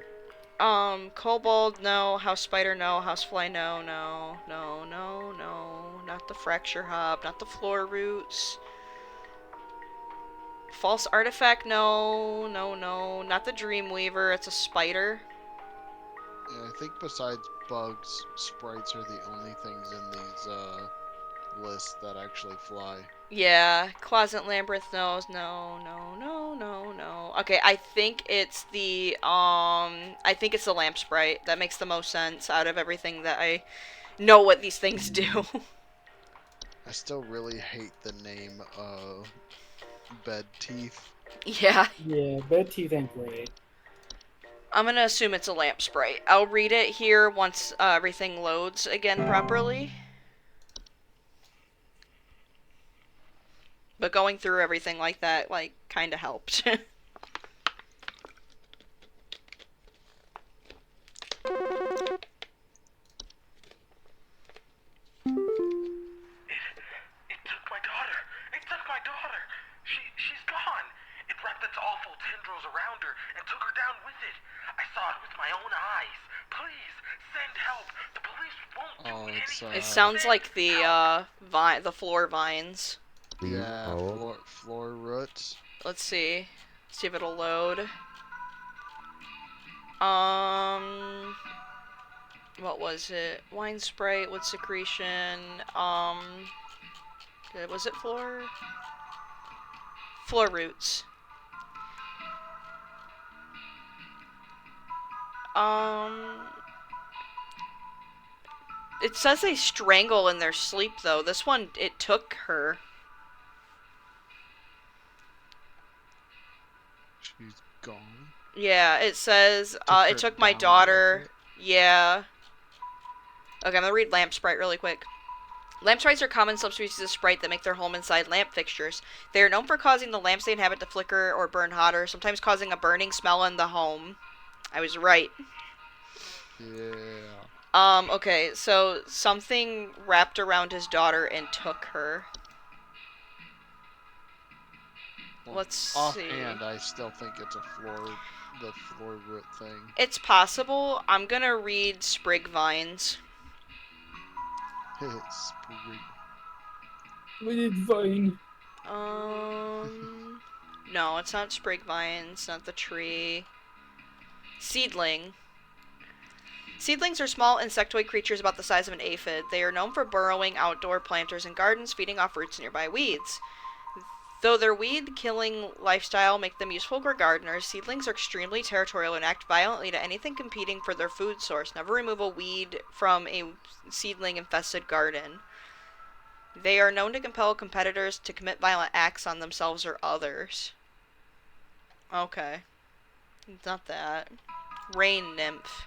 Kobold, no. House spider, no. Housefly, no. Not the fracture hub, not the floor roots. False artifact, no. Not the dreamweaver, it's a spider. Yeah, I think besides bugs, sprites are the only things in these lists that actually fly. Yeah, Closet Labyrinth knows. No. Okay, I think it's the lamp sprite. That makes the most sense out of everything that I know what these things do. I still really hate the name bed teeth. Yeah. Yeah, bed teeth ain't great. I'm gonna assume it's a lamp sprite. I'll read it here once everything loads again properly. But going through everything like that, like, kinda helped. It took my daughter. It took my daughter. She's gone. It wrapped its awful tendrils around her and took her down with it. I saw it with my own eyes. Please, send help. The police won't do anything. It sounds like the floor vines. Please Yeah, hold. floor roots. Let's see. See if it'll load. What was it? Wine sprite, wood secretion, was it floor? Floor roots. It says they strangle in their sleep, though. This one, it took her. She's gone. Yeah, it says, it took my daughter. Yeah. Okay, I'm gonna read lamp sprite really quick. Lamp sprites are common subspecies of sprite that make their home inside lamp fixtures. They are known for causing the lamps they inhabit to flicker or burn hotter, sometimes causing a burning smell in the home. I was right. Yeah. Okay, so something wrapped around his daughter and took her. Well, Let's see. Offhand, I still think it's the floor root thing. It's possible. I'm gonna read Sprig Vines. Sprig. But it's fine. No, it's not sprig vine. It's not the tree. Seedling. Seedlings are small insectoid creatures about the size of an aphid. They are known for burrowing outdoor planters and gardens, feeding off roots and nearby weeds. Though their weed-killing lifestyle make them useful for gardeners, seedlings are extremely territorial and act violently to anything competing for their food source. Never remove a weed from a seedling-infested garden. They are known to compel competitors to commit violent acts on themselves or others. Okay. It's not that. Rain nymph.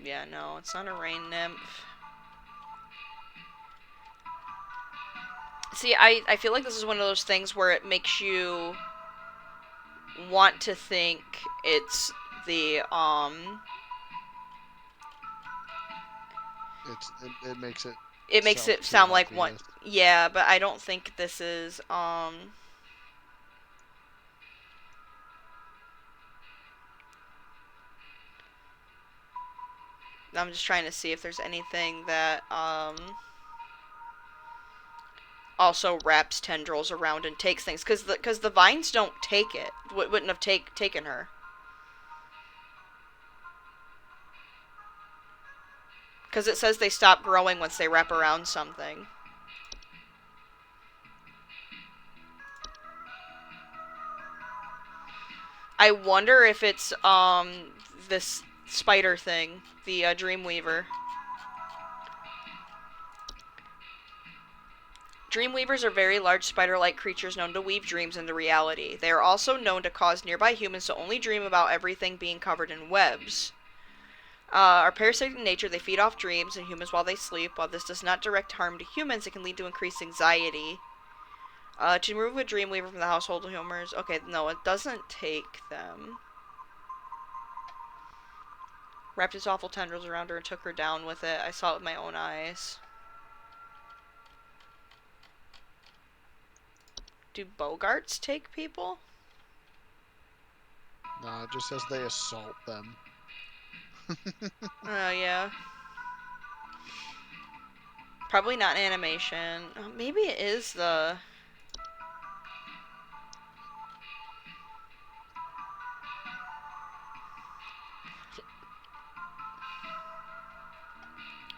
Yeah, no, it's not a rain nymph. See, I feel like this is one of those things where it makes you want to think it's the, It makes it it makes it too sound like one. obvious. Yeah, but I don't think this is, I'm just trying to see if there's anything that, also wraps tendrils around and takes things, because the vines don't take it. Wouldn't have taken her. Because it says they stop growing once they wrap around something. I wonder if it's, this spider thing. The, Dreamweaver. Dreamweavers are very large spider-like creatures known to weave dreams into reality. They are also known to cause nearby humans to only dream about everything being covered in webs. Are parasitic in nature, they feed off dreams and humans while they sleep. While this does not direct harm to humans, it can lead to increased anxiety. To remove a Dreamweaver from the household of humors. Okay, no, it doesn't take them. Wrapped its awful tendrils around her and took her down with it. I saw it with my own eyes. Do bogarts take people? No, it just says they assault them. Oh, yeah. Probably not an animation. Maybe it is the...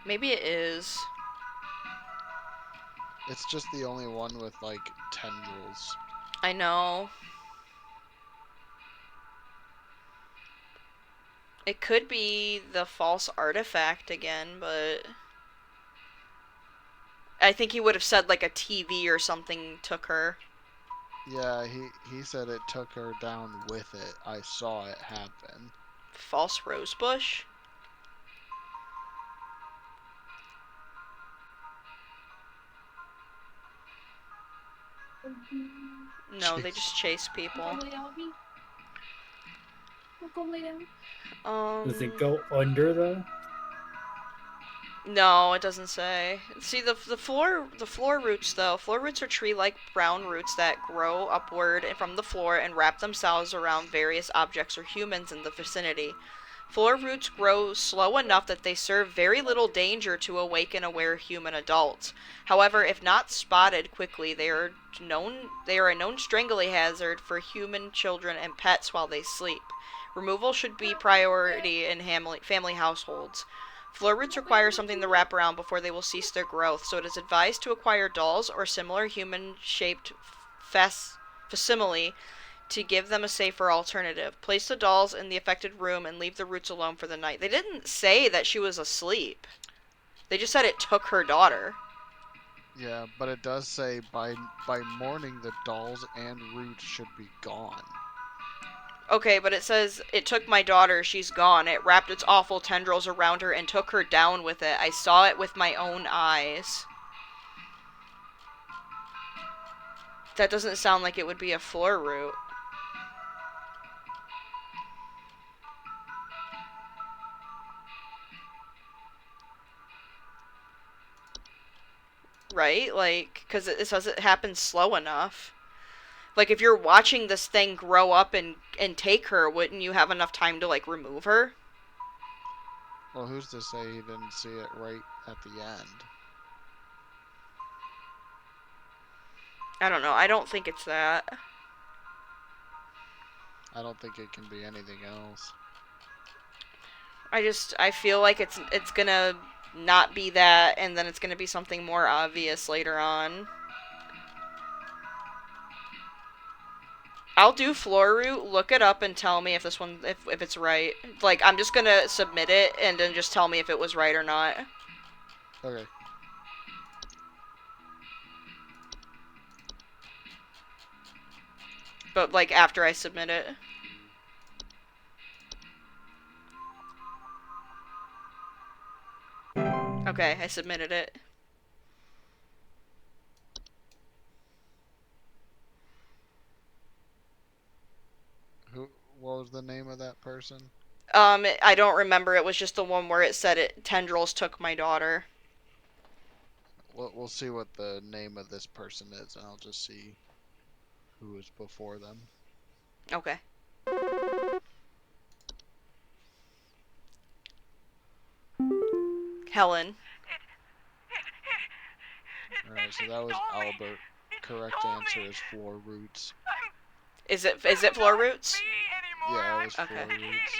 Maybe it is. It's just the only one with, like, tendrils. I know. It could be the false artifact again, but... I think he would have said, like, a TV or something took her. Yeah, he said it took her down with it. I saw it happen. False rosebush? No, they just chase people. Does it go under though? No, it doesn't say. See, the floor roots though. Floor roots are tree-like brown roots that grow upward from the floor and wrap themselves around various objects or humans in the vicinity. Floor roots grow slow enough that they serve very little danger to awaken aware human adults. However, if not spotted quickly, they are a known strangling hazard for human children and pets while they sleep. Removal should be priority in family households. Floor roots require something to wrap around before they will cease their growth, so it is advised to acquire dolls or similar human-shaped facsimile to give them a safer alternative. Place the dolls in the affected room and leave the roots alone for the night. They didn't say that she was asleep. They just said it took her daughter. Yeah, but it does say by morning the dolls and roots should be gone. Okay, but it says, it took my daughter, she's gone. It wrapped its awful tendrils around her and took her down with it. I saw it with my own eyes. That doesn't sound like it would be a floor root. Right? Like, because it says it happens slow enough. Like, if you're watching this thing grow up and take her, wouldn't you have enough time to, like, remove her? Well, who's to say he didn't see it right at the end? I don't know. I don't think it's that. I don't think it can be anything else. I feel like it's gonna not be that, and then it's gonna be something more obvious later on. I'll do floor root, look it up, and tell me if this one, if it's right. Like, I'm just gonna submit it, and then just tell me if it was right or not. Okay. But, like, after I submit it. Okay, I submitted it. What was the name of that person? I don't remember. It was just the one where it said tendrils took my daughter. We'll see what the name of this person is, and I'll just see who was before them. Okay. Helen. Alright, so that was Albert. Correct answer is floor roots. Is it floor roots? Yeah, it was Okay. floor roots.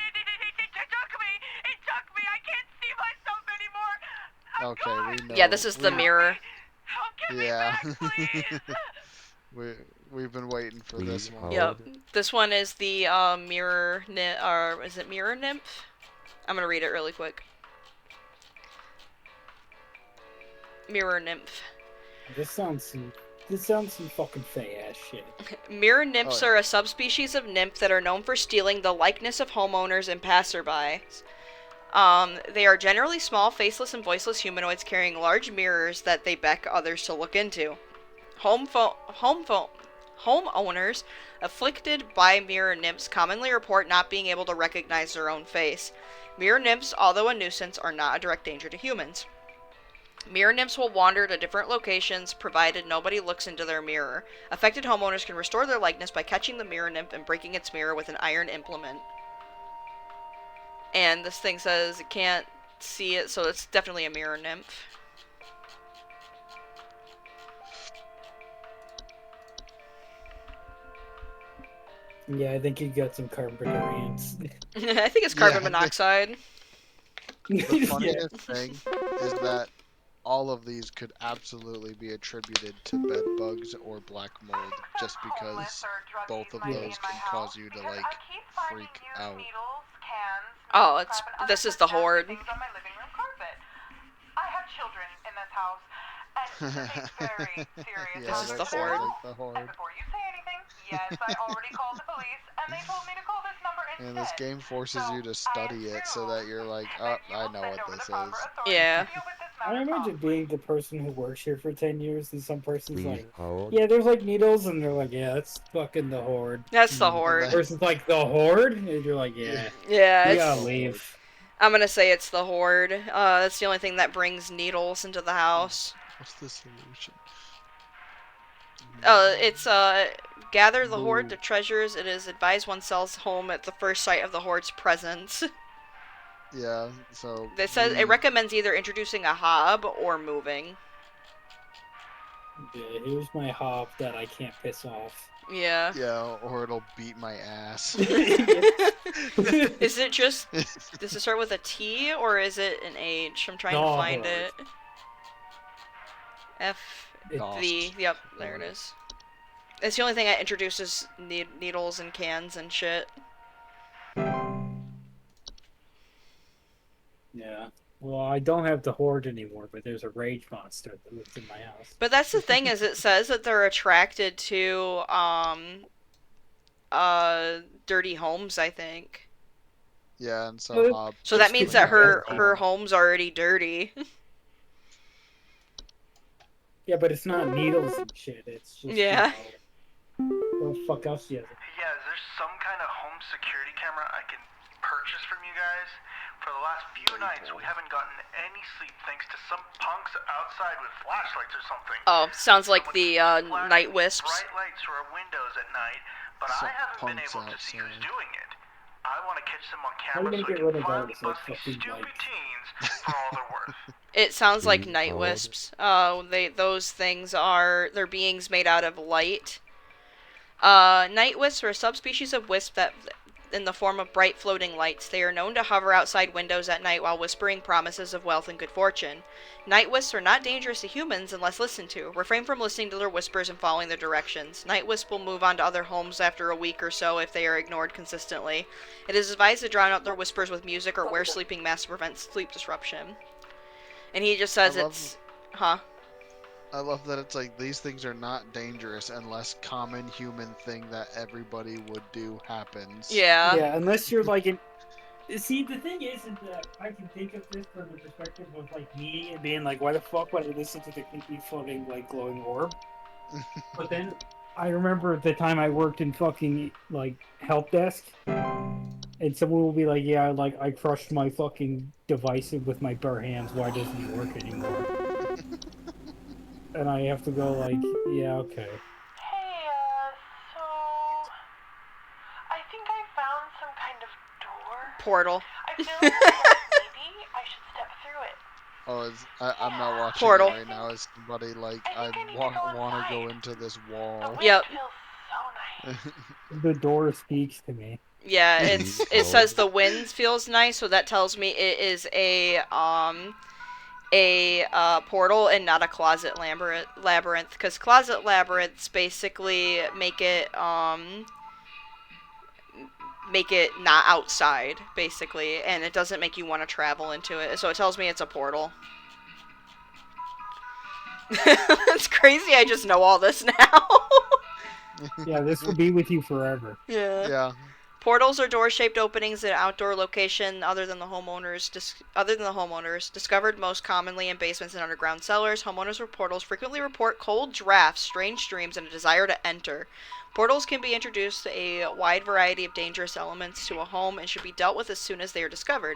Okay, we know. Yeah, this is the mirror. Yeah. We've been waiting for this one. Yep. This one is the mirror or is it mirror nymph? I'm gonna read it really quick. Mirror nymph. This sounds some fucking fey ass shit. Mirror nymphs are a subspecies of nymph that are known for stealing the likeness of homeowners and passerbys. They are generally small, faceless, and voiceless humanoids carrying large mirrors that they beck others to look into. Homeowners afflicted by mirror nymphs commonly report not being able to recognize their own face. Mirror nymphs, although a nuisance, are not a direct danger to humans. Mirror nymphs will wander to different locations, provided nobody looks into their mirror. Affected homeowners can restore their likeness by catching the mirror nymph and breaking its mirror with an iron implement. And this thing says it can't see it, so it's definitely a mirror nymph. Yeah, I think you got some carbonarians. I think it's carbon monoxide. The funniest thing is that all of these could absolutely be attributed to bed bugs or black mold, just because both of those can cause you to, like, freak out. Oh, this is the horde. I have children in this house, and it's very serious. This is the horde. Like the horde. And before you say anything, yes, I already called the police, and they told me to call this number instead. And this game forces you to study it so that you're like, oh, I know what this is. Yeah. I imagine being the person who works here for 10 years and some person's like, yeah, there's like needles, and they're like, yeah, that's fucking the horde. That's the horde. The person's like, the horde? And you're like, yeah. Yeah, you gotta leave. I'm gonna say it's the horde. That's the only thing that brings needles into the house. What's the solution? It's gather the horde to treasures. It is advised one sells home at the first sight of the horde's presence. Yeah, so It says it recommends either introducing a hob or moving. Yeah, here's my hob that I can't piss off. Yeah. Yeah, or it'll beat my ass. Is it just... Does it start with a T, or is it an H? I'm trying to find it. F-V. Yep, there it is. It's the only thing that introduces needles and cans and shit. Yeah. Well, I don't have the horde anymore, but there's a rage monster that lives in my house. But that's the thing, is it says that they're attracted to, dirty homes, I think. Yeah, and so Hob... So that means that her home's already dirty. Yeah, but it's not needles and shit, it's just... Yeah. What the fuck else do you have? Yeah, is there some kind of home security camera I can purchase from you guys For the last few nights, we haven't gotten any sleep thanks to some punks outside with flashlights or something. Oh, sounds like Someone the keeps flashing night wisps. bright lights through our windows at night, but Some I haven't been punks able to see who's outside. doing it. I want to catch them on How are you camera gonna so I get can rid of finally those, like, bust these fucking stupid lights? teens for all they're worth. It sounds like Please night hold. wisps. Those things they're beings made out of light. Night wisps are a subspecies of wisp that in the form of bright floating lights. They are known to hover outside windows at night while whispering promises of wealth and good fortune. Night wisps are not dangerous to humans unless listened to. Refrain from listening to their whispers and following their directions. Night wisps will move on to other homes after a week or so if they are ignored consistently. It is advised to drown out their whispers with music or wear sleeping masks to prevent sleep disruption. And he just says I love that it's like these things are not dangerous unless common human thing that everybody would do happens. Yeah. Yeah, unless you're like an. See, the thing is that I can think of this from the perspective of like me and being like, why the fuck would I listen to the creepy floating like glowing orb? But then I remember the time I worked in fucking like help desk, and someone will be like, yeah, like I crushed my fucking device with my bare hands. Why doesn't it work anymore? And I have to go like, yeah, okay. Hey, so I think I found some kind of door. Portal. I feel like maybe I should step through it. Oh, I'm not watching Portal. it right now. Is somebody like I I think I need to want go to go inside. into this The wall? wind Yep. feels so nice. The door speaks to me. Yeah, Please it hold. says the winds feels nice, so that tells me it is a portal and not a closet labyrinth, because closet labyrinths basically make it not outside, basically, and it doesn't make you want to travel into it. So it tells me it's a portal. That's crazy. I just know all this now. Yeah, this will be with you forever. Yeah. Yeah. Portals are door-shaped openings in an outdoor location other than the homeowners. Discovered most commonly in basements and underground cellars. Homeowners with portals frequently report cold drafts, strange dreams, and a desire to enter. Portals can be introduced a wide variety of dangerous elements to a home and should be dealt with as soon as they are discovered.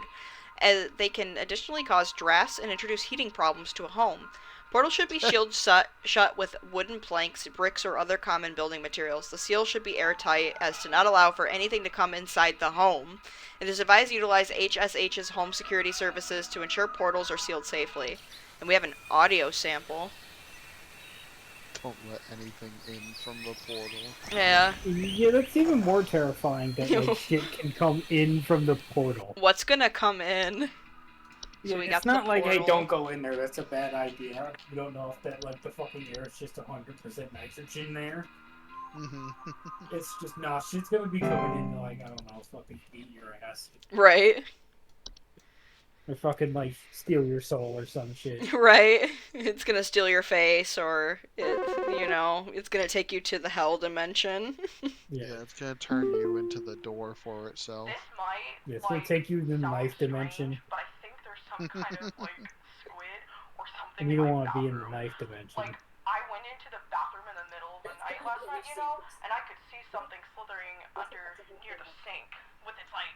As they can additionally cause drafts and introduce heating problems to a home. Portals should be shielded shut with wooden planks, bricks, or other common building materials. The seal should be airtight as to not allow for anything to come inside the home. It is advised to utilize HSH's home security services to ensure portals are sealed safely. And we have an audio sample. Don't let anything in from the portal. Yeah. Yeah, that's even more terrifying that like shit can come in from the portal. What's gonna come in? Yeah, So we it's got not the like, hey, portal. don't go in there. That's a bad idea. You don't know if that like the fucking air is just 100% nitrogen there. It's just nah. Shit's gonna be coming in like I don't know, fucking eat your ass. Right. Or fucking like steal your soul or some shit. Right. It's gonna steal your face, or it's gonna take you to the hell dimension. Yeah, it's gonna turn you into the door for itself. This might, Yeah, it's gonna take you to the knife dimension. but I think there's some kind of like squid or something. And you in don't my want to be in the bathroom. knife dimension. Like, I went into the bathroom in the middle of the night last night, and I could see something slithering under near the sink with its like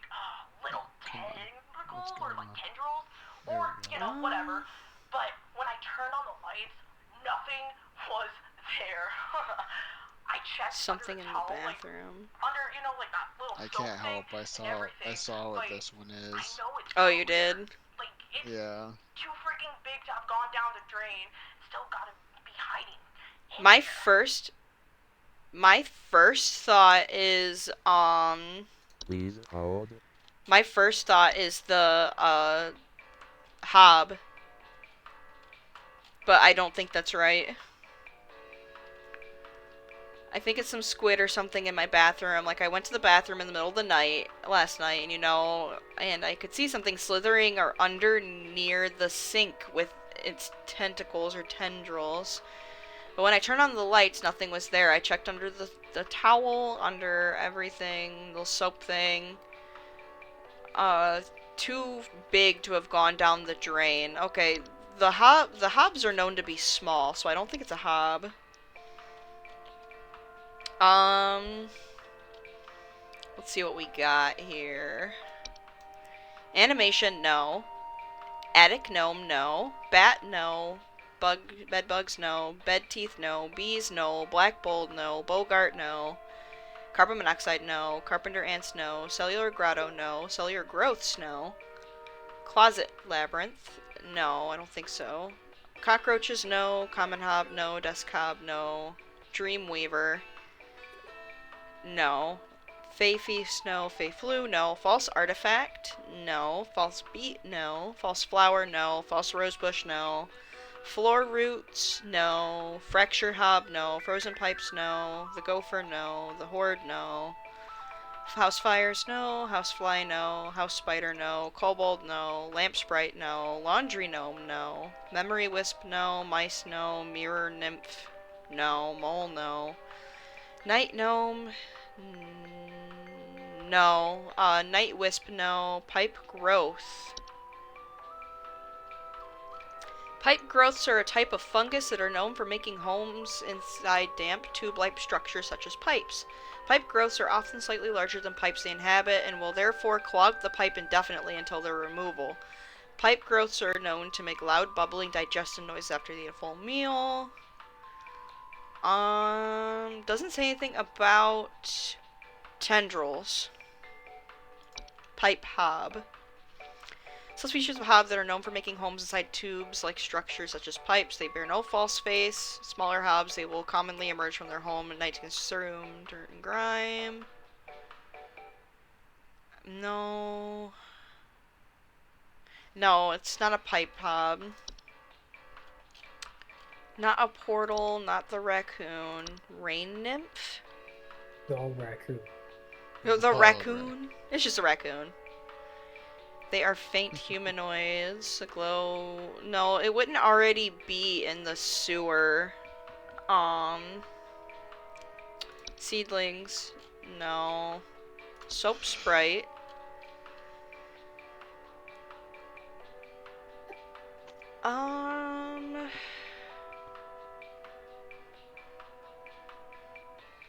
little tentacles or like tendrils or whatever. But when I turned on the lights, nothing was there. I checked Something in under the towel, bathroom. like under like that little I soap can't thing help. I saw what this one is. I know it's Oh, you did? like it's Yeah. too freaking big to have gone down the drain. Still gotta be hiding. My first thought is Please hold. my first thought is the hob. But I don't think that's right. I think it's some squid or something in my bathroom. Like, I went to the bathroom in the middle of the night last night, and I could see something slithering or under near the sink with its tentacles or tendrils. But when I turned on the lights, nothing was there. I checked under the towel, under everything, the soap thing. Too big to have gone down the drain. Okay, the hobs are known to be small, so I don't think it's a hob. Let's see what we got here. Animation, no. Attic gnome, no. Bat, no. Bed bugs, no. Bed teeth, no. Bees, no. Black mold, no. Bogart, no. Carbon monoxide, no. Carpenter ants, no. Cellular grotto, no. Cellular growths, no. Closet labyrinth, no. I don't think so. Cockroaches, no. Common hob, no. Desk hob, no. Dreamweaver, no. Fey feast, no. Fey flu, no. False artifact, no. False beet, no. False flower, no. False rosebush, no. Floor roots, no. Fracture hob, no. Frozen pipes, no. The gopher, no. The horde, no. House fires, no. Housefly, no. House spider, no. Kobold, no. Lamp sprite, no. Laundry gnome, no. Memory wisp, no. Mice, no. Mirror nymph, no. Mole, no. Night gnome, no. Night wisp, no. Pipe growth. Pipe growths are a type of fungus that are known for making homes inside damp, tube-like structures such as pipes. Pipe growths are often slightly larger than pipes they inhabit and will therefore clog the pipe indefinitely until their removal. Pipe growths are known to make loud, bubbling digestion noise after they eat a full meal. Doesn't say anything about tendrils. Pipe hob. Some species of hob that are known for making homes inside tubes-like structures such as pipes. They bear no false face. Smaller hobs, they will commonly emerge from their home at night to consume dirt and grime. No. No, it's not a pipe hob. Not a portal, not the raccoon. Rain nymph? The raccoon. The raccoon? It's just a raccoon. They are faint humanoids. Glow. No, it wouldn't already be in the sewer. Seedlings. No. Soap sprite. I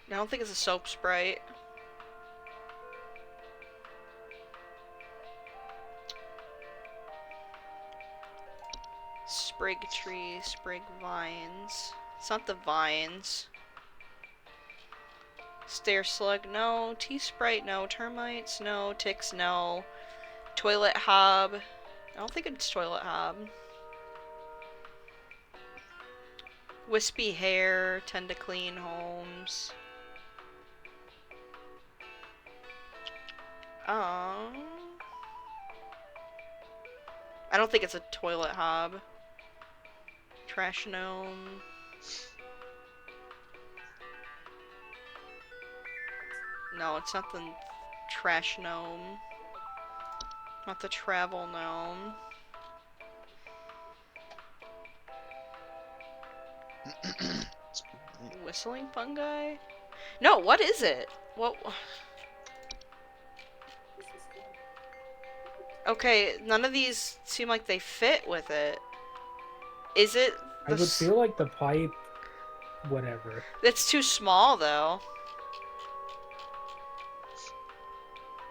don't think it's a soap sprite. Sprig tree, sprig vines. It's not the vines. Stair slug, no. Tea sprite, no. Termites, no. Ticks, no. Toilet hob. I don't think it's toilet hob. Wispy hair, tend to clean homes. I don't think it's a toilet hob. Trash gnome. No, it's not the trash gnome. Not the travel gnome. Whistling fungi? No, what is it? What? Okay, none of these seem like they fit with it. Is it? I would feel like the pipe, whatever. It's too small, though.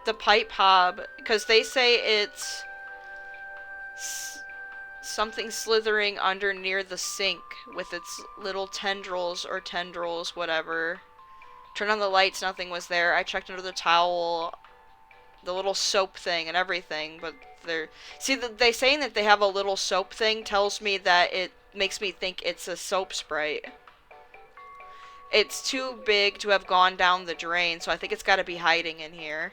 The pipe hob, because they say it's something slithering under near the sink with its little tendrils or tendrils, whatever. Turned on the lights, nothing was there. I checked under the towel, the little soap thing and everything, but they're... See, they saying that they have a little soap thing tells me that it makes me think it's a soap sprite. It's too big to have gone down the drain, so I think it's got to be hiding in here.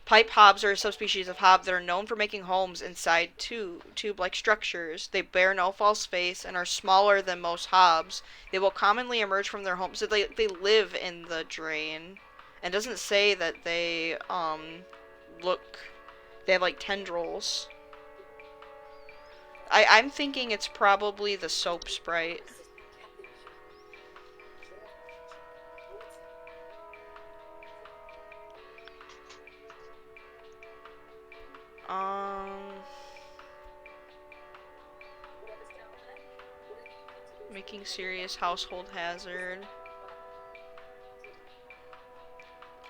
Pipe hobs are a subspecies of hob that are known for making homes inside tube-like structures. They bear no false face and are smaller than most hobs. They will commonly emerge from their homes. So they live in the drain. And it doesn't say that they, they have, like, tendrils. I'm thinking it's probably the soap sprite. Making serious household hazard.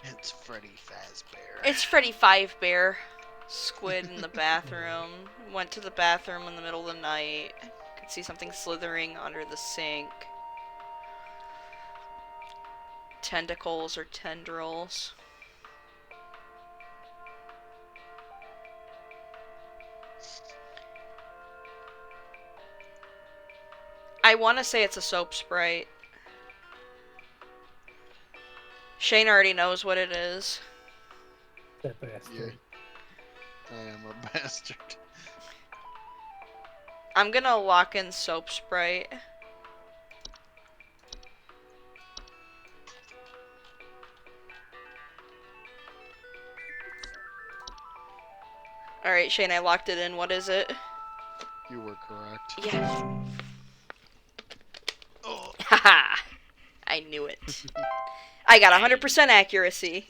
It's Freddy Fazbear. It's Freddy Fazbear. Squid in the bathroom. Went to the bathroom in the middle of the night. Could see something slithering under the sink. Tentacles or tendrils. I want to say it's a soap sprite. Shane already knows what it is. That bastard. Yeah. I am a bastard. I'm gonna lock in soap sprite. Alright, Shane, I locked it in. What is it? You were correct. Yes. Haha! I knew it. I got 100% accuracy.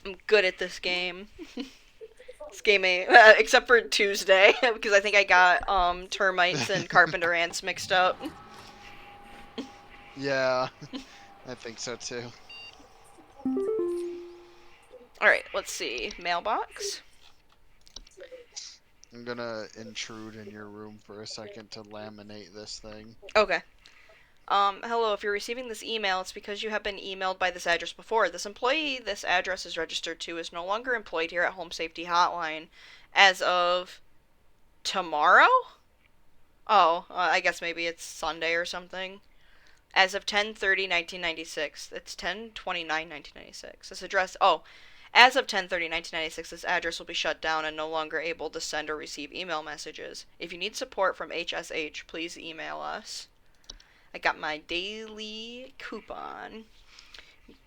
I'm good at this game. This game ain't, except for Tuesday, because I think I got termites and carpenter ants mixed up. Yeah, I think so too. Alright, let's see. Mailbox? I'm gonna intrude in your room for a second to laminate this thing. Okay. Hello, if you're receiving this email, it's because you have been emailed by this address before. This employee this address is registered to is no longer employed here at Home Safety Hotline as of tomorrow? Oh, I guess maybe it's Sunday or something. As of 10/30/1996. It's 10/29/1996. This address, as of 10/30/1996, this address will be shut down and no longer able to send or receive email messages. If you need support from HSH, please email us. I got my daily coupon.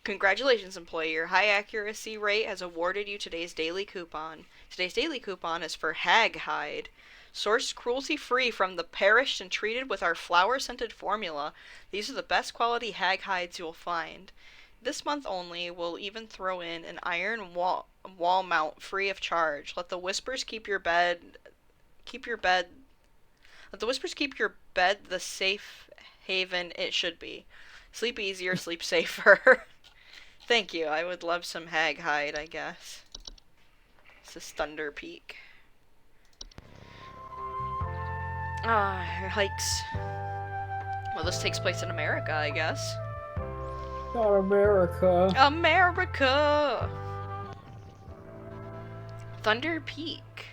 Congratulations, employee. Your high accuracy rate has awarded you today's daily coupon. Today's daily coupon is for hag hide. Sourced cruelty-free from the perished and treated with our flower-scented formula. These are the best quality hag hides you'll find. This month only, we'll even throw in an iron wall mount free of charge. Let the whispers keep your bed the safe haven it should be. Sleep easier, sleep safer. Thank you. I would love some hag hide, I guess. This is Thunder Peak. Hikes. Well, this takes place in America, I guess. Not America. America! Thunder Peak.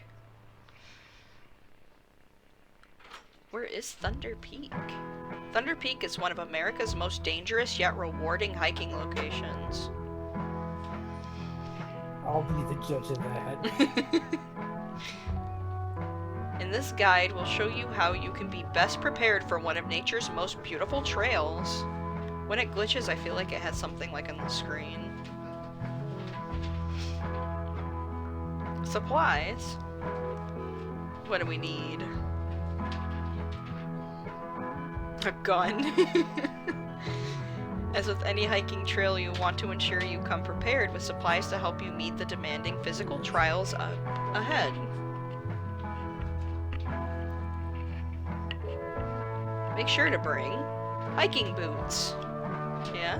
Where is Thunder Peak? Thunder Peak is one of America's most dangerous yet rewarding hiking locations. I'll be the judge of that. In this guide, we'll show you how you can be best prepared for one of nature's most beautiful trails. When it glitches, I feel like it has something like on the screen. Supplies. What do we need? A gun. As with any hiking trail, you want to ensure you come prepared with supplies to help you meet the demanding physical trials ahead. Make sure to bring hiking boots. Yeah?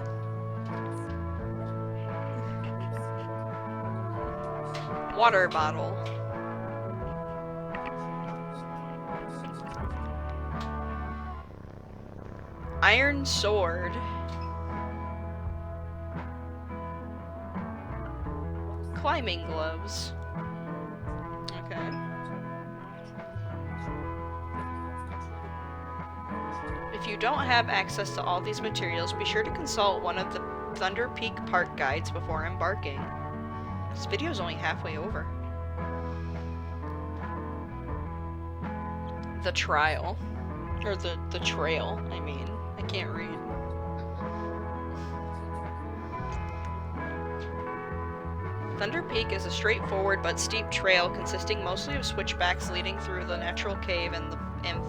Water bottle. Iron sword. Climbing gloves. Okay. If you don't have access to all these materials, be sure to consult one of the Thunder Peak Park guides before embarking. This video is only halfway over. The trial. Or the trail, I mean. I can't read. Thunder Peak is a straightforward but steep trail consisting mostly of switchbacks leading through the natural cave and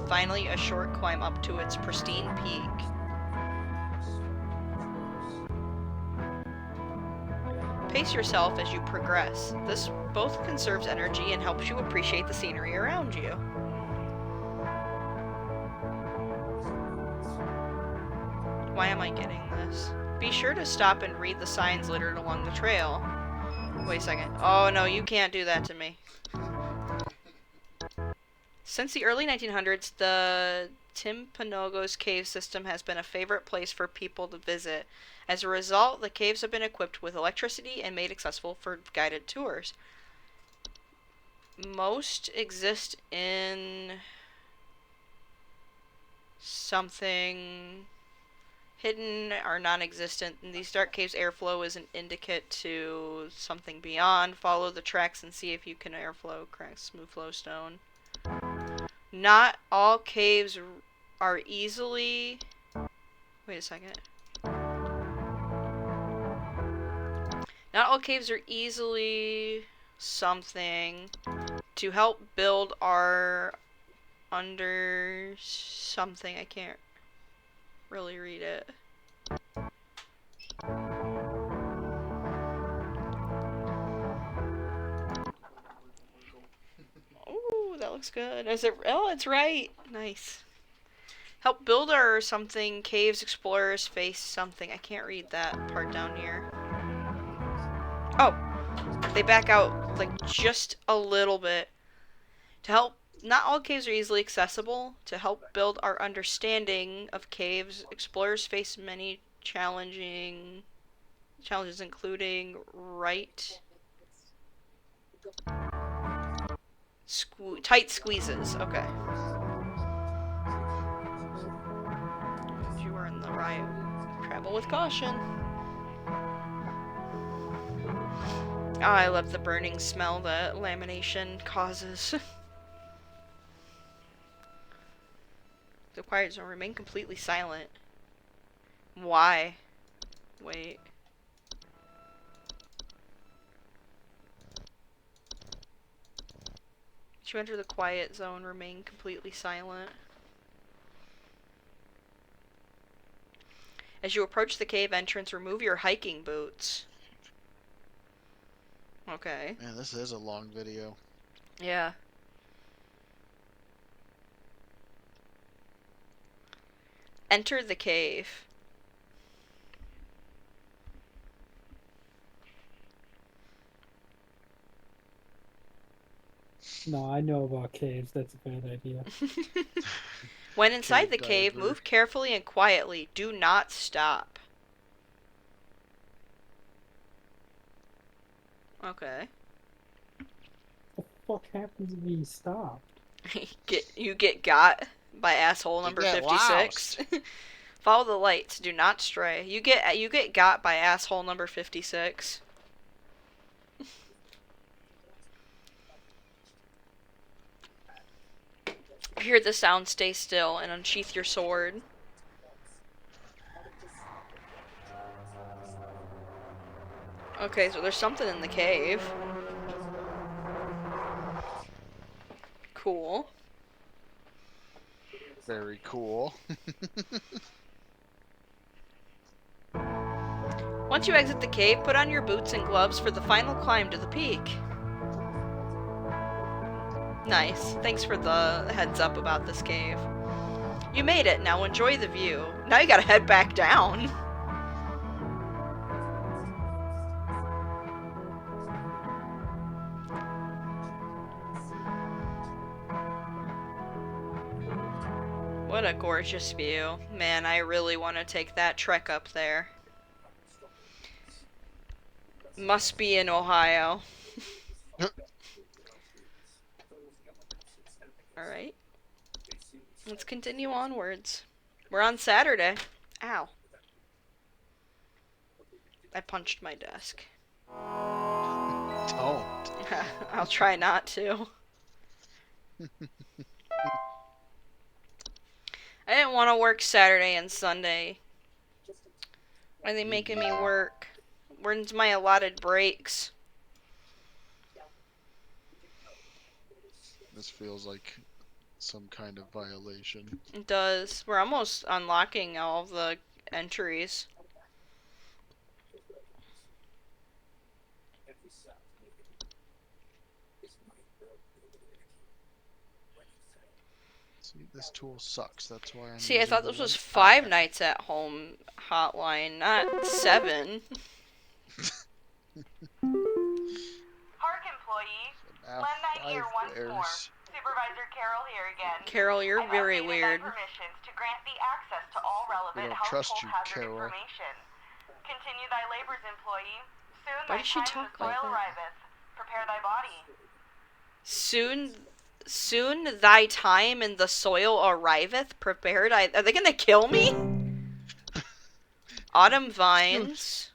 finally a short climb up to its pristine peak. Pace yourself as you progress. This both conserves energy and helps you appreciate the scenery around you. Why am I getting this? Be sure to stop and read the signs littered along the trail. Wait a second. Oh no, you can't do that to me. Since the early 1900s, the Timpanogos cave system has been a favorite place for people to visit. As a result, the caves have been equipped with electricity and made accessible for guided tours. Most exist in something hidden or non-existent. In these dark caves, airflow is an indicate to something beyond. Follow the tracks and see if you can airflow, crack, smooth flow stone. Not all caves are easily... Wait a second. Not all caves are easily something. To help build our under something. I can't really read it. Ooh, that looks good. Is it? Oh, it's right. Nice. Help builder or something. Caves, explorers, face something. I can't read that part down here. Oh, they back out like just a little bit. To help, not all caves are easily accessible. To help build our understanding of caves, explorers face many challenges, including tight squeezes. Okay. You were in the right. Travel with caution. Oh, I love the burning smell that lamination causes. The quiet zone remain completely silent. Why? Wait. To enter the quiet zone, remain completely silent. As you approach the cave entrance, remove your hiking boots. Okay. Man, this is a long video. Yeah. Enter the cave. No, I know about caves. That's a bad idea. When inside the cave, move carefully and quietly. Do not stop. Okay. What happens if you stop? You get got by asshole number 56. Follow the lights. Do not stray. You get got by asshole number 56. Hear the sound, stay still, and unsheath your sword. Okay, so there's something in the cave. Cool. Very cool. Once you exit the cave, put on your boots and gloves for the final climb to the peak. Nice. Thanks for the heads up about this cave. You made it. Now enjoy the view. Now you gotta head back down. What a gorgeous view. Man, I really want to take that trek up there. Must be in Ohio. Alright. Let's continue onwards. We're on Saturday. Ow. I punched my desk. Don't. I'll try not to. I didn't want to work Saturday and Sunday. Why are they making me work? Where's my allotted breaks? This feels like some kind of violation. It does. We're almost unlocking all of the entries. See, this tool sucks. That's why I'm See, I thought this was 5 nights at home hotline, not 7. employee. Now Lend that 5 ear once more. bears. Supervisor Carol here again. Carol, you're I've very updated weird. my permissions to grant thee access to all We relevant don't trust household you, hazard Carol. information. Continue thy labors, employee. Soon Why thy does she time in talk the like soil that? arriveth. Prepare thy body. Soon thy time in the soil arriveth. Prepared. Are they gonna kill me? Autumn vines.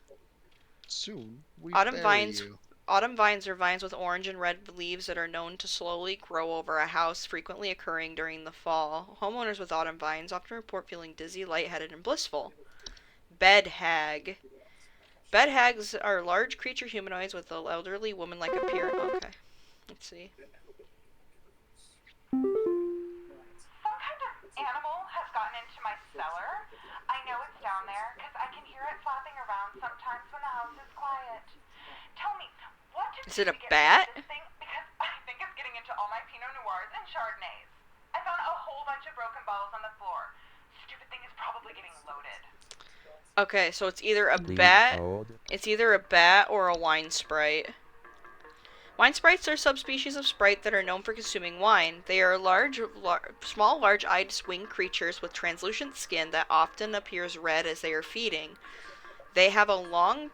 Soon we Autumn bury vines. you. Autumn vines are vines with orange and red leaves that are known to slowly grow over a house, frequently occurring during the fall. Homeowners with autumn vines often report feeling dizzy, lightheaded, and blissful. Bed hag. Bed hags are large creature humanoids with an elderly woman-like appearance. Okay, let's see. Some kind of animal has gotten into my cellar. I know it's down there because I can hear it flapping around sometimes when the house is quiet. Tell me, what to Is do it a to get bat? rid of this thing? Because I think it's getting into all my Pinot Noirs and Chardonnays. I found a whole bunch of broken bottles on the floor. Stupid thing is probably getting loaded. Okay, so it's either a Please bat. hold. It's either a bat or a wine sprite. Wine sprites are subspecies of sprite that are known for consuming wine. They are small, large-eyed winged creatures with translucent skin that often appears red as they are feeding. They have a long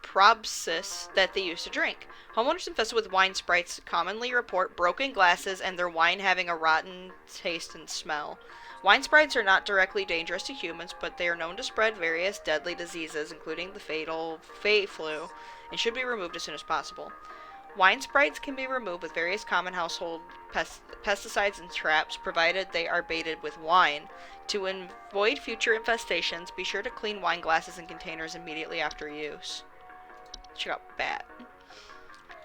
proboscis that they use to drink. Homeowners infested with wine sprites commonly report broken glasses and their wine having a rotten taste and smell. Wine sprites are not directly dangerous to humans, but they are known to spread various deadly diseases, including the fatal flu, and should be removed as soon as possible. Wine sprites can be removed with various common household pesticides and traps, provided they are baited with wine. To avoid future infestations, be sure to clean wine glasses and containers immediately after use. Check out bat.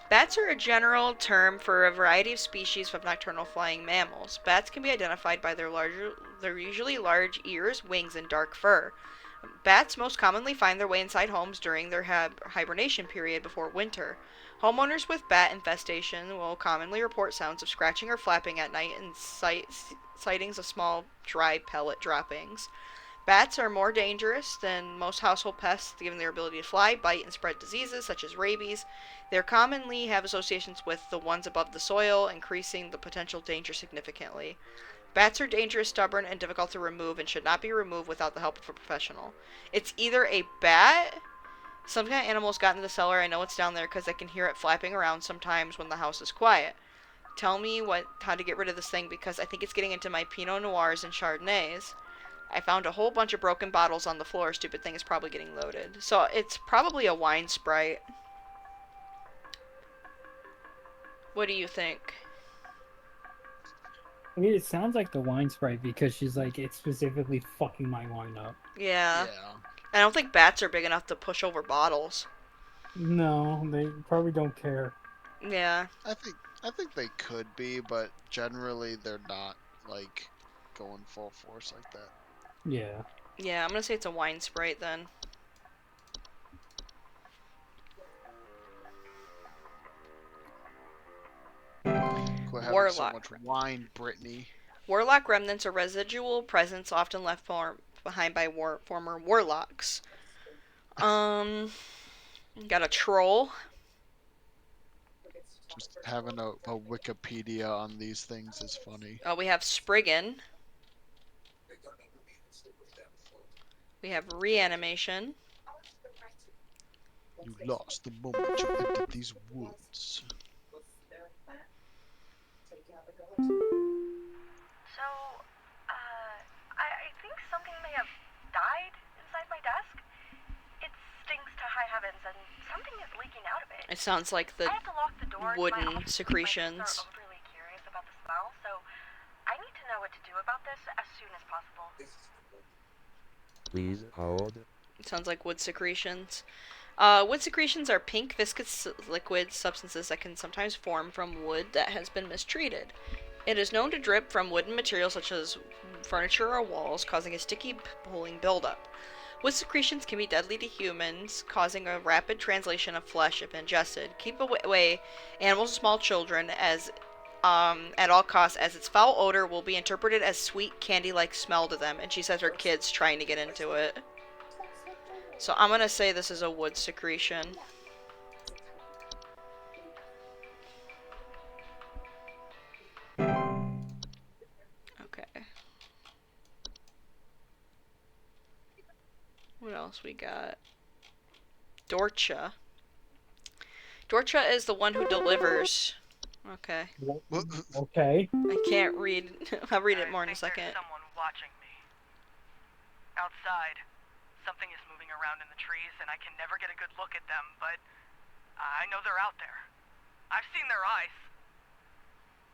Bats are a general term for a variety of species of nocturnal flying mammals. Bats can be identified by their usually large ears, wings, and dark fur. Bats most commonly find their way inside homes during their hibernation period before winter. Homeowners with bat infestation will commonly report sounds of scratching or flapping at night and sightings of small, dry pellet droppings. Bats are more dangerous than most household pests given their ability to fly, bite, and spread diseases such as rabies. They commonly have associations with the ones above the soil, increasing the potential danger significantly. Bats are dangerous, stubborn, and difficult to remove and should not be removed without the help of a professional. It's either a bat, some kind of animal's got into the cellar. I know it's down there because I can hear it flapping around sometimes when the house is quiet. Tell me how to get rid of this thing because I think it's getting into my Pinot Noirs and Chardonnays. I found a whole bunch of broken bottles on the floor. Stupid thing is probably getting loaded. So it's probably a wine sprite. What do you think? I mean, it sounds like the wine sprite because she's like, it's specifically fucking my wine up. Yeah. I don't think bats are big enough to push over bottles. No, they probably don't care. Yeah. I think they could be, but generally they're not like going full force like that. Yeah. Yeah, I'm gonna say it's a wine sprite then. Quit having Warlock. so much wine, Brittany. Warlock remnants are residual presence often left behind by former warlocks. Got a troll. Just having a Wikipedia on these things is funny. We have Spriggan. We have reanimation. You lost the moment you entered these woods. So, I think something may have died inside my desk. It stinks to high heavens, and something is leaking out of it. It sounds like the I have to lock the door. wooden secretions. My are overly curious about the smell, so I need to know what to do about this as soon as possible. Please hold. It sounds like wood secretions. Wood secretions are pink, viscous liquid substances that can sometimes form from wood that has been mistreated. It is known to drip from wooden materials such as furniture or walls, causing a sticky, pooling buildup. Wood secretions can be deadly to humans, causing a rapid translation of flesh if ingested. Keep away animals and small children at all costs, as its foul odor will be interpreted as sweet candy-like smell to them, and she says her kid's trying to get into it. So I'm gonna say this is a wood secretion. else we got? Dorcha. Dorcha is the one who delivers. Okay. Okay. I can't read. I'll read it I more in a think there's second. someone watching me. Outside, something is moving around in the trees, and I can never get a good look at them, but I know they're out there. I've seen their eyes.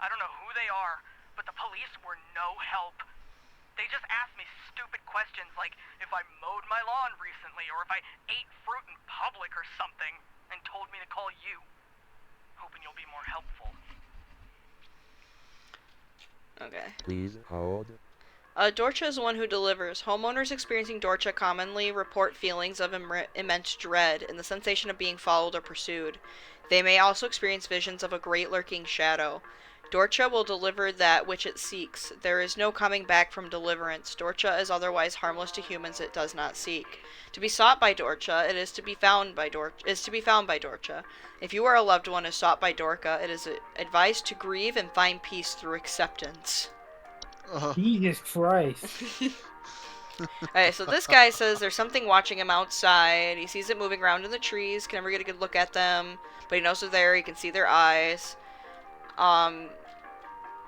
I don't know who they are, but the police were no help. They just asked me stupid questions like if I mowed my lawn recently or if I ate fruit in public or something, and told me to call you. Hoping you'll be more helpful. Okay. Please hold. Dorcha is the one who delivers. Homeowners experiencing Dorcha commonly report feelings of immense dread and the sensation of being followed or pursued. They may also experience visions of a great lurking shadow. Dorcha will deliver that which it seeks. There is no coming back from deliverance. Dorcha is otherwise harmless to humans it does not seek. To be sought by Dorcha, it is to be found by Dorcha. If you are a loved one is sought by Dorcha, it is advised to grieve and find peace through acceptance. Jesus Christ. Alright, so this guy says there's something watching him outside. He sees it moving around in the trees, can never get a good look at them, but he knows they're there, he can see their eyes. And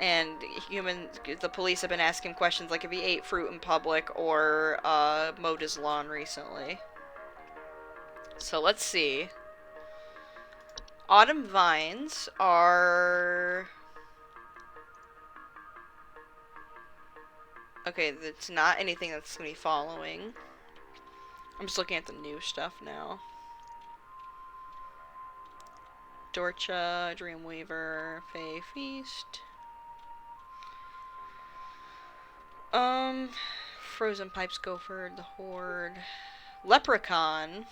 the police have been asking questions like if he ate fruit in public or mowed his lawn recently. So let's see. Autumn vines are... Okay, that's not anything that's going to be following. I'm just looking at the new stuff now. Dorcha, Dreamweaver, Fae Feast. Frozen Pipes, Gopher, the Horde. Leprechaun.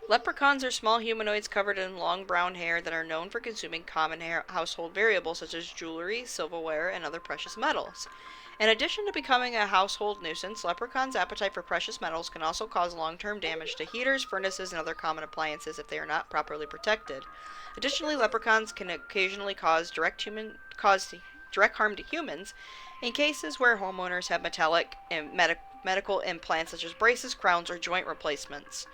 Leprechauns are small humanoids covered in long brown hair that are known for consuming common household variables such as jewelry, silverware, and other precious metals. In addition to becoming a household nuisance, leprechauns' appetite for precious metals can also cause long-term damage to heaters, furnaces, and other common appliances if they are not properly protected. Additionally, leprechauns can occasionally cause direct harm to humans in cases where homeowners have metallic and medical implants such as braces, crowns, or joint replacements.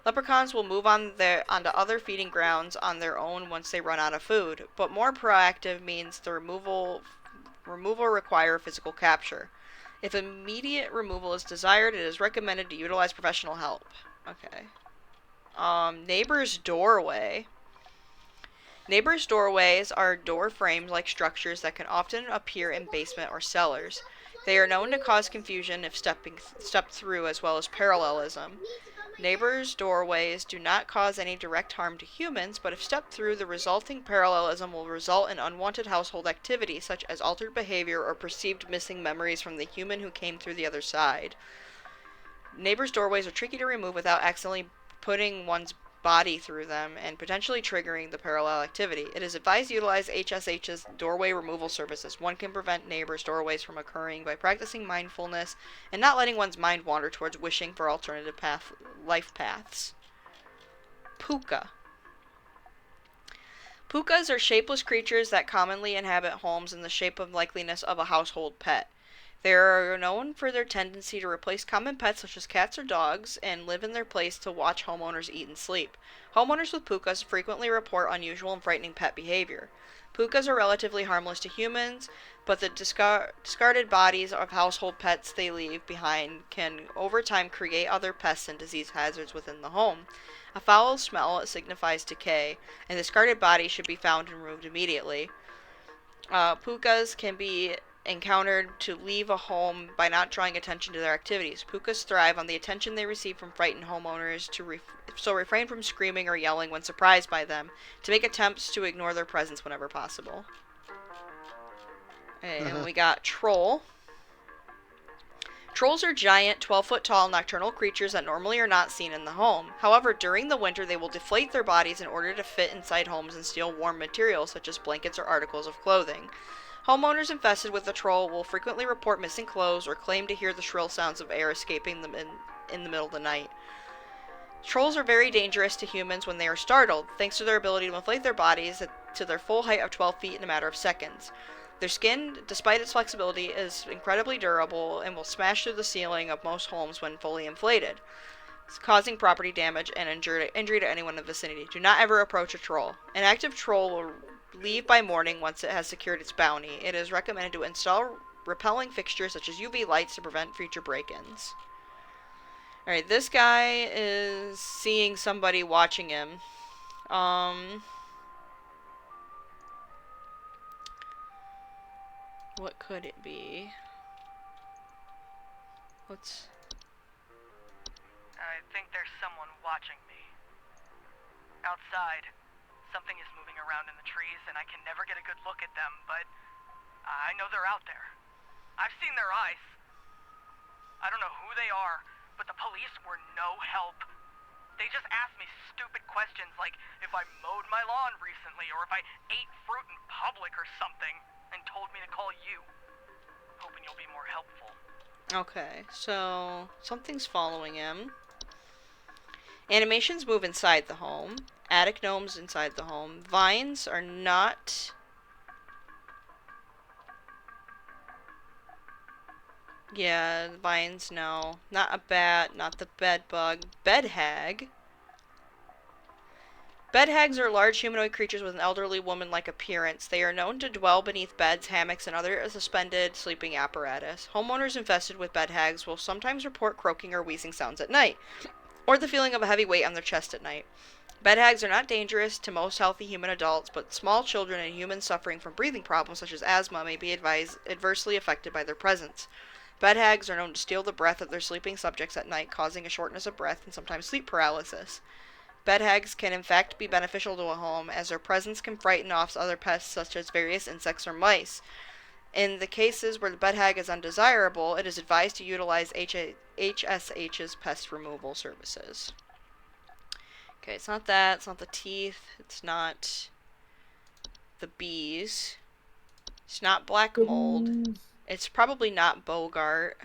Leprechauns will move onto other feeding grounds on their own once they run out of food, but more proactive means the removal require physical capture. If immediate removal is desired, it is recommended to utilize professional help. Okay. Neighbor's doorway. Neighbor's doorways are door frame-like structures that can often appear in basement or cellars. They are known to cause confusion if stepped through, as well as parallelism. Neighbors' doorways do not cause any direct harm to humans, but if stepped through, the resulting parallelism will result in unwanted household activity, such as altered behavior or perceived missing memories from the human who came through the other side. Neighbors' doorways are tricky to remove without accidentally putting one's body through them and potentially triggering the parallel activity. It is advised to utilize HSH's doorway removal services. One can prevent neighbors' doorways from occurring by practicing mindfulness and not letting one's mind wander towards wishing for alternative life paths. Puka. Pukas are shapeless creatures that commonly inhabit homes in the shape of likeliness of a household pet. They are known for their tendency to replace common pets such as cats or dogs and live in their place to watch homeowners eat and sleep. Homeowners with pukas frequently report unusual and frightening pet behavior. Pukas are relatively harmless to humans, but the discarded bodies of household pets they leave behind can over time create other pests and disease hazards within the home. A foul smell signifies decay, and discarded bodies should be found and removed immediately. Pukas can be encountered to leave a home by not drawing attention to their activities. Pukas thrive on the attention they receive from frightened homeowners, so refrain from screaming or yelling when surprised by them, to make attempts to ignore their presence whenever possible. And we got Troll. Trolls are giant, 12-foot tall nocturnal creatures that normally are not seen in the home. However, during the winter they will deflate their bodies in order to fit inside homes and steal warm materials such as blankets or articles of clothing. Homeowners infested with the troll will frequently report missing clothes or claim to hear the shrill sounds of air escaping them in the middle of the night. Trolls are very dangerous to humans when they are startled, thanks to their ability to inflate their bodies to their full height of 12 feet in a matter of seconds. Their skin, despite its flexibility, is incredibly durable and will smash through the ceiling of most homes when fully inflated, causing property damage and injury to anyone in the vicinity. Do not ever approach a troll. An active troll will leave by morning once it has secured its bounty. It is recommended to install repelling fixtures such as UV lights to prevent future break-ins. Alright, this guy is seeing somebody watching him. What could it be? What's... I think there's someone watching me. Outside, something is moving around in the trees, and I can never get a good look at them, but I know they're out there. I've seen their eyes. I don't know who they are, but the police were no help. They just asked me stupid questions like if I mowed my lawn recently or if I ate fruit in public or something, and told me to call you. Hoping you'll be more helpful. Okay, so something's following him. Animations move inside the home. Attic gnomes inside the home. Vines are not... Yeah, vines, no. Not a bat, not the bed bug. Bed hag. Bed hags are large humanoid creatures with an elderly woman-like appearance. They are known to dwell beneath beds, hammocks, and other suspended sleeping apparatus. Homeowners infested with bed hags will sometimes report croaking or wheezing sounds at night, or the feeling of a heavy weight on their chest at night. Bed hags are not dangerous to most healthy human adults, but small children and humans suffering from breathing problems such as asthma may be adversely affected by their presence. Bed hags are known to steal the breath of their sleeping subjects at night, causing a shortness of breath and sometimes sleep paralysis. Bed hags can in fact be beneficial to a home, as their presence can frighten off other pests such as various insects or mice. In the cases where the bed hag is undesirable, it is advised to utilize HSH's pest removal services. Okay, it's not that, it's not the teeth, it's not the bees, it's not black mold, it's probably not Bogart.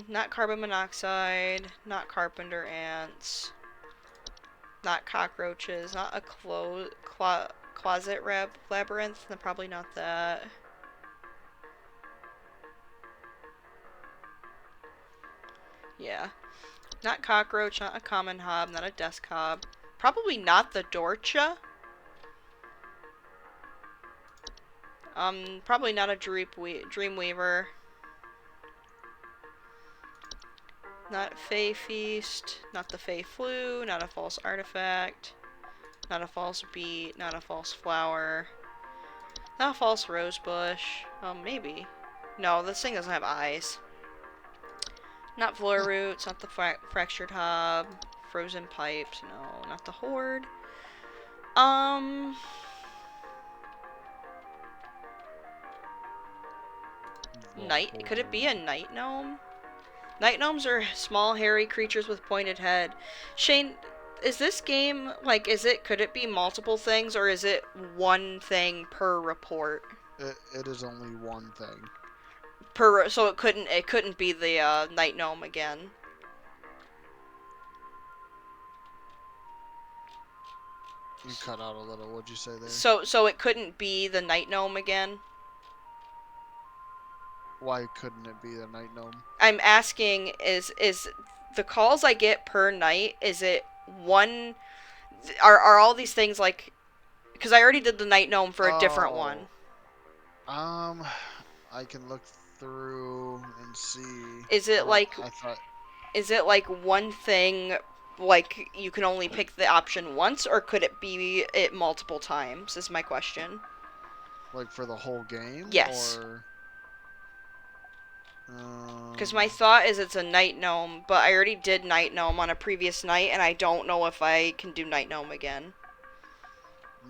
Not carbon monoxide, not carpenter ants, not cockroaches, not a closet labyrinth, probably not that. Yeah. Not cockroach, not a common hob, not a desk hob. Probably not the Dorcha. Probably not a Dreamweaver. Not Fey Feast, not the Fey Flu, not a false artifact, not a false beet, not a false flower, not a false rosebush. Maybe. No, this thing doesn't have eyes. Not floor roots, not the fractured hob, frozen pipes, no, not the horde. Night, could it be a night gnome? Night gnomes are small, hairy creatures with pointed head. Shane, is this game, like, could it be multiple things, or is it one thing per report? It is only one thing. So it couldn't be the, night gnome again. You cut out a little, what'd you say there? So it couldn't be the night gnome again? Why couldn't it be the night gnome? I'm asking, is the calls I get per night, is it one... Are all these things, like... Because I already did the night gnome for a different one. I can look through and see. Is it Is it like one thing, like you can only pick the option once, or could it be it multiple times, is my question. Like for the whole game? Yes. Or... Because my thought is it's a night gnome, but I already did night gnome on a previous night, and I don't know if I can do night gnome again.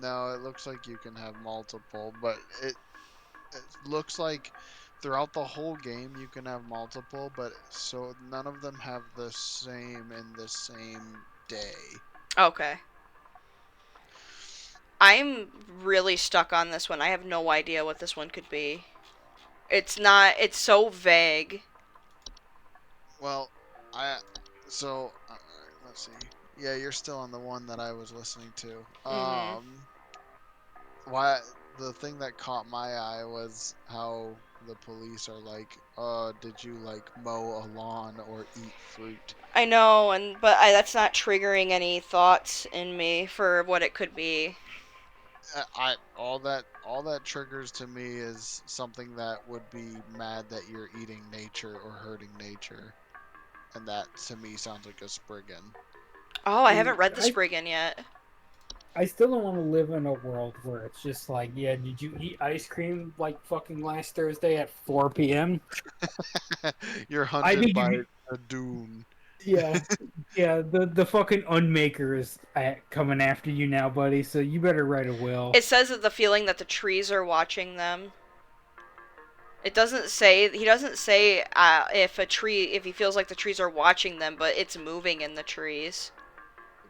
No, it looks like you can have multiple, but it looks like throughout the whole game you can have multiple, but so none of them have the same in the same day. Okay. I'm really stuck on this one. I have no idea what this one could be. It's so vague. Well, let's see. Yeah, you're still on the one that I was listening to. Mm-hmm. Why the thing that caught my eye was how the police are like, did you like mow a lawn or eat fruit? I know, but that's not triggering any thoughts in me for what it could be. I all that triggers to me is something that would be mad that you're eating nature or hurting nature, and that to me sounds like a Spriggan. Oh, I See, haven't read the Spriggan yet. I still don't want to live in a world where it's just like, yeah, did you eat ice cream like fucking last Thursday at 4 p.m.? You're I hunted think by you, a dune. yeah, yeah, the fucking unmaker is coming after you now, buddy. So you better write a will. It says that the feeling that the trees are watching them. It doesn't say, he doesn't say if he feels like the trees are watching them, but it's moving in the trees.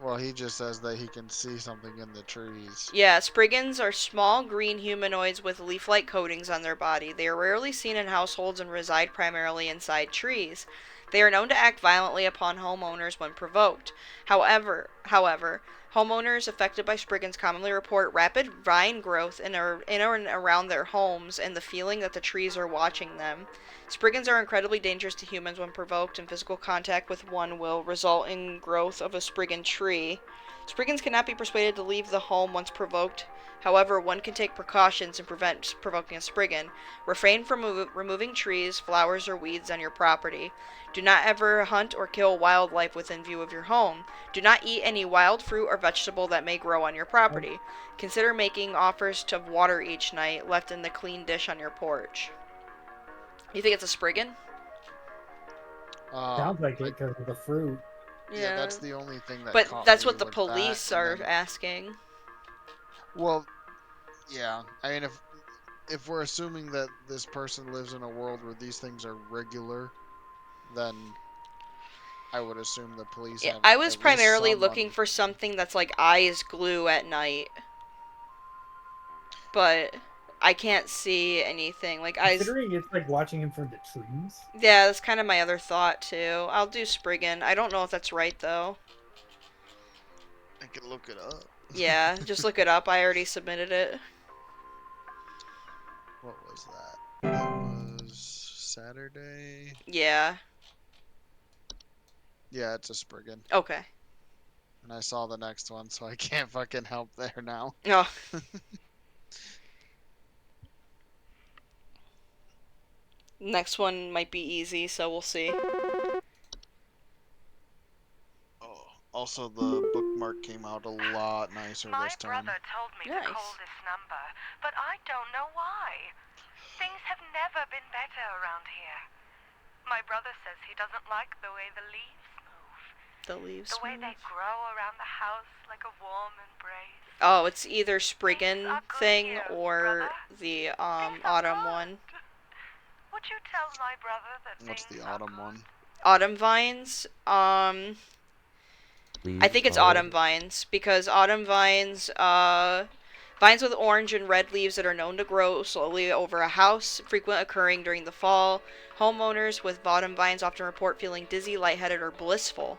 Well, he just says that he can see something in the trees. Yeah, Spriggans are small green humanoids with leaf-like coatings on their body. They are rarely seen in households and reside primarily inside trees. They are known to act violently upon homeowners when provoked. However, homeowners affected by Spriggans commonly report rapid vine growth in and around their homes and the feeling that the trees are watching them. Spriggans are incredibly dangerous to humans when provoked, and physical contact with one will result in growth of a Spriggan tree. Spriggans cannot be persuaded to leave the home once provoked. However, one can take precautions and prevent provoking a Spriggan. Refrain from removing trees, flowers, or weeds on your property. Do not ever hunt or kill wildlife within view of your home. Do not eat any wild fruit or vegetable that may grow on your property. Consider making offers to water each night, left in the clean dish on your porch. You think it's a Spriggan? Sounds like it because of the fruit. Yeah, Yeah. that's the only thing that But caught that's me what the with that, police and are then, asking. well, yeah. I mean, if we're assuming that this person lives in a world where these things are regular, then I would assume the police Yeah, have I was at least primarily some looking for something that's like eyes glue at night. But I can't see anything. Like eyes. Considering it's like watching him from the trees. Yeah, that's kind of my other thought too. I'll do Spriggan. I don't know if that's right though. I could look it up. Yeah, just look it up. I already submitted it. What was that? That was Saturday. Yeah. Yeah, it's a Spriggan. Okay. And I saw the next one, so I can't fucking help there now. Oh. Next one might be easy, so we'll see. Oh, also the bookmark came out a lot nicer My this time. brother told me Nice. to call this number, but I don't know why. Things have never been better around here. My brother says he doesn't like the way the leaves move. The leaves The way move. they grow around the house like a warm embrace. Oh, it's either Spriggan Things are good thing here, or brother. the Things are autumn good. one. Would you tell my brother that What's things the are autumn good? one? Autumn vines. I think it's autumn vines because autumn vines, vines with orange and red leaves that are known to grow slowly over a house, frequent occurring during the fall. Homeowners with autumn vines often report feeling dizzy, lightheaded, or blissful.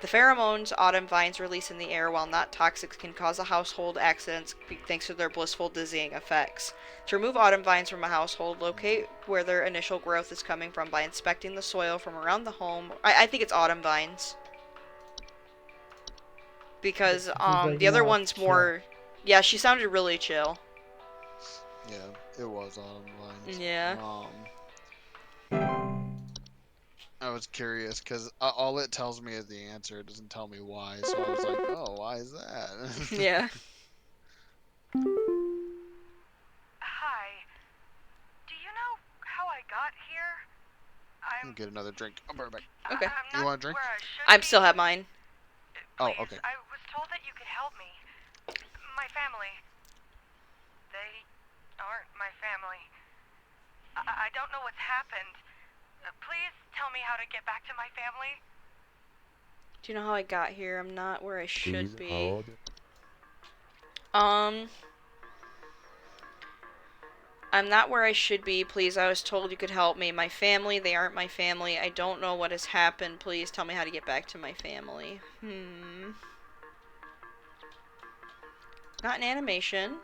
The pheromones autumn vines release in the air, while not toxic, can cause a household accidents thanks to their blissful, dizzying effects. To remove autumn vines from a household, locate where their initial growth is coming from by inspecting the soil from around the home. I think it's autumn vines. Because Seems like the other more one's chill. more. Yeah, she sounded really chill. Yeah, it was autumn vines. Yeah. I was curious because all it tells me is the answer. It doesn't tell me why. So I was like, oh, why is that? Yeah. Hi. Do you know how I got here? I'll get another drink. I'll be right back. Okay. You want a drink? I still have mine. Oh, okay. I was told that you could help me. My family. They aren't my family. I don't know what's happened. Please tell me how to get back to my family. Do you know how I got here? I'm not where I should be. Hold. I'm not where I should be. Please, I was told you could help me. My family, they aren't my family. I don't know what has happened. Please tell me how to get back to my family. Not an animation.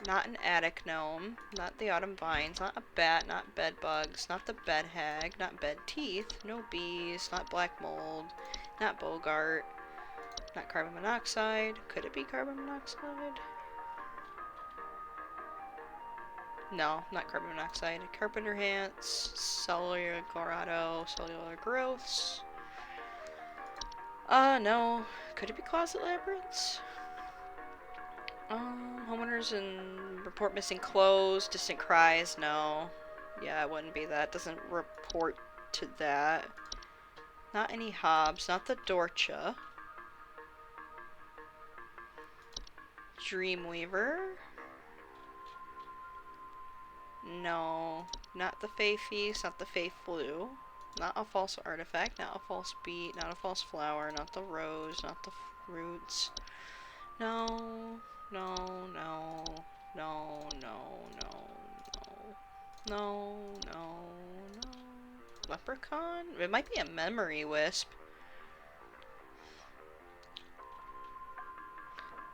Not an attic gnome. Not the autumn vines. Not a bat. Not bed bugs. Not the bed hag. Not bed teeth. No bees. Not black mold. Not Bogart. Not carbon monoxide. Could it be carbon monoxide? No, not carbon monoxide. Carpenter ants. Cellular Colorado. Cellular growths. No. Could it be closet labyrinths? Homeowners and report missing clothes, distant cries, no. Yeah, it wouldn't be that. Doesn't report to that. Not any hobs, not the Dorcha. Dreamweaver. No. Not the Fae Feast, not the Fae Flu. Not a false artifact, not a false beet, not a false flower, not the rose, not the fruits. No. No, no, no, no, no, no, no, no, no. Leprechaun? It might be a memory wisp.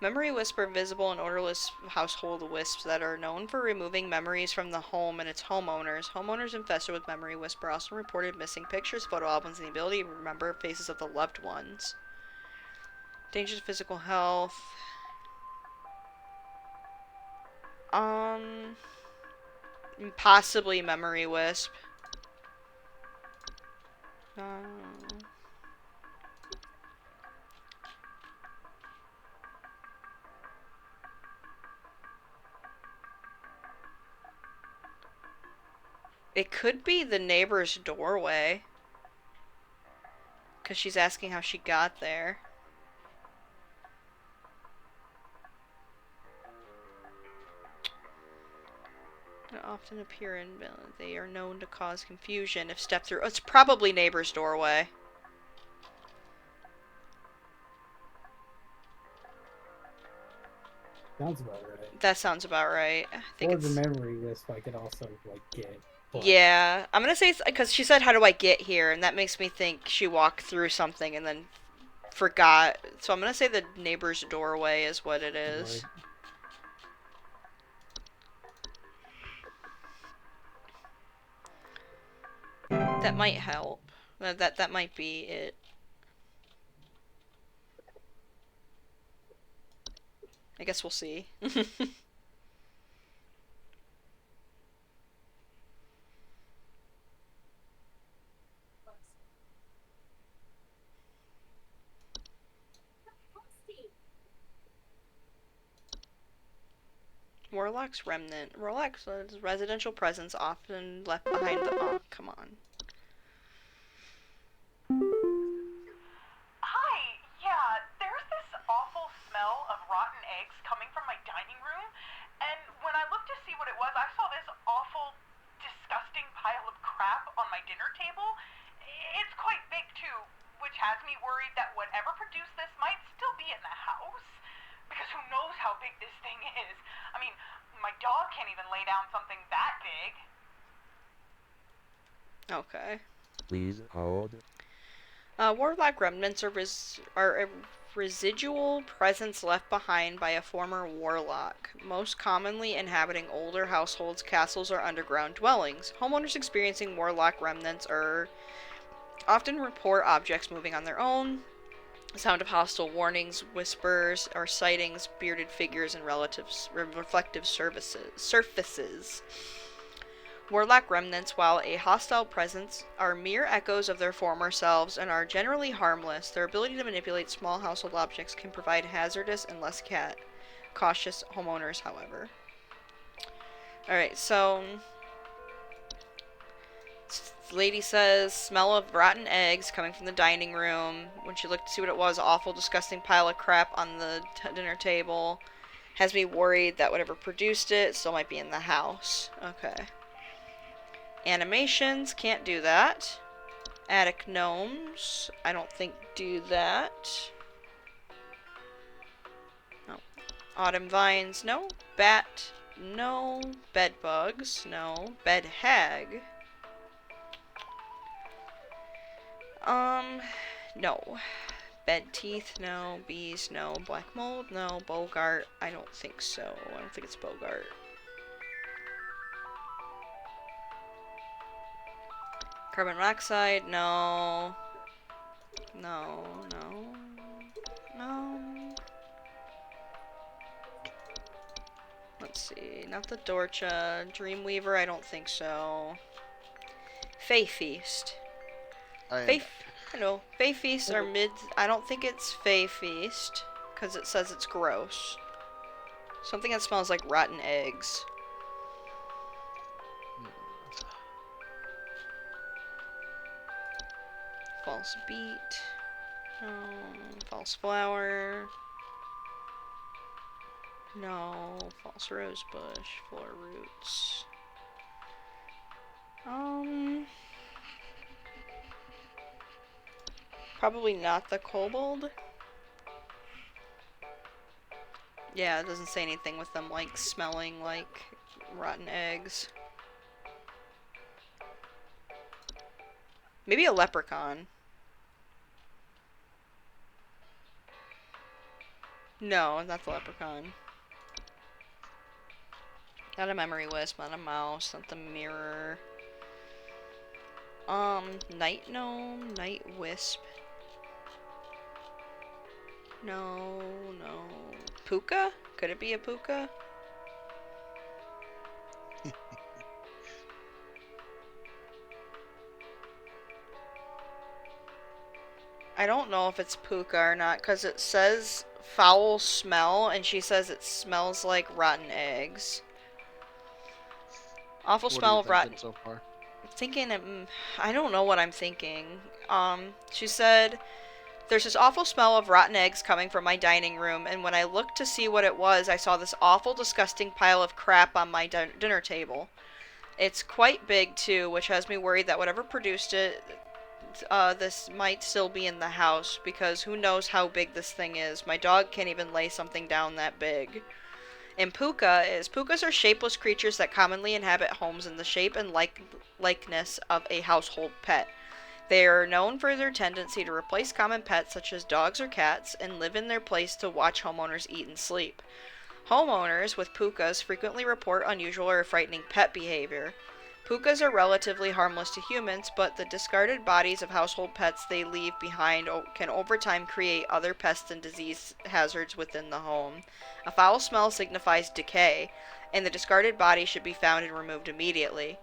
Memory wisps are visible and odorless household wisps that are known for removing memories from the home and its homeowners. Homeowners infested with memory wisp are also reported missing pictures, photo albums, and the ability to remember faces of the loved ones. Danger to physical health. Possibly memory wisp. It could be the neighbor's doorway. Because she's asking how she got there. They often appear in... They are known to cause confusion if stepped through... Oh, it's probably neighbor's doorway. Sounds about right. That sounds about right. I think or it's... the memory wisp I could also, like, get. But... Yeah. I'm gonna say... Because she said, how do I get here? And that makes me think she walked through something and then forgot. So I'm gonna say the neighbor's doorway is what it is. Right. That might help. That might be it. I guess we'll see. Warlock's remnant. Warlock's residential presence often left behind the... Oh, come on. Hi, yeah, there's this awful smell of rotten eggs coming from my dining room, and when I looked to see what it was, I saw this awful, disgusting pile of crap on my dinner table. It's quite big, too, which has me worried that whatever produced this might still be in the house. Because who knows how big this thing is. I mean, my dog can't even lay down something that big. Okay. Please hold. Warlock remnants are a residual presence left behind by a former warlock, most commonly inhabiting older households, castles, or underground dwellings. Homeowners experiencing warlock remnants often report objects moving on their own, the sound of hostile warnings, whispers, or sightings, bearded figures, and reflective surfaces. Warlock remnants, while a hostile presence, are mere echoes of their former selves and are generally harmless. Their ability to manipulate small household objects can provide hazardous and less cautious homeowners, however. Alright, so... The lady says, smell of rotten eggs coming from the dining room. When she looked to see what it was, awful, disgusting pile of crap on the dinner table. Has me worried that whatever produced it still might be in the house. Okay. Animations, can't do that. Attic gnomes, I don't think do that. No. Autumn vines, no. Bat, No. Bed bugs? No. Bed hag? No. Bed teeth? No. Bees? No. Black mold? No. Bogart? I don't think so. I don't think it's Bogart. Carbon monoxide? No. No. No. No. Let's see. Not the Dorcha. Dreamweaver? I don't think so. Fae Feast. Fae... No. Fae Feasts are mid... I don't think it's Fae Feast. Because it says it's gross. Something that smells like rotten eggs. False beet. No. False flower. No. False rosebush. Floor roots. Probably not the kobold. Yeah, it doesn't say anything with them, like, smelling like rotten eggs. Maybe a leprechaun. No, not the leprechaun. Not a memory wisp, not a mouse, not the mirror. Night gnome, night wisp. No. Puka? Could it be a puka? I don't know if it's puka or not, because it says foul smell, and she says it smells like rotten eggs. Awful smell of rotten... so far? I'm thinking... I don't know what I'm thinking. She said... There's this awful smell of rotten eggs coming from my dining room, and when I looked to see what it was, I saw this awful, disgusting pile of crap on my dinner table. It's quite big, too, which has me worried that whatever produced it, this might still be in the house, because who knows how big this thing is. My dog can't even lay something down that big. And pukas are shapeless creatures that commonly inhabit homes in the shape and likeness of a household pet. They are known for their tendency to replace common pets such as dogs or cats and live in their place to watch homeowners eat and sleep. Homeowners with pukas frequently report unusual or frightening pet behavior. Pukas are relatively harmless to humans, but the discarded bodies of household pets they leave behind can over time create other pests and disease hazards within the home. A foul smell signifies decay, and the discarded body should be found and removed immediately.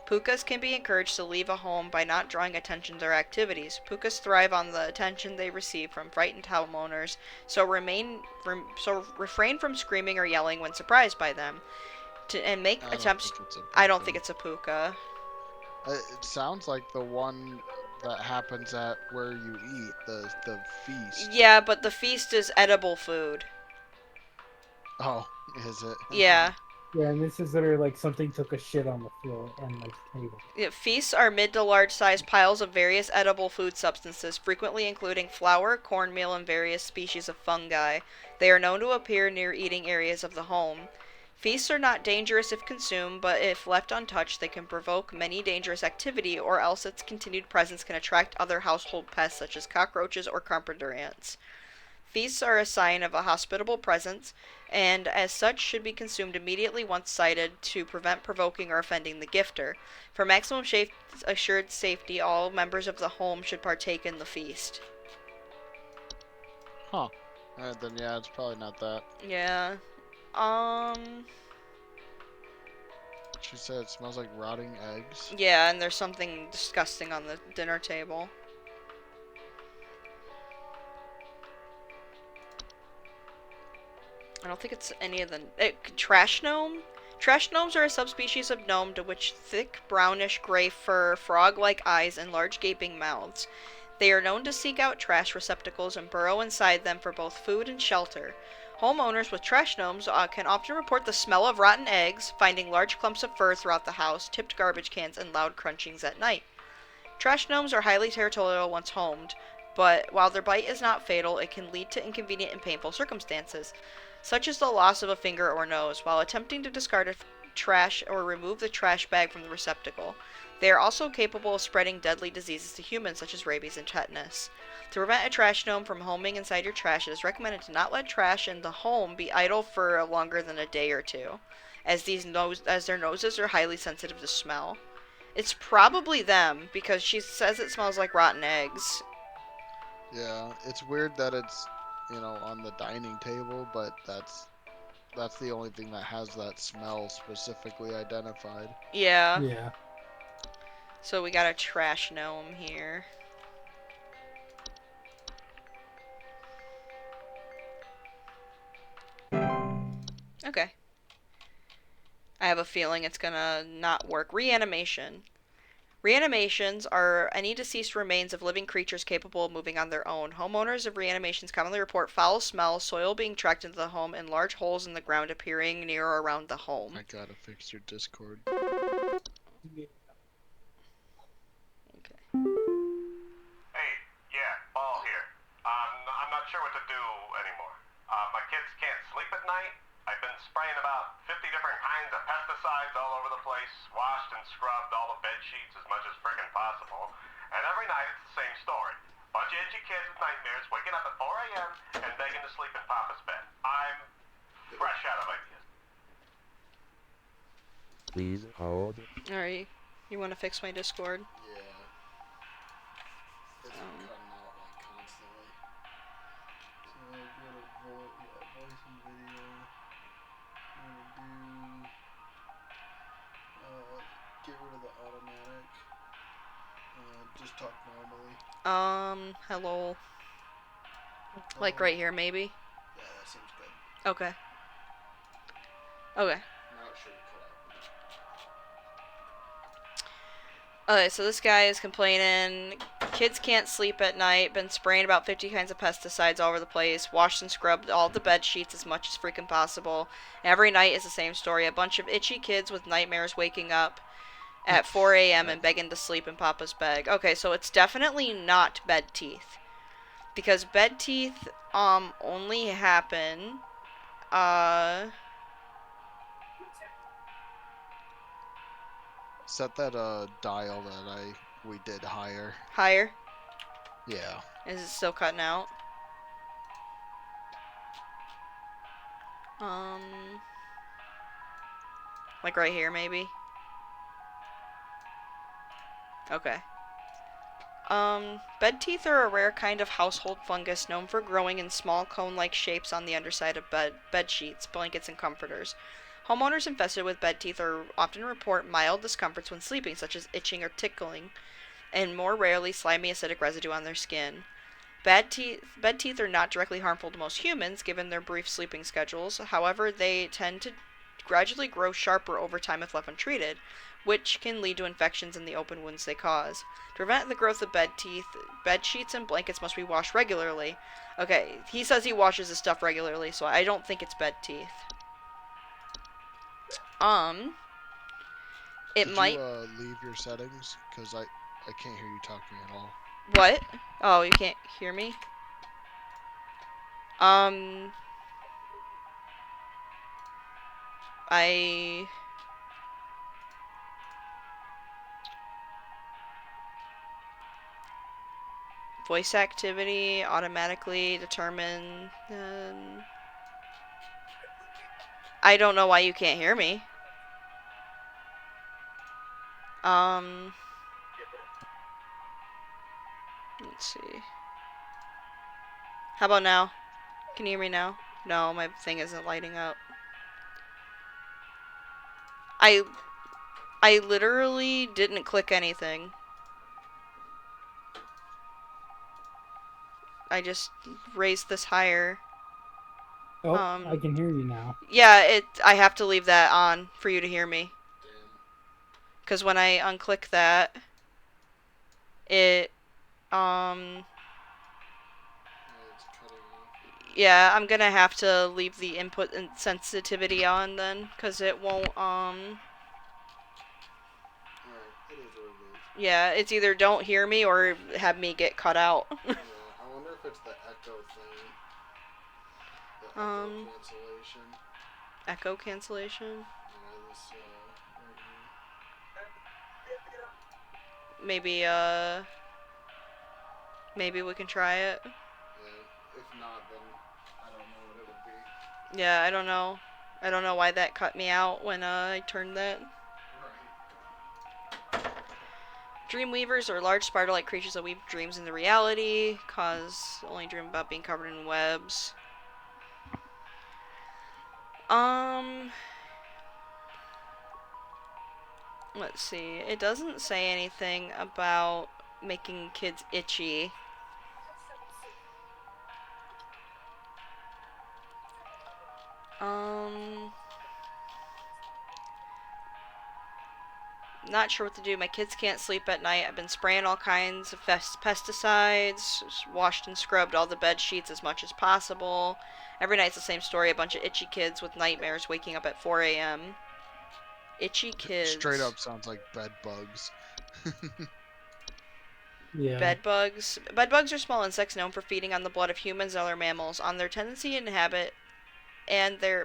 Pukas can be encouraged to leave a home by not drawing attention to their activities. Pukas thrive on the attention they receive from frightened homeowners, so refrain from screaming or yelling when surprised by them. And make attempts... I don't think it's a puka. It sounds like the one that happens at where you eat, the feast. Yeah, but the feast is edible food. Oh, is it? Yeah. Yeah, and this is literally like something took a shit on the floor and like the table. Yeah, feasts are mid to large sized piles of various edible food substances, frequently including flour, cornmeal, and various species of fungi. They are known to appear near eating areas of the home. Feasts are not dangerous if consumed, but if left untouched, they can provoke many dangerous activity, or else its continued presence can attract other household pests such as cockroaches or carpenter ants. Feasts are a sign of a hospitable presence, and as such should be consumed immediately once sighted to prevent provoking or offending the gifter. For maximum assured safety, all members of the home should partake in the feast. Huh. Then yeah, it's probably not that. Yeah. She said it smells like rotting eggs. Yeah, and there's something disgusting on the dinner table. I don't think it's any of the... trash gnome? Trash gnomes are a subspecies of gnome to which thick brownish gray fur, frog-like eyes, and large gaping mouths. They are known to seek out trash receptacles and burrow inside them for both food and shelter. Homeowners with trash gnomes can often report the smell of rotten eggs, finding large clumps of fur throughout the house, tipped garbage cans, and loud crunchings at night. Trash gnomes are highly territorial once homed, but while their bite is not fatal, it can lead to inconvenient and painful circumstances. such as the loss of a finger or nose, while attempting to discard a trash or remove the trash bag from the receptacle. They are also capable of spreading deadly diseases to humans, such as rabies and tetanus. To prevent a trash gnome from homing inside your trash, it is recommended to not let trash in the home be idle for longer than a day or two, as their noses are highly sensitive to smell. It's probably them, because she says it smells like rotten eggs. Yeah, it's weird that it's, on the dining table, but that's the only thing that has that smell specifically identified. Yeah. Yeah. So we got a trash gnome here. Okay. I have a feeling it's gonna not work. Reanimation. Reanimations are any deceased remains of living creatures capable of moving on their own. Homeowners of reanimations commonly report foul smell, soil being tracked into the home, and large holes in the ground appearing near or around the home. I gotta fix your Discord. Okay. Hey, yeah, Ball here. I'm not sure what to do anymore. My kids can't sleep at night. I've been spraying about 50 different kinds of pesticides all over the place, washed and scrubbed all the bed sheets as much as friggin' possible, and every night it's the same story. Bunch of itchy kids with nightmares waking up at 4 a.m. and begging to sleep in Papa's bed. I'm fresh out of ideas. Please hold. Alright. You want to fix my Discord? Yeah. It's cutting out like constantly. So go to voice and video. I'm gonna do get rid of the automatic. Just talk normally. Hello. Like right here, maybe? Yeah, that seems good. Okay. Okay. Now it should cut out. Okay, so this guy is complaining. Kids can't sleep at night. Been spraying about 50 kinds of pesticides all over the place. Washed and scrubbed all the bed sheets as much as freaking possible. Every night is the same story. A bunch of itchy kids with nightmares waking up at 4 a.m. and begging to sleep in Papa's bed. Okay, so it's definitely not bed teeth. Because bed teeth, only happen, Set that dial that we did higher. higher. Yeah. Is it still cutting out? Like right here, maybe? Okay. Bed teeth are a rare kind of household fungus known for growing in small cone-like shapes on the underside of bed sheets, blankets, and comforters. Homeowners infested with bed teeth often report mild discomforts when sleeping, such as itching or tickling, and more rarely slimy acidic residue on their skin. Bed teeth are not directly harmful to most humans, given their brief sleeping schedules. However, they tend to gradually grow sharper over time if left untreated, which can lead to infections in the open wounds they cause. To prevent the growth of bed teeth, bed sheets and blankets must be washed regularly. Okay, he says he washes his stuff regularly, so I don't think it's bed teeth. Did you leave your settings? Because I can't hear you talking at all. What? Oh, you can't hear me? Voice activity, automatically determine. I don't know why you can't hear me. Let's see. How about now? Can you hear me now? No, my thing isn't lighting up. I literally didn't click anything. I just raised this higher. Oh, I can hear you now. Yeah, I have to leave that on for you to hear me. Because when I unclick that, it, yeah, I'm gonna have to leave the input and sensitivity on then, because it won't, yeah, it's either don't hear me or have me get cut out. Yeah, I wonder if it's the echo thing. The echo cancellation. Echo cancellation? Yeah, this, right here. Maybe we can try it. Yeah, if not, then I don't know what it would be. Yeah, I don't know. I don't know why that cut me out when I turned that. Right. Dreamweavers are large spider-like creatures that weave dreams into reality, only dream about being covered in webs. Let's see. It doesn't say anything about making kids itchy. Not sure what to do. My kids can't sleep at night. I've been spraying all kinds of pesticides, washed and scrubbed all the bed sheets as much as possible. Every night's the same story. A bunch of itchy kids with nightmares waking up at 4 a.m. Itchy kids. Straight up sounds like bed bugs. Yeah. Bedbugs. Bedbugs are small insects known for feeding on the blood of humans and other mammals, on their tendency to inhabit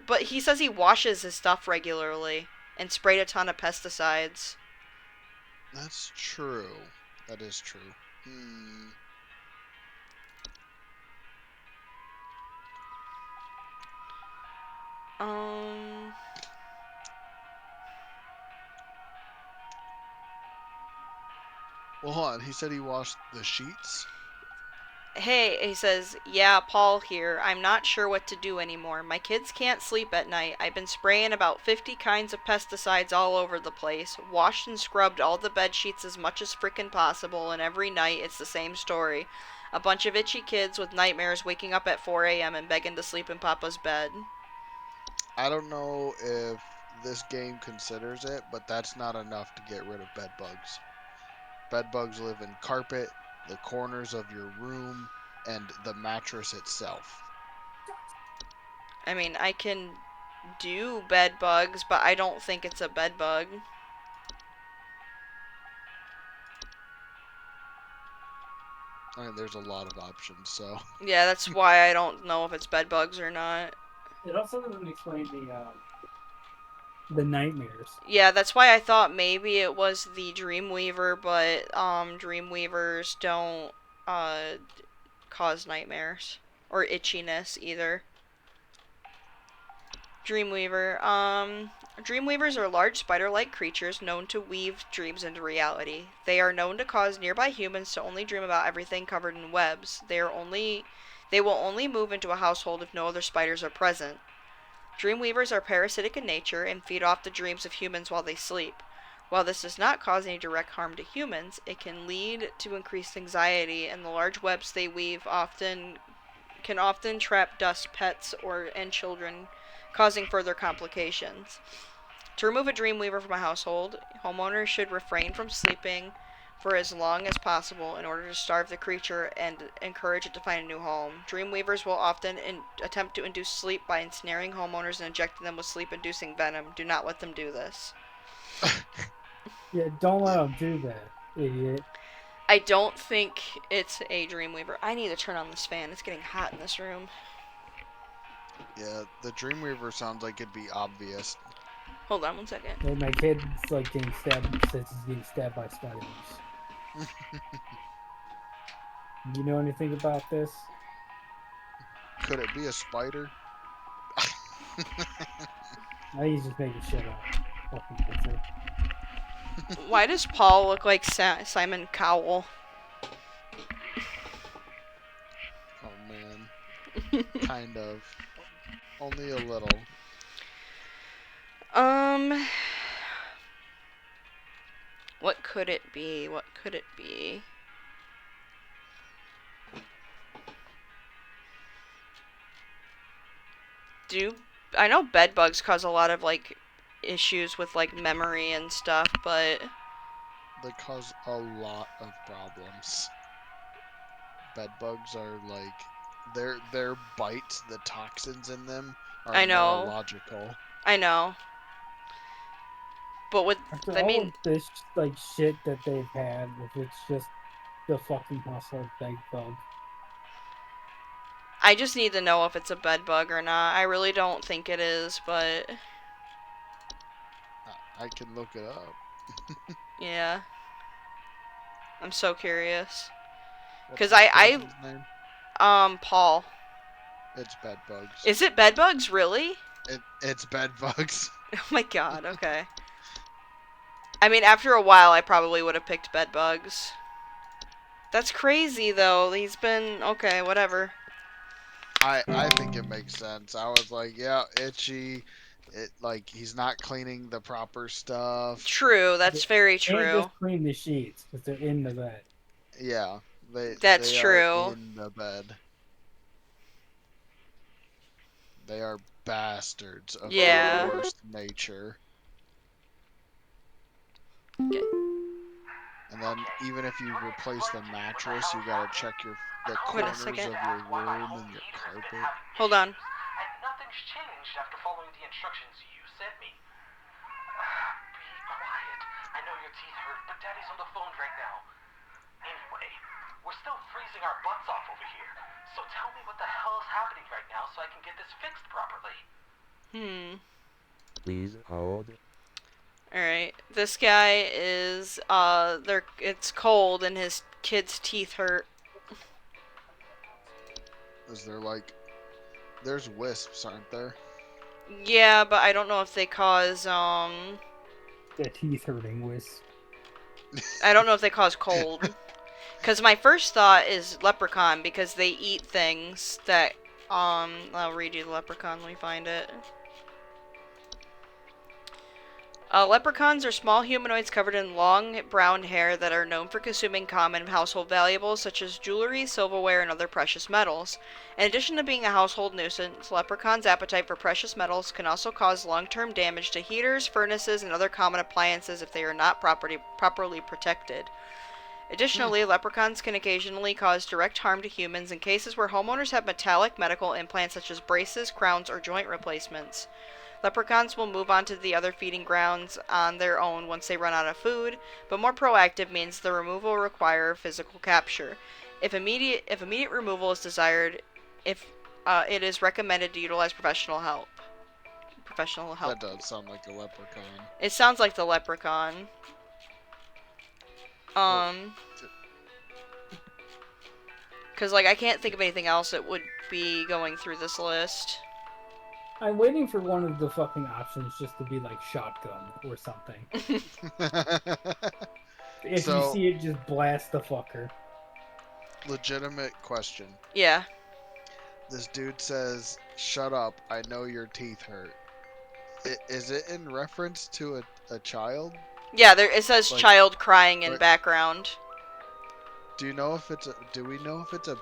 but he says he washes his stuff regularly and sprayed a ton of pesticides. That's true. That is true. Well, hold on. He said he washed the sheets? Hey, he says, yeah, Paul here. I'm not sure what to do anymore. My kids can't sleep at night. I've been spraying about 50 kinds of pesticides all over the place, washed and scrubbed all the bed sheets as much as frickin' possible, and every night it's the same story. A bunch of itchy kids with nightmares waking up at 4 a.m. and begging to sleep in Papa's bed. I don't know if this game considers it, but that's not enough to get rid of bed bugs. Bed bugs live in carpet, the corners of your room, and the mattress itself. I mean, I can do bed bugs, but I don't think it's a bed bug. I mean, there's a lot of options, so. Yeah, that's why I don't know if it's bed bugs or not. It also doesn't explain the nightmares. Yeah, that's why I thought maybe it was the Dreamweaver, but Dreamweavers don't cause nightmares or itchiness either. Dreamweaver. Dreamweavers are large spider-like creatures known to weave dreams into reality. They are known to cause nearby humans to only dream about everything covered in webs. They will only move into a household if no other spiders are present. Dreamweavers are parasitic in nature and feed off the dreams of humans while they sleep. While this does not cause any direct harm to humans, it can lead to increased anxiety, and the large webs they weave can often trap dust, pets, and children, causing further complications. To remove a Dreamweaver from a household, homeowners should refrain from sleeping for as long as possible in order to starve the creature and encourage it to find a new home. Dreamweavers will often attempt to induce sleep by ensnaring homeowners and injecting them with sleep-inducing venom. Do not let them do this. Yeah, don't let them do that, idiot. I don't think it's a Dreamweaver. I need to turn on this fan. It's getting hot in this room. Yeah, the Dreamweaver sounds like it'd be obvious. Hold on one second. Hey, my kid's like getting stabbed, says he's getting stabbed by spiders. You know anything about this? Could it be a spider? I think he's just making shit up. Fucking answer. Why does Paul look like Simon Cowell? Oh man. Kind of. Only a little. What could it be? What could it be? I know bed bugs cause a lot of like issues with like memory and stuff, but they cause a lot of problems. Bed bugs are like their bites, the toxins in them are I know. neurological. I know. But after all of this like shit that they've had, if it's just the fucking hustler bed bug. I just need to know if it's a bed bug or not. I really don't think it is, but I can look it up. yeah. I'm so curious. What's Cause this I person's name? Paul. It's bed bugs. Is it bed bugs, really? It's bed bugs. Oh my god, okay. I mean, after a while, I probably would have picked bed bugs. That's crazy, though. He's been... Okay, whatever. I think it makes sense. I was like, yeah, itchy. It like he's not cleaning the proper stuff. True, that's very Can't true. just clean the sheets because they're in the bed. Yeah, That's they are true. in the bed. They are bastards of Yeah. the worst nature. Okay. And then even if you replace the mattress, you gotta check the Wait a corners of second. your room and your carpet. Hold on. And nothing's changed after following the instructions you sent me. Be quiet. I know your teeth hurt, but Daddy's on the phone right now. Anyway, we're still freezing our butts off over here. So tell me what the hell is happening right now so I can get this fixed properly. Please hold. Alright. This guy is, it's cold and his kid's teeth hurt. Is there like, there's wisps, aren't there? Yeah, but I don't know if they cause, The teeth hurting wisp. I don't know if they cause cold. Because my first thought is leprechaun, because they eat things that, I'll read you the leprechaun, let me find it. Leprechauns are small humanoids covered in long, brown hair that are known for consuming common household valuables such as jewelry, silverware, and other precious metals. In addition to being a household nuisance, leprechauns' appetite for precious metals can also cause long-term damage to heaters, furnaces, and other common appliances if they are not properly protected. Additionally, leprechauns can occasionally cause direct harm to humans in cases where homeowners have metallic medical implants such as braces, crowns, or joint replacements. Leprechauns will move on to the other feeding grounds on their own once they run out of food, but more proactive means the removal will require physical capture. If immediate removal is desired, it is recommended to utilize professional help. That does sound like a leprechaun. It sounds like the leprechaun. Because, like, I can't think of anything else that would be going through this list. I'm waiting for one of the fucking options just to be like shotgun or something. If you see it, just blast the fucker. Legitimate question. Yeah. This dude says, "Shut up, I know your teeth hurt." Is it in reference to a child? Yeah, it says like, child crying in background. Do we know if it's a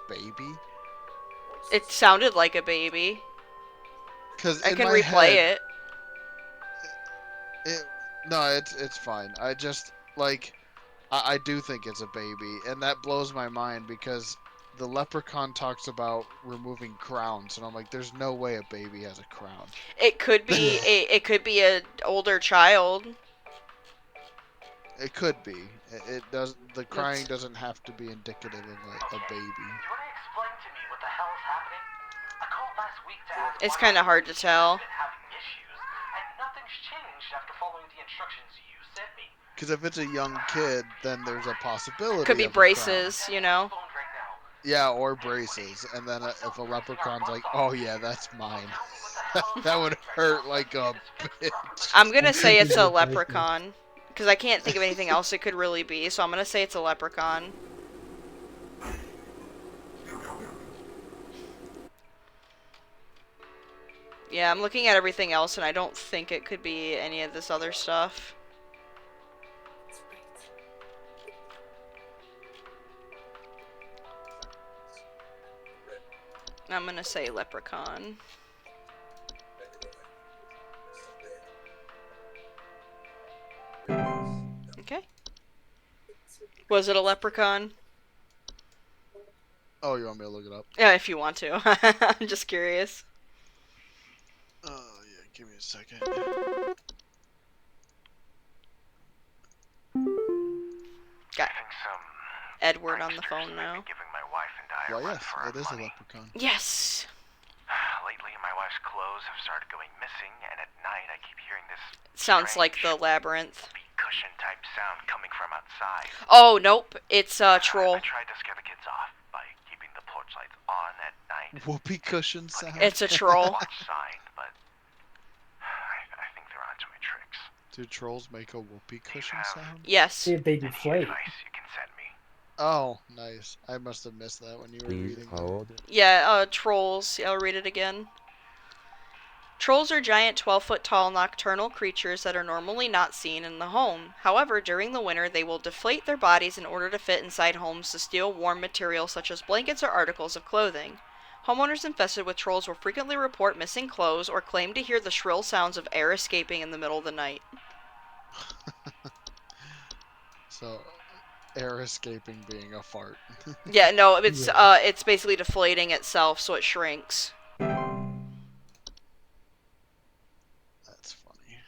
baby? It sounded like a baby. Because I can replay it. No, it's fine. I just like I do think it's a baby, and that blows my mind because the leprechaun talks about removing crowns, and I'm like, there's no way a baby has a crown. It could be it could be an older child. It could be. It does. The crying doesn't have to be indicative of a baby. Do you want to explain to me what the hell is happening? I called last week to ask. It's kind of hard to tell. Been having issues, and nothing's changed after following the instructions you sent me. Because if it's a young kid, then there's a possibility. Could be braces, you know. Yeah, or braces, and then if a leprechaun's like, "Oh yeah, that's mine," that would hurt like a bitch. I'm gonna say it's a leprechaun. Because I can't think of anything else it could really be, so I'm gonna say it's a leprechaun. Yeah, I'm looking at everything else and I don't think it could be any of this other stuff. I'm gonna say leprechaun. Okay. Was it a leprechaun? Oh, you want me to look it up? Yeah, if you want to. I'm just curious. Yeah, give me a second. Got Edward on the phone now. Giving my wife and I I Well, run yes, for our it is a money. leprechaun. Yes. Lately, my wife's clothes have started going missing, and at night I keep hearing this Sounds like the strange labyrinth. cushion type sound coming from outside. Oh, nope. It's a troll. I tried to scare the kids off by keeping the porch lights on at night. Whoopee cushion sound. It's a troll. Watch sign, but I think they're onto my tricks. Do trolls make a whoopee cushion sound? Yes. See if they deflate. Advice you can send me. Oh, nice. I must have missed that when you were Please reading hold. Yeah, trolls. I'll read it again. Trolls are giant 12-foot tall nocturnal creatures that are normally not seen in the home. However, during the winter, they will deflate their bodies in order to fit inside homes to steal warm materials such as blankets or articles of clothing. Homeowners infested with trolls will frequently report missing clothes or claim to hear the shrill sounds of air escaping in the middle of the night. So, air escaping being a fart. Yeah, no, it's it's basically deflating itself so it shrinks. That's funny.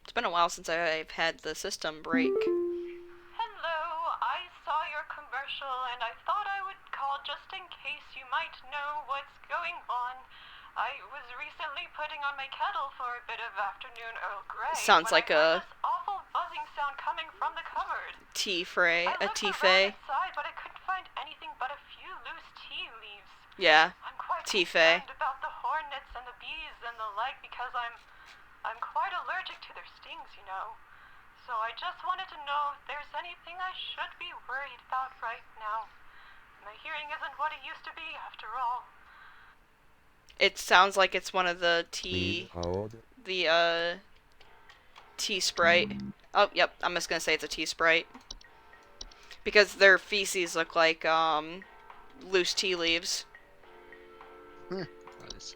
It's been a while since I've had the system break. Hello, I saw your commercial and I thought I would call just in case you might know what's going on. I was recently putting on my kettle for a bit of afternoon Earl Grey. Sounds like a this awful buzzing sound coming from the cupboard. tea fray, I a looked tea around fay. inside, but I couldn't find anything but a few loose tea leaves. Yeah, I'm quite tea fay. concerned about the hornets and the bees and the like because I'm quite allergic to their stings, you know. So I just wanted to know if there's anything I should be worried about right now. My hearing isn't what it used to be, after all. It sounds like it's one of the Please tea, hold. the tea sprite. Oh, yep, I'm just gonna say it's a tea sprite. Because their feces look like, loose tea leaves. Nice.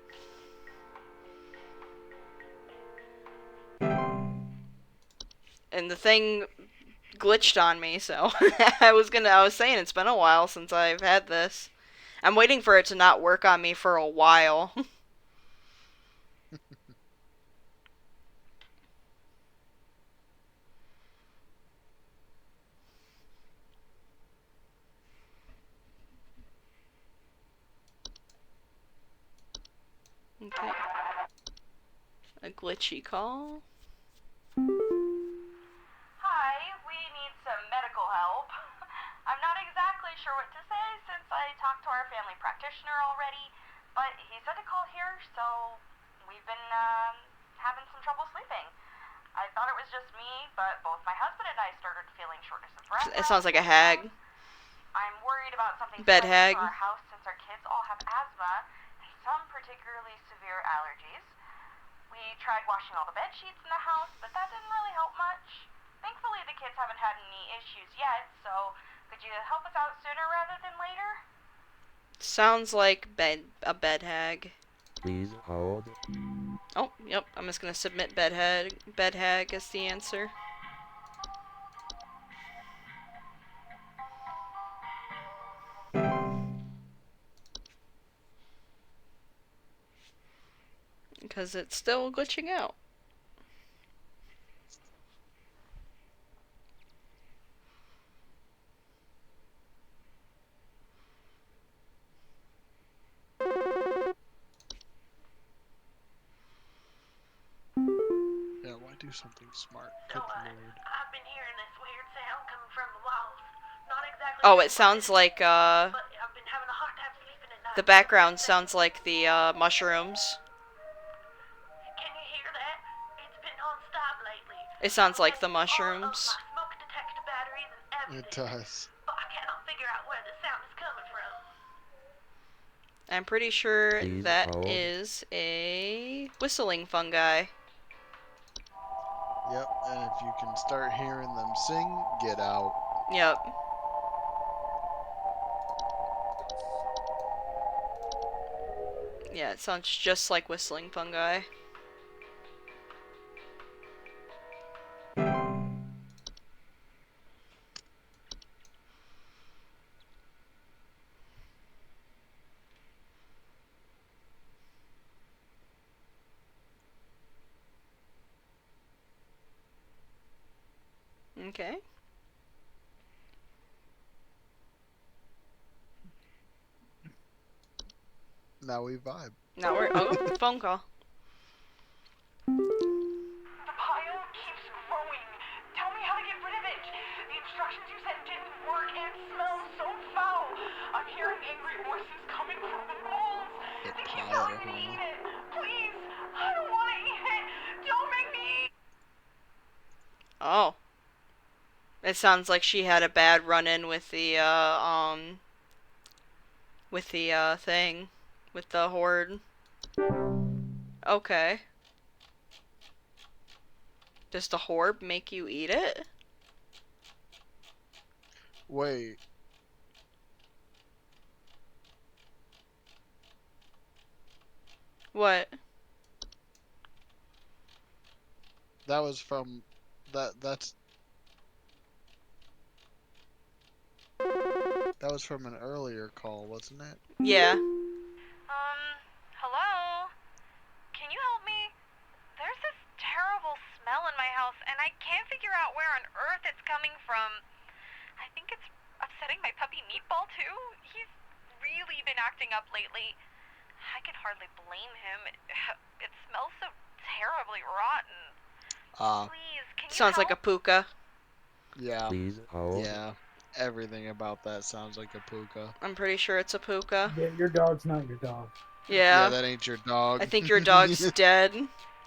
And the thing glitched on me, so I was saying it's been a while since I've had this. I'm waiting for it to not work on me for a while. Okay. A glitchy call. Hi, we need some medical help. I'm not exactly sure what to say since I talked to our family practitioner already, but he said to call here, so we've been having some trouble sleeping. I thought it was just me, but both my husband and I started feeling shortness of breath. It sounds like a hag. I'm worried about something Bed spreading hag. to our house since our kids all have asthma and some particularly severe allergies. We tried washing all the bed sheets in the house, but that didn't really help much. Thankfully, the kids haven't had any issues yet, so could you help us out sooner rather than later? Sounds like a bed hag. Please hold. Oh, yep, I'm just gonna submit bed hag as the answer. Because it's still glitching out. Yeah, why do something smart? So, Good lord. I've been hearing this weird sound coming from the walls. Not exactly. Oh, it sounds like, but I've been having a hard time sleeping at night. the background sounds like the, mushrooms. Can you hear that? It's been non-stop lately. It sounds like the All of mushrooms. my smoke detector batteries and It everything. does. But I cannot figure out where the sound is coming from. I'm pretty sure Please that hold. is a whistling fungi. Yep, and if you can start hearing them sing, get out. Yep. Yeah, it sounds just like whistling fungi. Okay. Now we vibe. Now we're phone call. The pile keeps growing. Tell me how to get rid of it. The instructions you sent didn't work and it smells so foul. I'm hearing angry voices coming from the walls. The They keep pile, telling me to eat it. Please, I don't want to eat it. Don't make me eat. Oh. It sounds like she had a bad run-in with the thing. With the horde. Okay. Does the horde make you eat it? Wait. What? That was from that's that was from an earlier call, wasn't it? Yeah. Hello? Can you help me? There's this terrible smell in my house, and I can't figure out where on earth it's coming from. I think it's upsetting my puppy Meatball, too. He's really been acting up lately. I can hardly blame him. It smells so terribly rotten. Please, can you Sounds like a help? puka. Yeah. Please hold. Yeah. Everything about that sounds like a puka. I'm pretty sure it's a puka. Yeah, your dog's not your dog. Yeah. That ain't your dog. I think your dog's dead.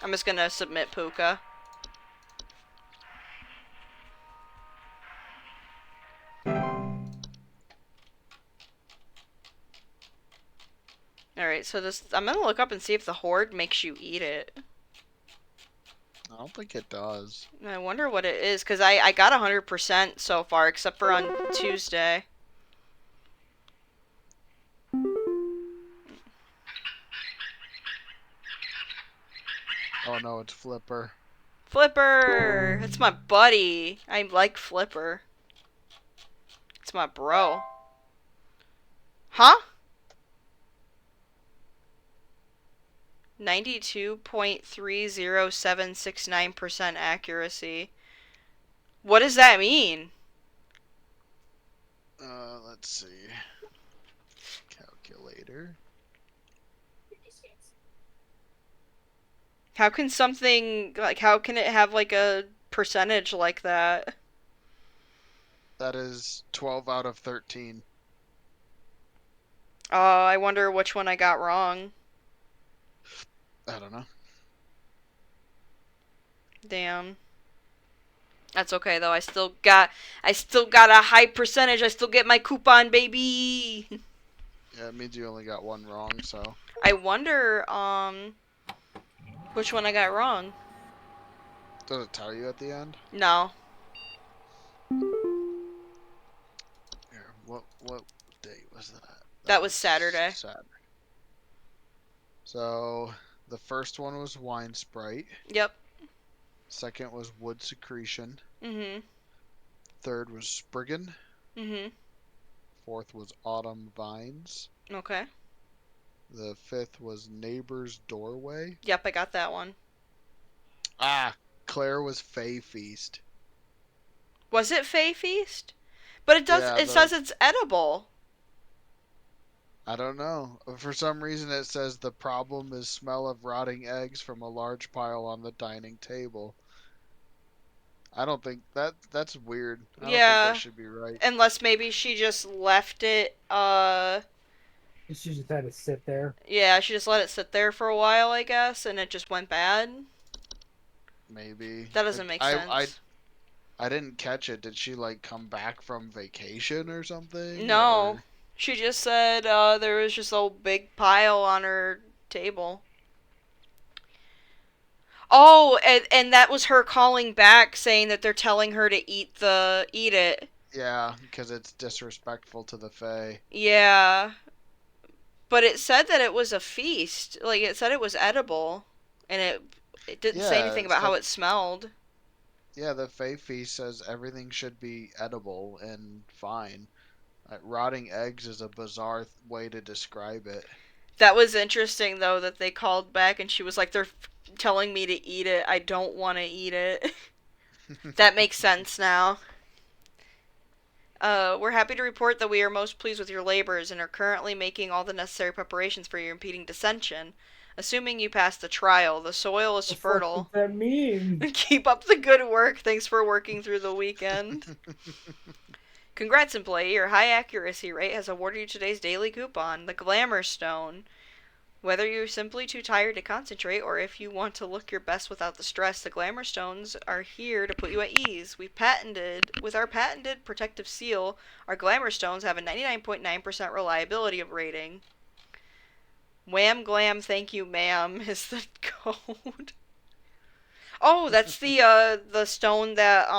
I'm just gonna submit puka. Alright, so this I'm gonna look up and see if the horde makes you eat it. I don't think it does. I wonder what it is, because I got 100% so far, except for on Tuesday. Oh no, it's Flipper. Flipper! It's my buddy. I like Flipper. It's my bro. Huh? 92.30769% accuracy. What does that mean? Let's see. Calculator. How can something, like, how can it have, like, a percentage like that? That is 12 out of 13. I wonder which one I got wrong. I don't know. Damn. That's okay though. I still got a high percentage. I still get my coupon, baby. Yeah, it means you only got one wrong, so. I wonder which one I got wrong. Does it tell you at the end? No. Here, what date was that? That was Saturday. Saturday. So, the first one was Wine Sprite. Yep. Second was Wood Secretion. Mhm. Third was Spriggan. Mhm. Fourth was Autumn Vines. Okay. The fifth was Neighbor's Doorway. Yep, I got that one. Ah, Claire was Fay Feast. Was it Fay Feast? But it does. Yeah, it says it's edible. I don't know. For some reason, it says the problem is smell of rotting eggs from a large pile on the dining table. I don't think that's weird. I don't think that should be right. Unless maybe she just left it. She just had to sit there. Yeah, she just let it sit there for a while, I guess, and it just went bad. Maybe. That doesn't make sense. I didn't catch it. Did she like come back from vacation or something? No. Or... She just said there was just a big pile on her table. Oh, and that was her calling back saying that they're telling her to eat it. Yeah, because it's disrespectful to the Fae. Yeah. But it said that it was a feast. Like, it said it was edible. And it didn't say anything about how it smelled. Yeah, the Fae Feast says everything should be edible and fine. Rotting eggs is a bizarre way to describe it. That was interesting, though, that they called back and she was like, they're telling me to eat it. I don't want to eat it. That makes sense now. We're happy to report that we are most pleased with your labors and are currently making all the necessary preparations for your impeding dissension. Assuming you pass the trial, the soil is The fuck does fertile. that mean? Keep up the good work. Thanks for working through the weekend. Congrats, employee. Your high accuracy rate has awarded you today's daily coupon, the Glamour Stone. Whether you're simply too tired to concentrate or if you want to look your best without the stress, the Glamour Stones are here to put you at ease. With our patented protective seal, our Glamour Stones have a 99.9% reliability rating. Wham glam, thank you, ma'am, is the code. Oh, that's the stone that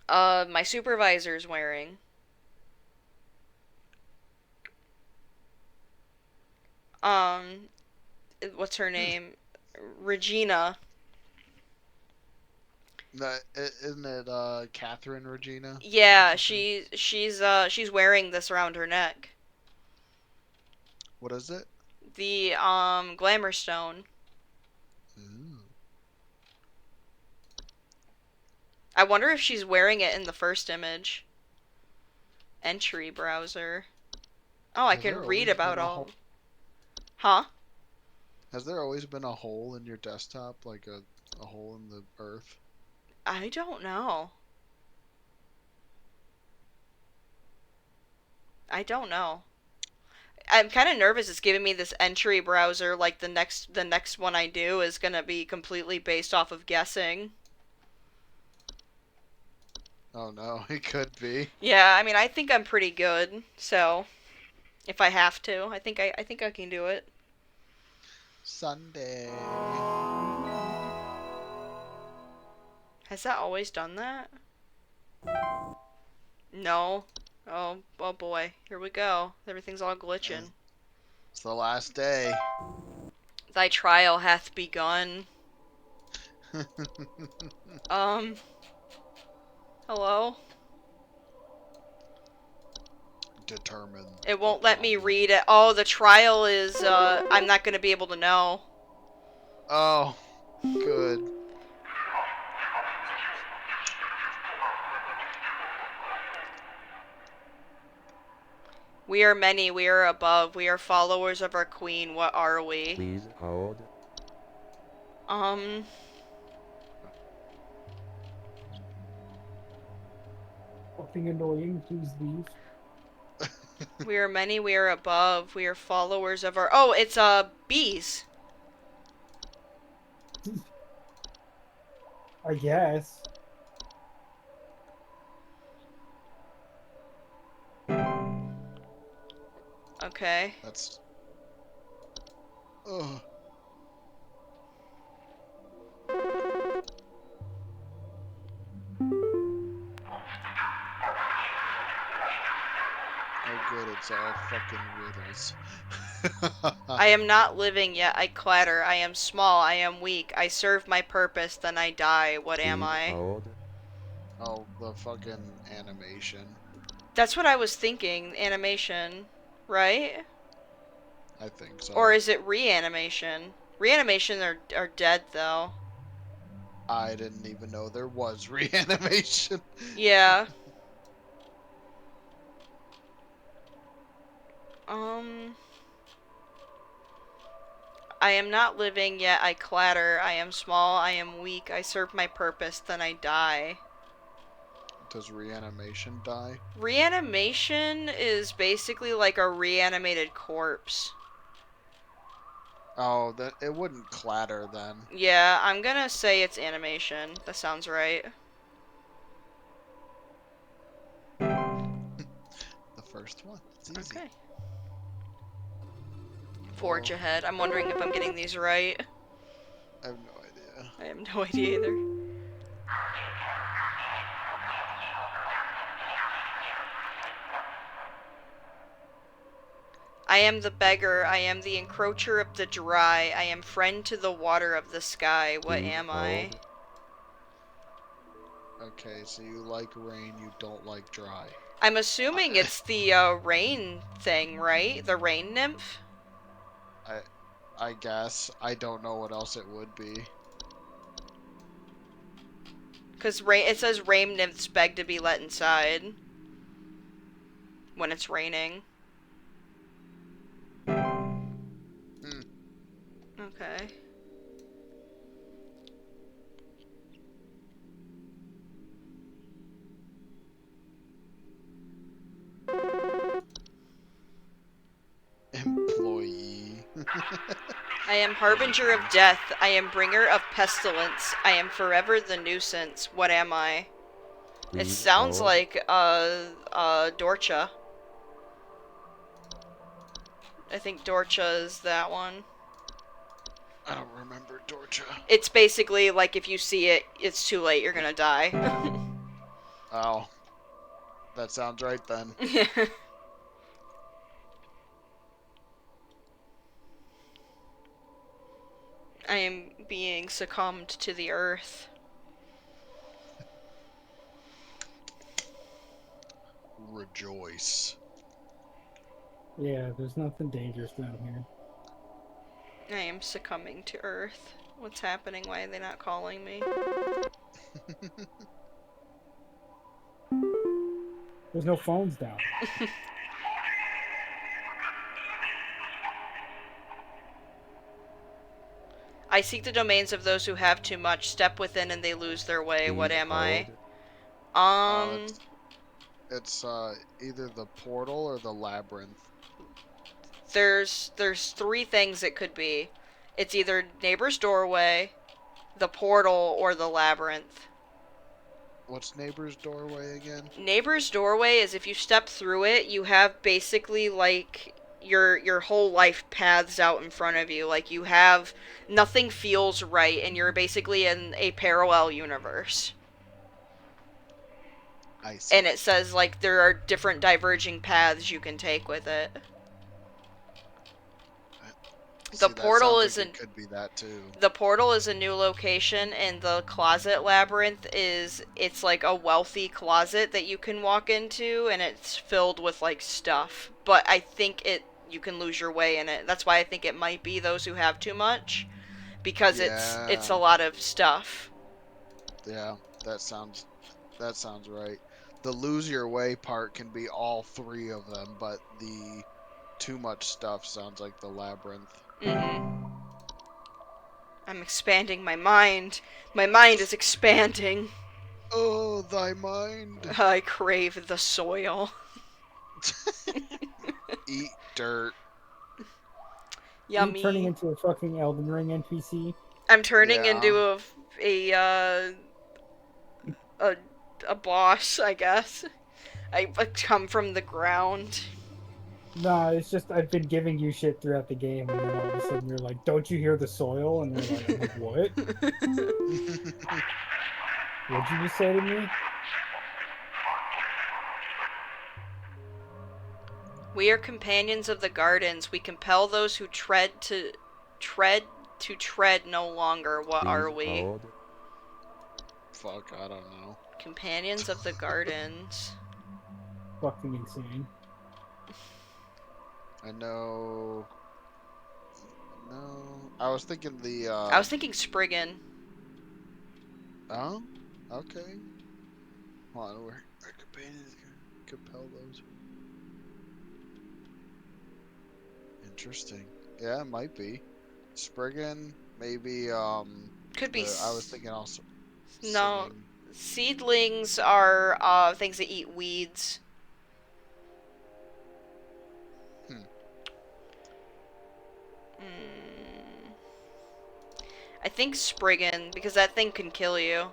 my supervisor's wearing. What's her name? Regina. Isn't it Catherine Regina? Yeah, she's wearing this around her neck. What is it? The Glamour Stone. Ooh. I wonder if she's wearing it in the first image. Entry browser. Oh, I can read about all. Huh? Has there always been a hole in your desktop, like a hole in the earth? I don't know. I don't know. I'm kind of nervous it's giving me this entry browser like the next one I do is going to be completely based off of guessing. Oh no, it could be. Yeah, I mean, I think I'm pretty good. So, if I have to, I think I can do it. Sunday. Has that always done that? No. Oh boy. Here we go. Everything's all glitching. It's the last day. Thy trial hath begun. Hello? Determine. It won't let me read it. Oh, the trial is, I'm not gonna be able to know. Oh, good. We are many, we are above, we are followers of our queen, what are we? Please hold. Fucking annoying, please leave. We are many, we are above, we are followers of our... Oh, it's, bees. I guess. Okay. That's... Ugh. Oh good, it's all fucking riddles. I am not living yet, I clatter. I am small, I am weak. I serve my purpose, then I die. What am I? Hold. Oh, the fucking animation. That's what I was thinking. Animation. Right? I think so. Or is it reanimation? Reanimation are dead, though. I didn't even know there was reanimation. Yeah. I am not living yet, I clatter. I am small, I am weak. I serve my purpose, then I die. Does reanimation die? Reanimation is basically like a reanimated corpse. Oh, that it wouldn't clatter then. Yeah, I'm gonna say it's animation. That sounds right. The first one. It's easy. Okay. Forge ahead. I'm wondering if I'm getting these right. I have no idea. I have no idea either. I am the beggar, I am the encroacher of the dry, I am friend to the water of the sky. What Please am I? Okay, so you like rain, you don't like dry. I'm assuming it's the rain thing, right? The rain nymph? I guess. I don't know what else it would be. Because it says rain nymphs beg to be let inside when it's raining. Okay. Employee. I am harbinger of death. I am bringer of pestilence. I am forever the nuisance. What am I? It sounds like, Dorcha. I think Dorcha is that one. I don't remember Dorcha. It's basically like if you see it, it's too late, you're gonna die. Oh. That sounds right then. I am being succumbed to the earth. Rejoice. Yeah, there's nothing dangerous down here. I am succumbing to earth. What's happening? Why are they not calling me? There's no phones down. I seek the domains of those who have too much. Step within and they lose their way. What am I? It's either the portal or the labyrinth. There's 3 things it could be. It's either neighbor's doorway, the portal, or the labyrinth. What's neighbor's doorway again? Neighbor's doorway is if you step through it, you have basically like your whole life paths out in front of you. Like you have nothing feels right and you're basically in a parallel universe. I see. And it says like there are different diverging paths you can take with it. The portal is it could be that too. The portal is a new location, and the closet labyrinth it's like a wealthy closet that you can walk into, and it's filled with like stuff. But I think you can lose your way in it. That's why I think it might be those who have too much, because it's a lot of stuff. Yeah, that sounds right. The lose your way part can be all 3 of them, but the too much stuff sounds like the labyrinth. I'm expanding my mind. My mind is expanding. Oh, thy mind. I crave the soil. Eat dirt. Yummy. You turning into a fucking Elden Ring NPC? I'm turning into a boss, I guess. I come from the ground. Nah, it's just I've been giving you shit throughout the game, and then all of a sudden you're like, "Don't you hear the soil?" And you're like, I'm like, "What? What'd you just say to me?" We are companions of the gardens. We compel those who tread no longer. What are we? Fuck, I don't know. Companions of the gardens. Fucking insane. I know. No, I was thinking the. I was thinking Spriggan. Oh, okay. Hold on, where our companions compel those. Interesting. Yeah, it might be. Spriggan, maybe. Could be. I was thinking also. No, seedlings are things that eat weeds. I think Spriggan, because that thing can kill you.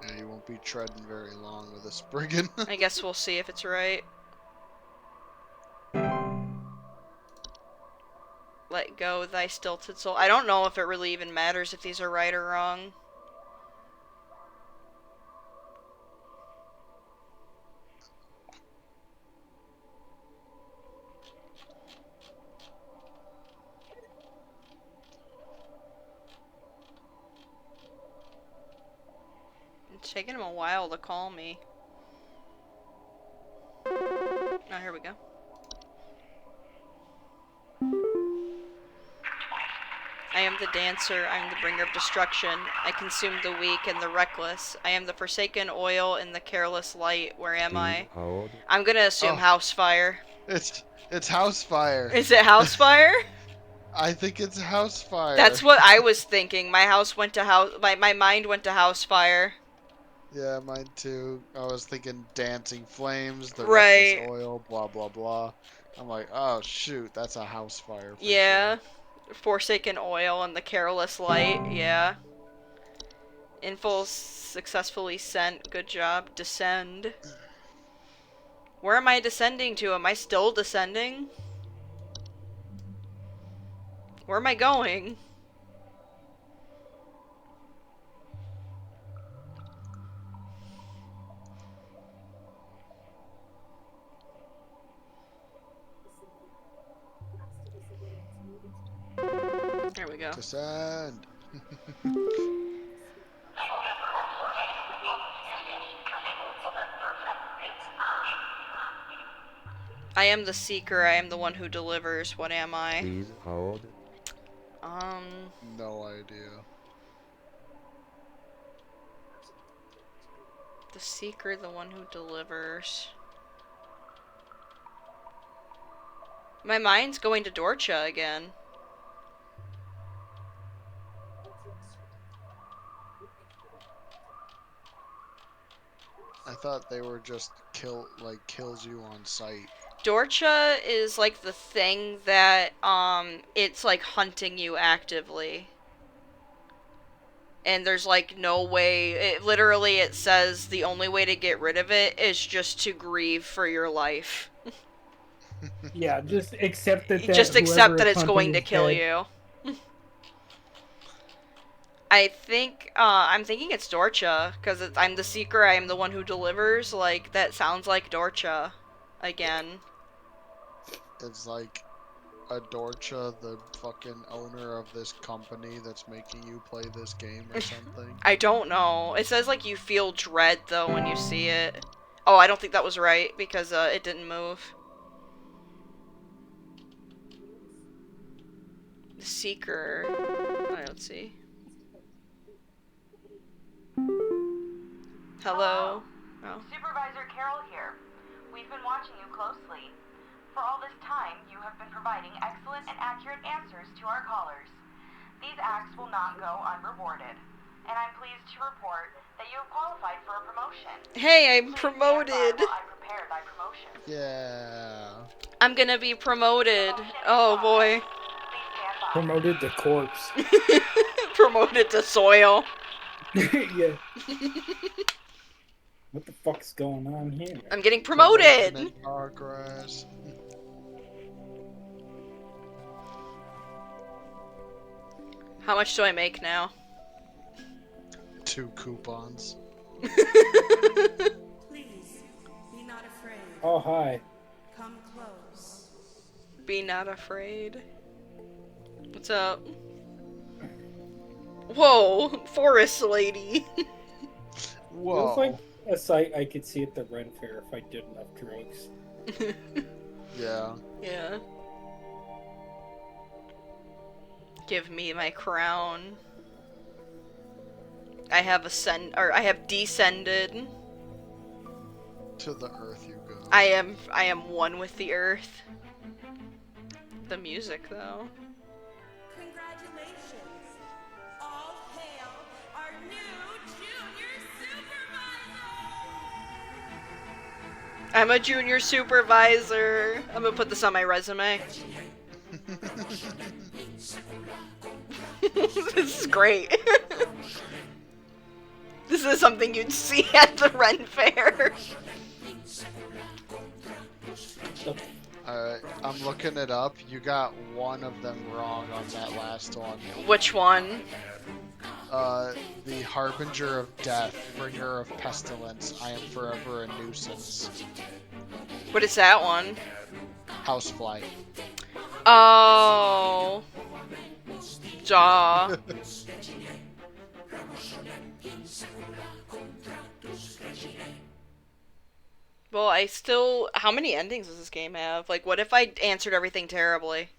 Yeah, you won't be treading very long with a Spriggan. I guess we'll see if it's right. Let go thy stilted soul. I don't know if it really even matters if these are right or wrong. It's taking him a while to call me. Oh, here we go. I am the dancer, I am the bringer of destruction. I consume the weak and the reckless. I am the forsaken oil and the careless light. Where am I? How old? I'm gonna assume Oh, house fire. it's house fire. Is it house fire? I think it's house fire. That's what I was thinking. My house went to house. My mind went to house fire. Yeah, mine too. I was thinking dancing flames, the reckless Right. oil, blah blah blah. I'm like, oh shoot, that's a house fire for Yeah. sure. Forsaken oil and the careless light. Yeah. Info successfully sent. Good job. Descend. Where am I descending to? Am I still descending? Where am I going? There we go. Descend. I am the seeker. I am the one who delivers. What am I? Please, how old? No idea. The seeker, the one who delivers. My mind's going to Dorcha again. I thought they were just kills you on sight. Dorcha is like the thing that it's like hunting you actively. And there's like no way, it says the only way to get rid of it is just to grieve for your life. Yeah, just accept that. Just accept that it's hunting going to is kill dead. you. I'm thinking it's Dorcha, because I'm the seeker, I am the one who delivers, like, that sounds like Dorcha, again. It's like Adorcha, the fucking owner of this company that's making you play this game or something. I don't know. It says, like, you feel dread, though, when you see it. Oh, I don't think that was right, because, it didn't move. The seeker... let's see. Hello? Oh. Supervisor Carroll here. We've been watching you closely. For all this time, you have been providing excellent and accurate answers to our callers. These acts will not go unrewarded, and I'm pleased to report that you have qualified for a promotion. Hey, I'm promoted! I prepared thy promotion. Yeah. I'm gonna be promoted. Oh boy. Promoted to corpse. Promoted to soil. Yeah. What the fuck's going on here? I'm getting promoted! In progress. How much do I make now? 2 coupons. Please, be not afraid. Oh, hi. Come close. Be not afraid. What's up? Whoa, forest lady. Whoa. It was like a sight I could see at the Ren Fair if I did enough drugs. Yeah. Yeah. Give me my crown. I have descended. To the earth you go. I am one with the earth. The music though. Congratulations. All hail our new junior supervisor! I'm a junior supervisor. I'm gonna put this on my resume. This is great. This is something you'd see at the Ren Fair. Alright, I'm looking it up. You got one of them wrong on that last one. Which one? The Harbinger of Death, Bringer of Pestilence, I am forever a nuisance. What is that one? Housefly. Oh. Duh. Well, how many endings does this game have? Like, what if I answered everything terribly?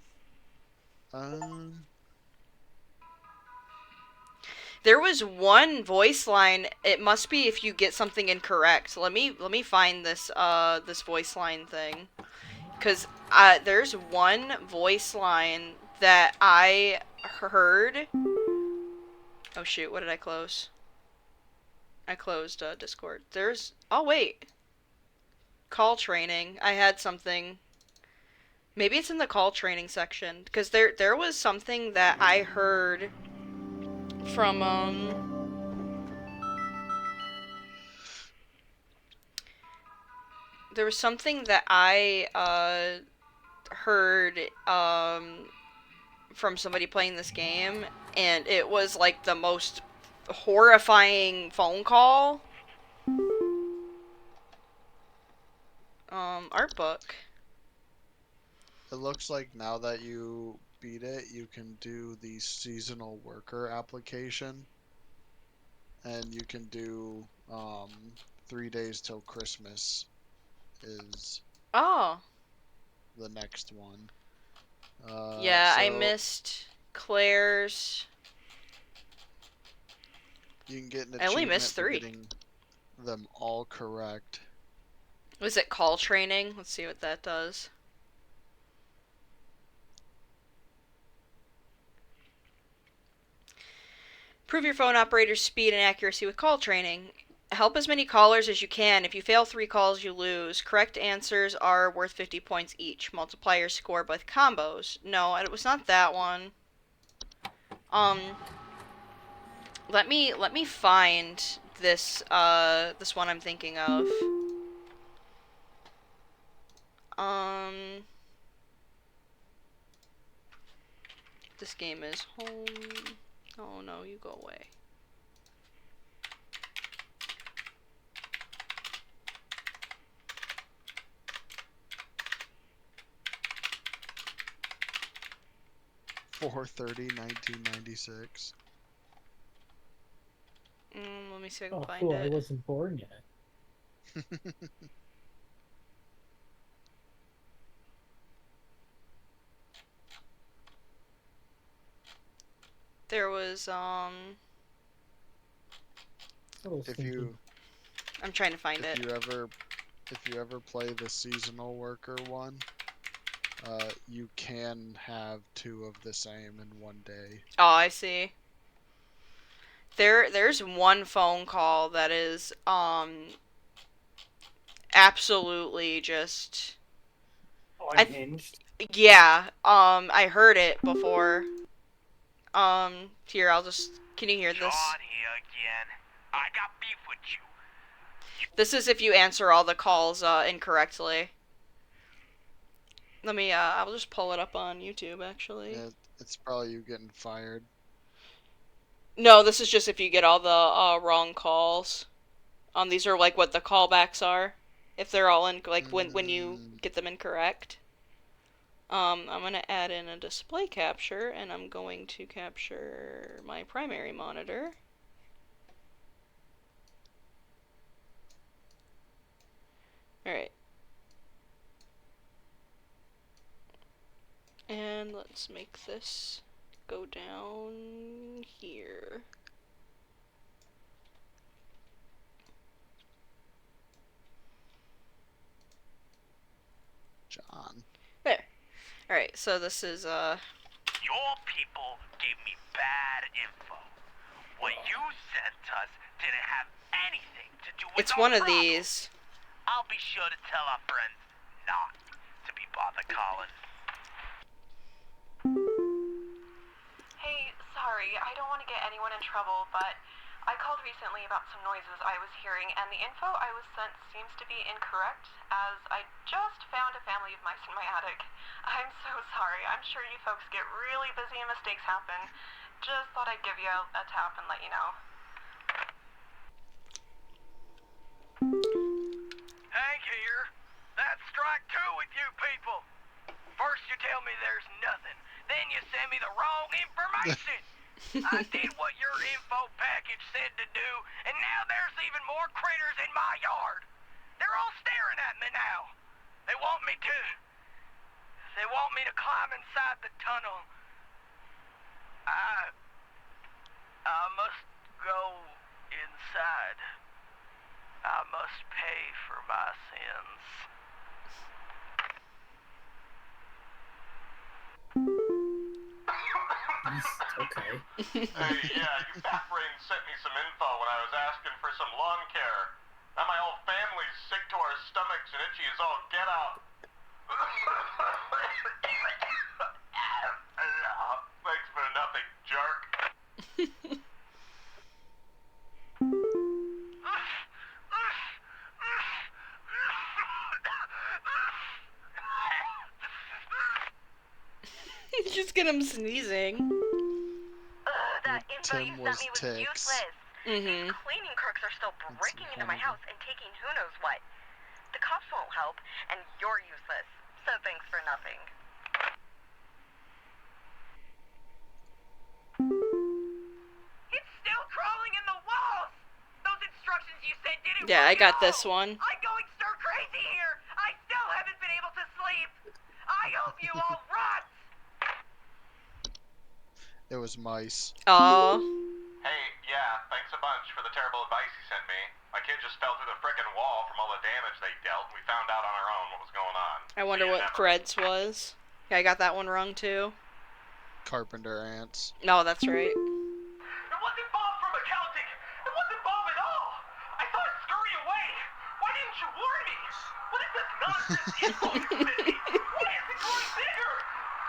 There was one voice line. It must be if you get something incorrect. Let me find this this voice line thing, cause there's one voice line that I heard. Oh shoot! What did I close? I closed Discord. Oh wait, call training. I had something. Maybe it's in the call training section, because there was something that I heard from there was something that I heard from somebody playing this game, and it was like the most horrifying phone call. Art book. It looks like now that you beat it, you can do the seasonal worker application, and you can do 3 days till Christmas is Oh. the next one. Yeah, I So missed Claire's. you can get an I only achievement missed for 3. getting them all correct. Was it call training? Let's see what that does. Prove your phone operator's speed and accuracy with call training. Help as many callers as you can. If you fail 3 calls, you lose. Correct answers are worth 50 points each. Multiply your score with combos. No, it was not that one. Let me find this this one I'm thinking of. This game is home. Oh no, you go away. $4/30/1996. Let me see if I can find cool. it. I wasn't born yet. There was If you I'm trying to find it. if you ever play the seasonal worker one, you can have 2 of the same in one day. Oh, I see. There's one phone call that is absolutely just unhinged. Yeah, I heard it before. Here, can you hear this? John here again. I got beef with you. This is if you answer all the calls incorrectly. Let me I'll just pull it up on YouTube actually. Yeah, it's probably you getting fired. No, this is just if you get all the wrong calls. These are like what the callbacks are. If they're all in like when you get them incorrect. I'm gonna add in a display capture, and I'm going to capture my primary monitor. Alright. And let's make this go down here. John. There. Alright, so this is Your people gave me bad info. What you sent us didn't have anything to do with it's our one of problem. these. I'll be sure to tell our friends not to be bothered calling. Hey, sorry, I don't want to get anyone in trouble, but I called recently about some noises I was hearing, and the info I was sent seems to be incorrect, as I just found a family of mice in my attic. I'm so sorry. I'm sure you folks get really busy and mistakes happen. Just thought I'd give you a tap and let you know. Hank here. That's strike 2 with you people. First you tell me there's nothing, then you send me the wrong information. I did what your info package said to do, and now there's even more critters in my yard. They're all staring at me now. They want me to climb inside the tunnel. I must I must pay for my sins. Okay. Hey, yeah, you bat brains sent me some info when I was asking for some lawn care. Now my whole family's sick to our stomachs and itchy as all get out. Thanks for nothing, jerk. Just get him sneezing. That info you Tim sent was me was ticks. useless. Mm-hmm. These cleaning crooks are still That's breaking into my horrible. house and taking who knows what. The cops won't help, and you're useless. So thanks for nothing. It's still crawling in the walls! Those instructions you sent didn't Yeah, I work got at this all. one. I'm going stir crazy here! I still haven't been able to sleep! I hope you all rot! It was mice. Aw. Hey, yeah, thanks a bunch for the terrible advice you sent me. My kid just fell through the frickin' wall from all the damage they dealt, and we found out on our own what was going on. I wonder See ya what never. Fred's was. Yeah, I got that one wrong too. Carpenter ants. No, that's right. It wasn't Bob from accounting! It wasn't Bob at all! I saw it scurry away! Why didn't you warn me? What is this nonsense info you sent me? Why is it growing bigger?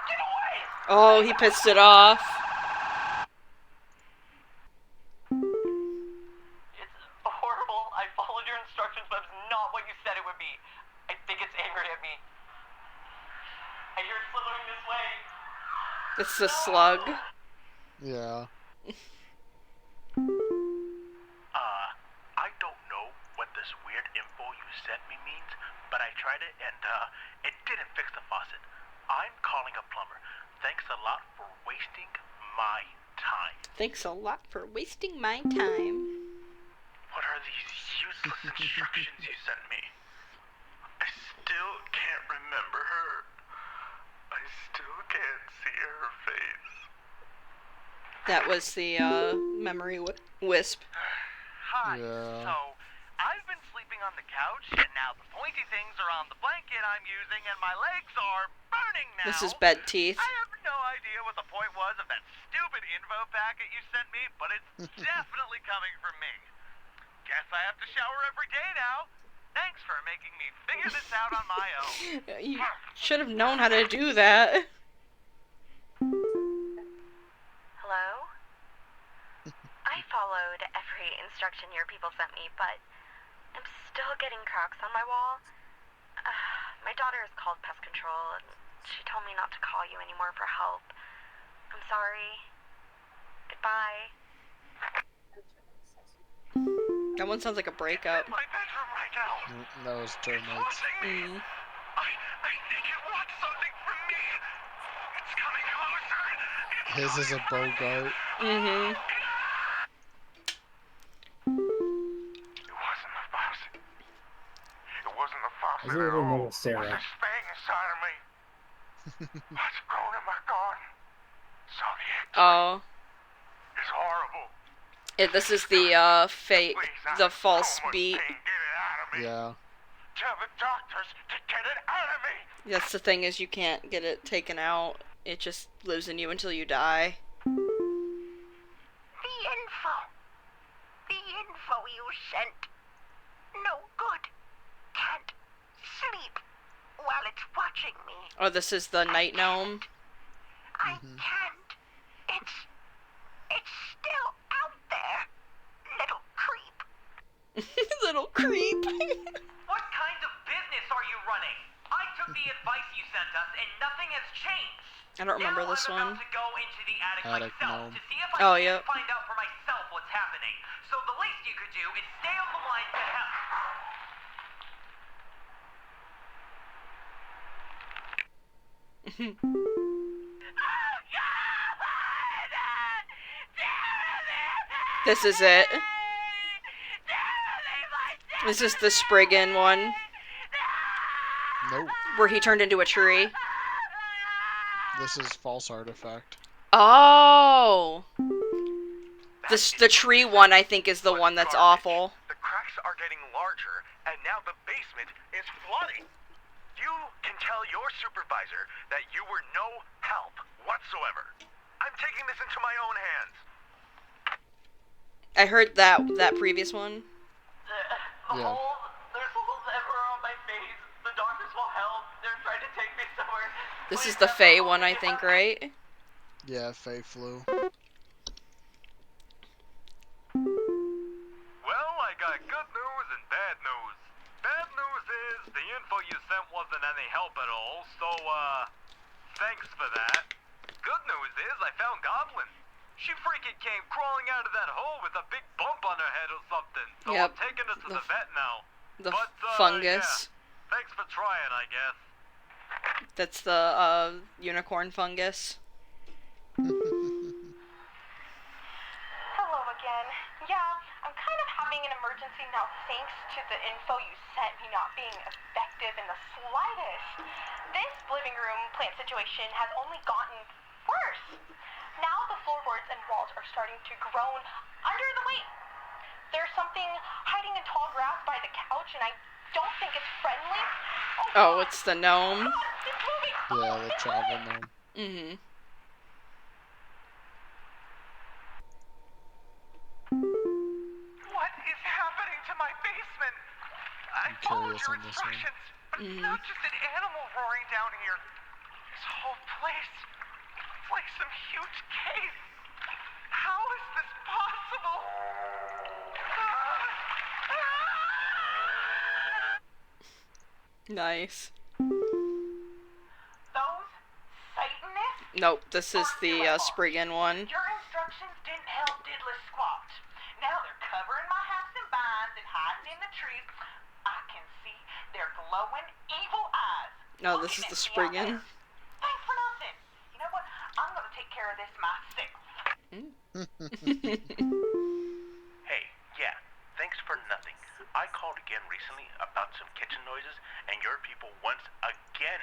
Get away! Oh, he pissed it off. It's horrible. I followed your instructions, but it's not what you said it would be. I think it's angry at me. I hear it slithering this way. It's the slug. Yeah. I don't know what this weird info you sent me means, but I tried it and, it didn't fix the faucet. I'm calling a plumber. Thanks a lot for wasting my time. Thanks a lot for wasting my time. What are these useless instructions you sent me? I still can't remember her. I still can't see her face. That was the memory wisp. Hi. Yeah. So, I've been sleeping on the couch, and now the pointy things are on the blanket I'm using, and my legs are burning now. This is bed teeth. I have no idea what the point was of that stupid info packet you sent me, but it's definitely coming from me. Guess I have to shower every day now. Thanks for making me figure this out on my own. You should have known how to do that. Hello? I followed every instruction your people sent me, but I'm still getting cracks on my wall. My daughter has called pest control, and she told me not to call you anymore for help. I'm sorry. Goodbye. That one sounds like a breakup. My bedroom right now. That was termites. Mm. I think it wants something from me. It's coming closer. His is a Bogart. Mm-hmm. It wasn't the faucet. It wasn't the I faucet really at don't know all. what Sarah. It was this thing inside of me. What's grown in my garden? So the Oh. It's horrible. This is the fake, Please, I'm the in false so much beat. pain. Get it out of me. Yeah. Tell the doctors to get it out of me. That's the thing, is you can't get it taken out. It just lives in you until you die. The info. The info you sent. No good. Can't sleep while it's watching me. Oh, this is the night gnome. I can't. It's still out there. Little creep. Little creep. What kind of business are you running? I took the advice you sent us, and nothing has changed. I don't remember Now this I'm one. about to go into the attic Attic myself gnome. to see if I Oh, can yep. find out for myself what's happening. So the least you could do is stay on the line to help. This is it. This is the Spriggan one, Nope. where he turned into a tree. This is false artifact. Oh! The tree one, I think, is the one that's awful. The cracks are getting larger. now the basement is flooding. You can tell your supervisor that you were no help whatsoever. I'm taking this into my own hands. I heard that previous one. Yeah. There's holes everywhere on my face. The doctors will help. They're trying to take me somewhere. This is Please the have Fae them one, help I me. think, right? Yeah, Faye flew. Well, I got good news and bad news. Bad news is the info you sent wasn't any help at all, so, thanks for that. Good news is I found Goblin. She freaking came crawling out of that hole with a big bump on her head or something, so Yep. I'm taking her to the vet now. The But, fungus. yeah. Thanks for trying, I guess. That's the unicorn fungus. Hello again. Yeah, I'm kind of having an emergency now thanks to the info you sent me not being effective in the slightest. This living room plant situation has only gotten worse. Now the floorboards and walls are starting to groan under the weight. There's something hiding in tall grass by the couch and I don't think it's friendly. Oh, it's the gnome. It's moving. Yeah, the travel gnome. Mm-hmm. What is happening to my basement? I followed curious your on this one. instructions, but it's not just an animal roaring down here. This whole place, it's like some huge cave. How is this possible? Nice. Those Satanists? Nope, this is the Spriggan one. Your instructions didn't help diddly squat. Now they're covering my house in vines and hiding in the trees. I can see their glowing evil eyes. No, this is the Spriggan. Thanks for nothing. You know what? I'm gonna take care of this myself. Hey, yeah, thanks for nothing. I called again recently about some kitchen noises, and your people once again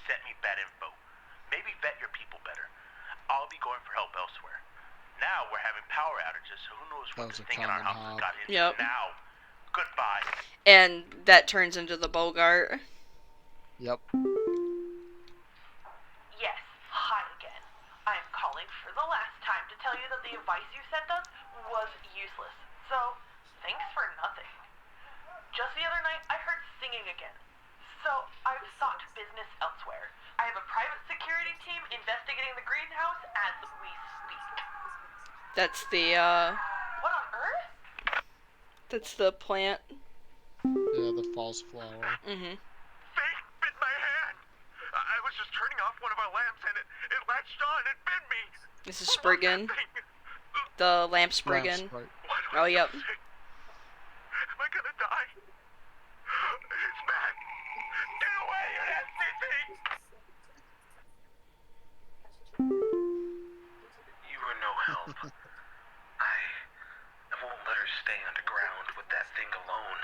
sent me bad info. Maybe vet your people better. I'll be going for help elsewhere. Now we're having power outages, so who knows what That was this a thing in our common house has hob. got into Yep. now. Goodbye. And that turns into the Bogart. Yep. Yes, hi again. I am calling for the last time to tell you that the advice you sent us was useless. So, thanks for nothing. Just the other night, I heard singing again. So, I've sought business elsewhere. I have a private security team investigating the greenhouse as we speak. That's the What on earth? that's the plant. Yeah, the false flower. Mm-hmm. Fake bit my hand. I was just turning off one of our lamps, and it latched on and bit me. This is Spriggan. The lamp Spriggan. Oh, yep. Am I gonna die? It's back. Get away, you nasty thing! You were no help. I won't let her stay underground with that thing alone.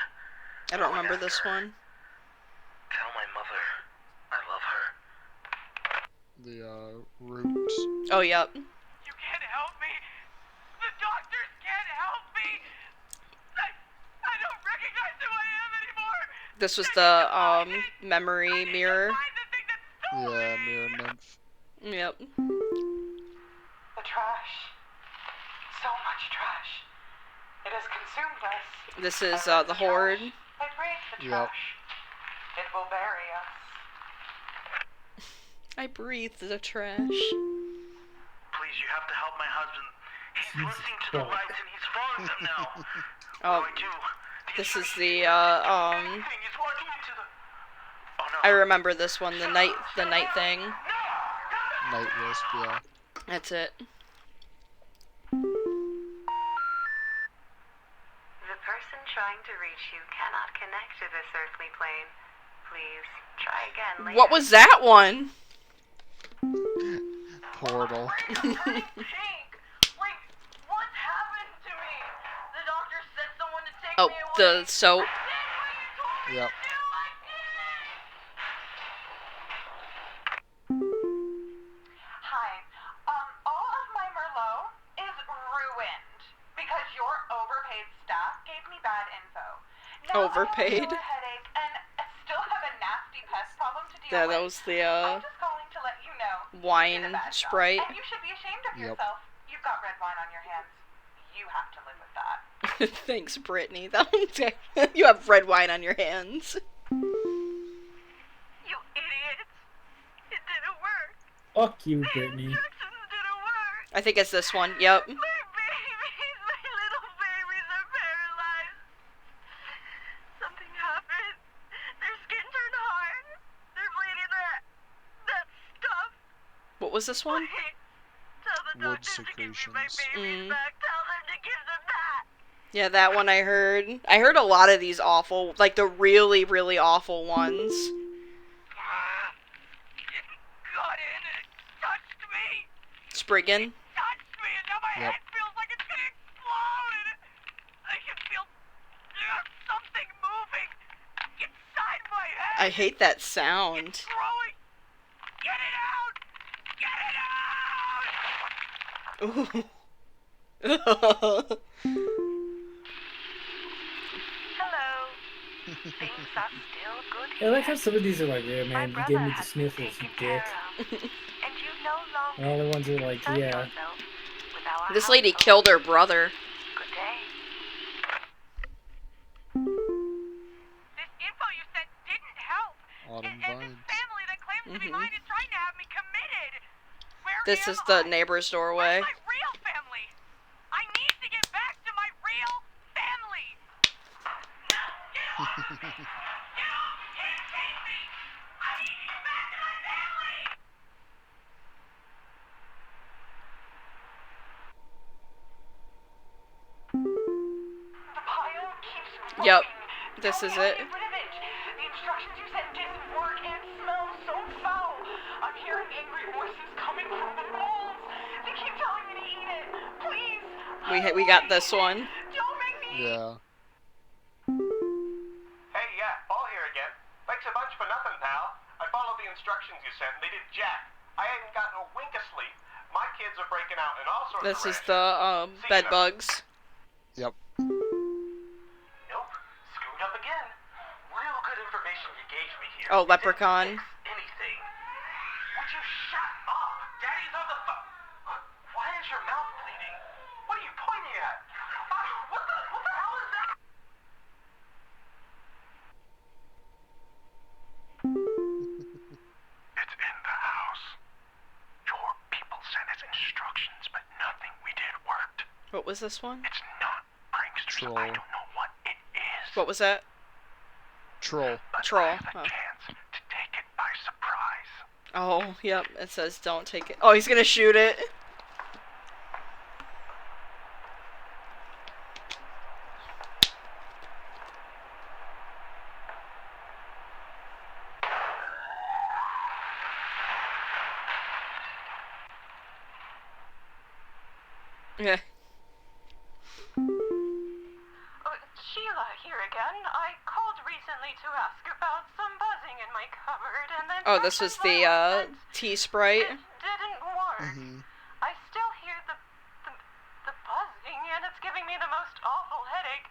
I don't remember this one. Tell my mother I love her. The roots. Oh, yep. You can't help me. The doctors can't help me. I don't recognize who I am anymore. This was the memory mirror. Yeah, mirror nymph. Yep. The trash. So much trash. It has consumed us. This is the horde. I breathe the Yep. trash. It will bury us. I breathe the trash. Please, you have to help my husband. He's listening to the lights and he's following them now. Oh, What do I do? this is the Anything. He's walking into the... Oh no. I remember this one, the night thing. Night wisp, yeah. That's it. The person trying to reach you cannot connect to this earthly plane. Please try again later. What was that one? Portal. Pink! Like, what's happened to me? The doctor said someone to take Oh, me away. the soap. Yep. Hi. All of my Merlot is ruined because your overpaid staff gave me bad info. Now Overpaid? I have a headache Yeah, that was the I'm just calling to let you know you did a wine bad job, Sprite. and you should be ashamed of Yep. yourself. You've got red wine on your hands. You have to live with that. Thanks, Brittany. That one's you have red wine on your hands. You idiots! It didn't work. Fuck you, Brittany. Instructions didn't work. I think it's this one. Yep. My little babies are paralyzed. Something happened. Their skin turned hard. They're bleeding that stuff. What was this one? Tell the Wood doctors to give me my secretions. babies back. Tell them to give them back. Yeah, that one I heard. I heard a lot of these awful, like the really, really awful ones. It got in and it touched me. Spriggan. Touched me and now my Yep. head feels like it's gonna explode. I can feel something moving inside my head. I hate that sound. It's growing. Get it out. Get it out. Ooh. Hello. Things are still good I here. like how some of these are like, yeah, My man, you brother gave me the has been sniffles, you taken dick. care of, and you no longer And all the ones are like, concern yeah. yourself with our This lady household. killed her brother. Good day. This info you sent didn't help. Autumn And this Vines. family that claims to be mine is trying to have me committed. Where This am is the I? neighbor's Where's doorway. my real family? I need to get back to my real family. Get off of me! Get off! You can't take me! I need to get back to my family! The pile keeps growing. Yep. This Tell is me how it. to get rid of it. The instructions you sent didn't work and it smells so foul. I'm hearing angry voices coming from the molds. They keep telling me to eat it. Please. We got this one. Don't make me. Yeah. Hey, yeah, Paul here again. Thanks a bunch for nothing, pal. I followed the instructions you sent, and they did jack. I ain't gotten a wink of sleep. My kids are breaking out in all sorts This of is rashes. the bed bugs. Yep. Nope. Screwed up again. Real good information you gave me here. Oh, It didn't leprechaun. fix anything. Would you shut up? Daddy's on the phone. Why is your mouth bleeding? What are you pointing at? What the hell is that? It's in the house. Your people sent us instructions, but nothing we did worked. What was this one? It's not pranksters. Troll. I don't know what it is. What was that? Troll. But Troll. I have a Oh. chance to take it by surprise. Oh, yep. It says don't take it. Oh, he's gonna shoot it. Yeah. Sheila here again. I called recently to ask about some buzzing in my cupboard, and then Oh, this was the tea Sprite. it didn't work. Mm-hmm. I still hear the buzzing, and it's giving me the most awful headache.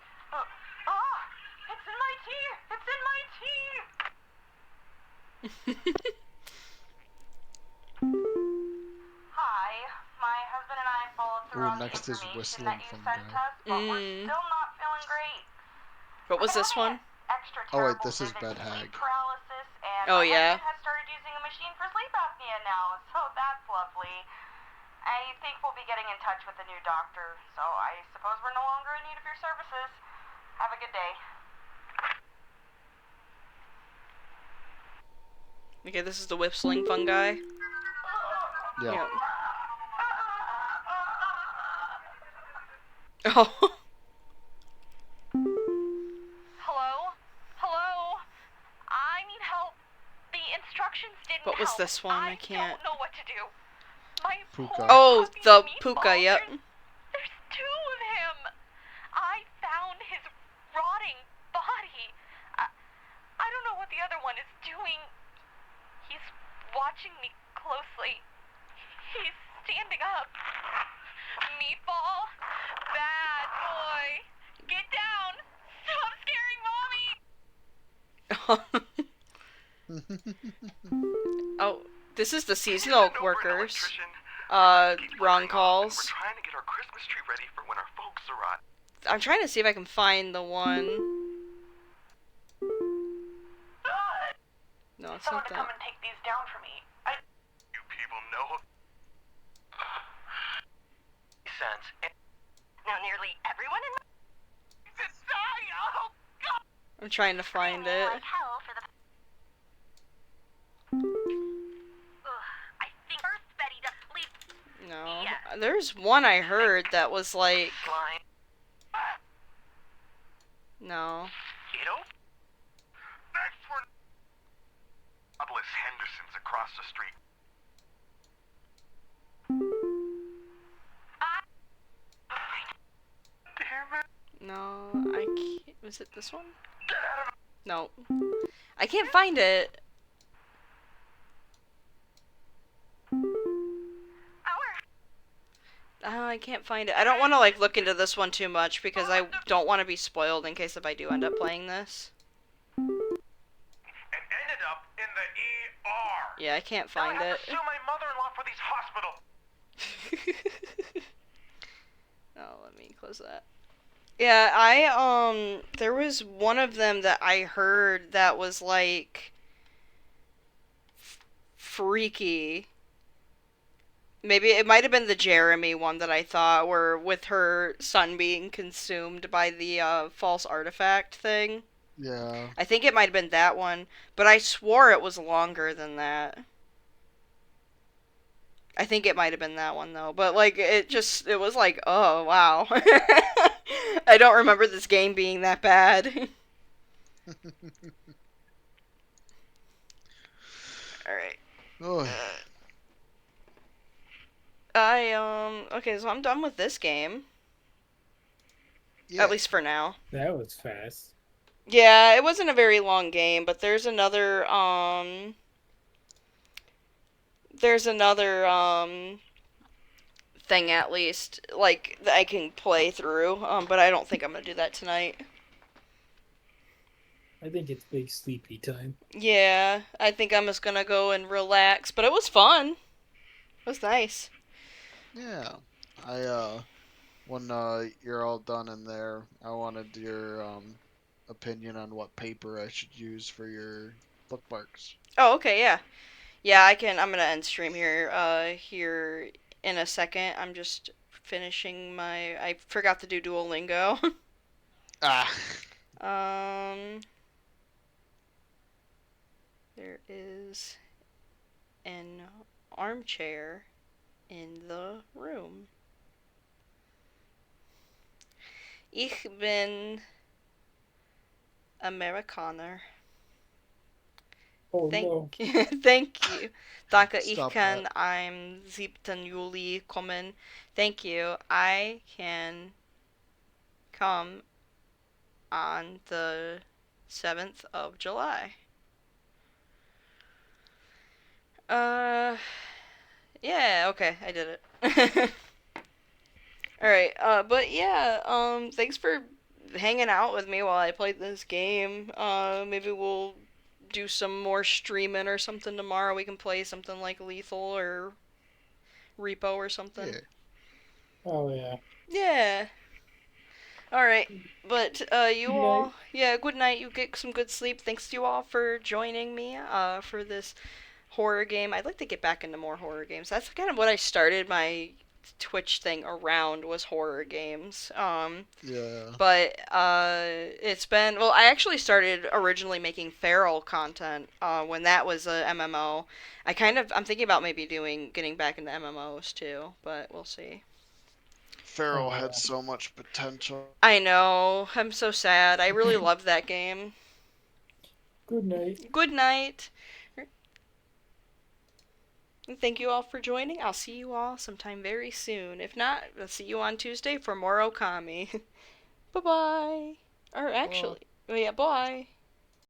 It's in my tea! It's in my tea! Hi. My husband and I followed through Ooh, on the next is information whistling that you from sent guy. us, but we're still not feeling great. What was this one? Extra Oh wait, terrible this is vivid Bed Hag. sleep paralysis, and Oh, my yeah. husband has started using a machine for sleep apnea now, so that's lovely. I think we'll be getting in touch with the new doctor, so I suppose we're no longer in need of your services. Have a good day. Okay, this is the whistling fungi. Yeah. Yeah. Oh. Hello? Hello? I need help. The instructions didn't What was help. this one? I can't. don't know what to do. My Puka. poor Oh, puppy the Meatball, puka, yep. There's two of him. I found his rotting body. I don't know what the other one is doing. He's watching me closely. He's standing up. Meatball, bad boy. Get down. Stop scaring mommy. Oh, this is the You seasonal know we're an workers. electrician. Our lights keep Wrong flickering off, and calls. we're trying to get our Christmas tree ready for when our folks arrive. I'm trying to see if I can find the one. No, it's Someone not to come that. and take these down for me. You people know of sense. Now nearly everyone in Oh, God! I'm trying to find it. like hell for the. I think first Betty to leave. No. Yeah. There's one I heard that was like. Slime. No. Kiddo? That's for Douglas Henderson's across the street. Damn it. No, I can't. Was it this one? Get out of No. I can't find it. I can't find it. I don't want to like look into this one too much because I don't want to be spoiled in case if I do end up playing this. and ended up in the ER. Yeah, I can't Now I find have it. to sue my mother-in-law for these hospital. Oh, let me close that. Yeah, there was one of them that I heard that was like freaky. Maybe it might have been the Jeremy one that I thought, where with her son being consumed by the false artifact thing. Yeah. I think it might have been that one, but I swore it was longer than that. I think it might have been that one though, but like it was like, oh wow. I don't remember this game being that bad. Alright. Oh, Okay, so I'm done with this game. yeah. At least for now. That was fast. Yeah, it wasn't a very long game, but there's another thing at least, like, that I can play through, but I don't think I'm gonna do that tonight. I think it's big sleepy time. Yeah, I think I'm just gonna go and relax, but it was fun. It was nice. Yeah. When you're all done in there, I wanted your opinion on what paper I should use for your bookmarks. Oh, okay, yeah. Yeah, I'm gonna end stream here in a second. I'm just finishing I forgot to do Duolingo. Ah. There is an armchair in the room. Ich bin Amerikaner. Oh no. Thank you. Danke, ich Stop kann that. am 7. Juli kommen. Thank you. I can come on the 7th of July. Yeah, okay, I did it. Alright, but yeah, thanks for hanging out with me while I played this game. Maybe we'll do some more streaming or something tomorrow. We can play something like Lethal or Repo or something. Yeah. Oh yeah. Yeah. Alright, but you Good all, night. yeah, good night. You get some good sleep. Thanks to you all for joining me for this horror game. I'd like to get back into more horror games. That's kind of what I started my Twitch thing around, was horror games. Yeah. But it's been, well, I actually started originally making feral content when that was a MMO. I'm thinking about maybe getting back into MMOs too, but we'll see. Feral Oh, yeah. had so much potential. I know. I'm so sad. I really loved that game. Good night. Good night. And thank you all for joining. I'll see you all sometime very soon. If not, I'll see you on Tuesday for more Okami. Bye-bye. Or actually, oh yeah, bye.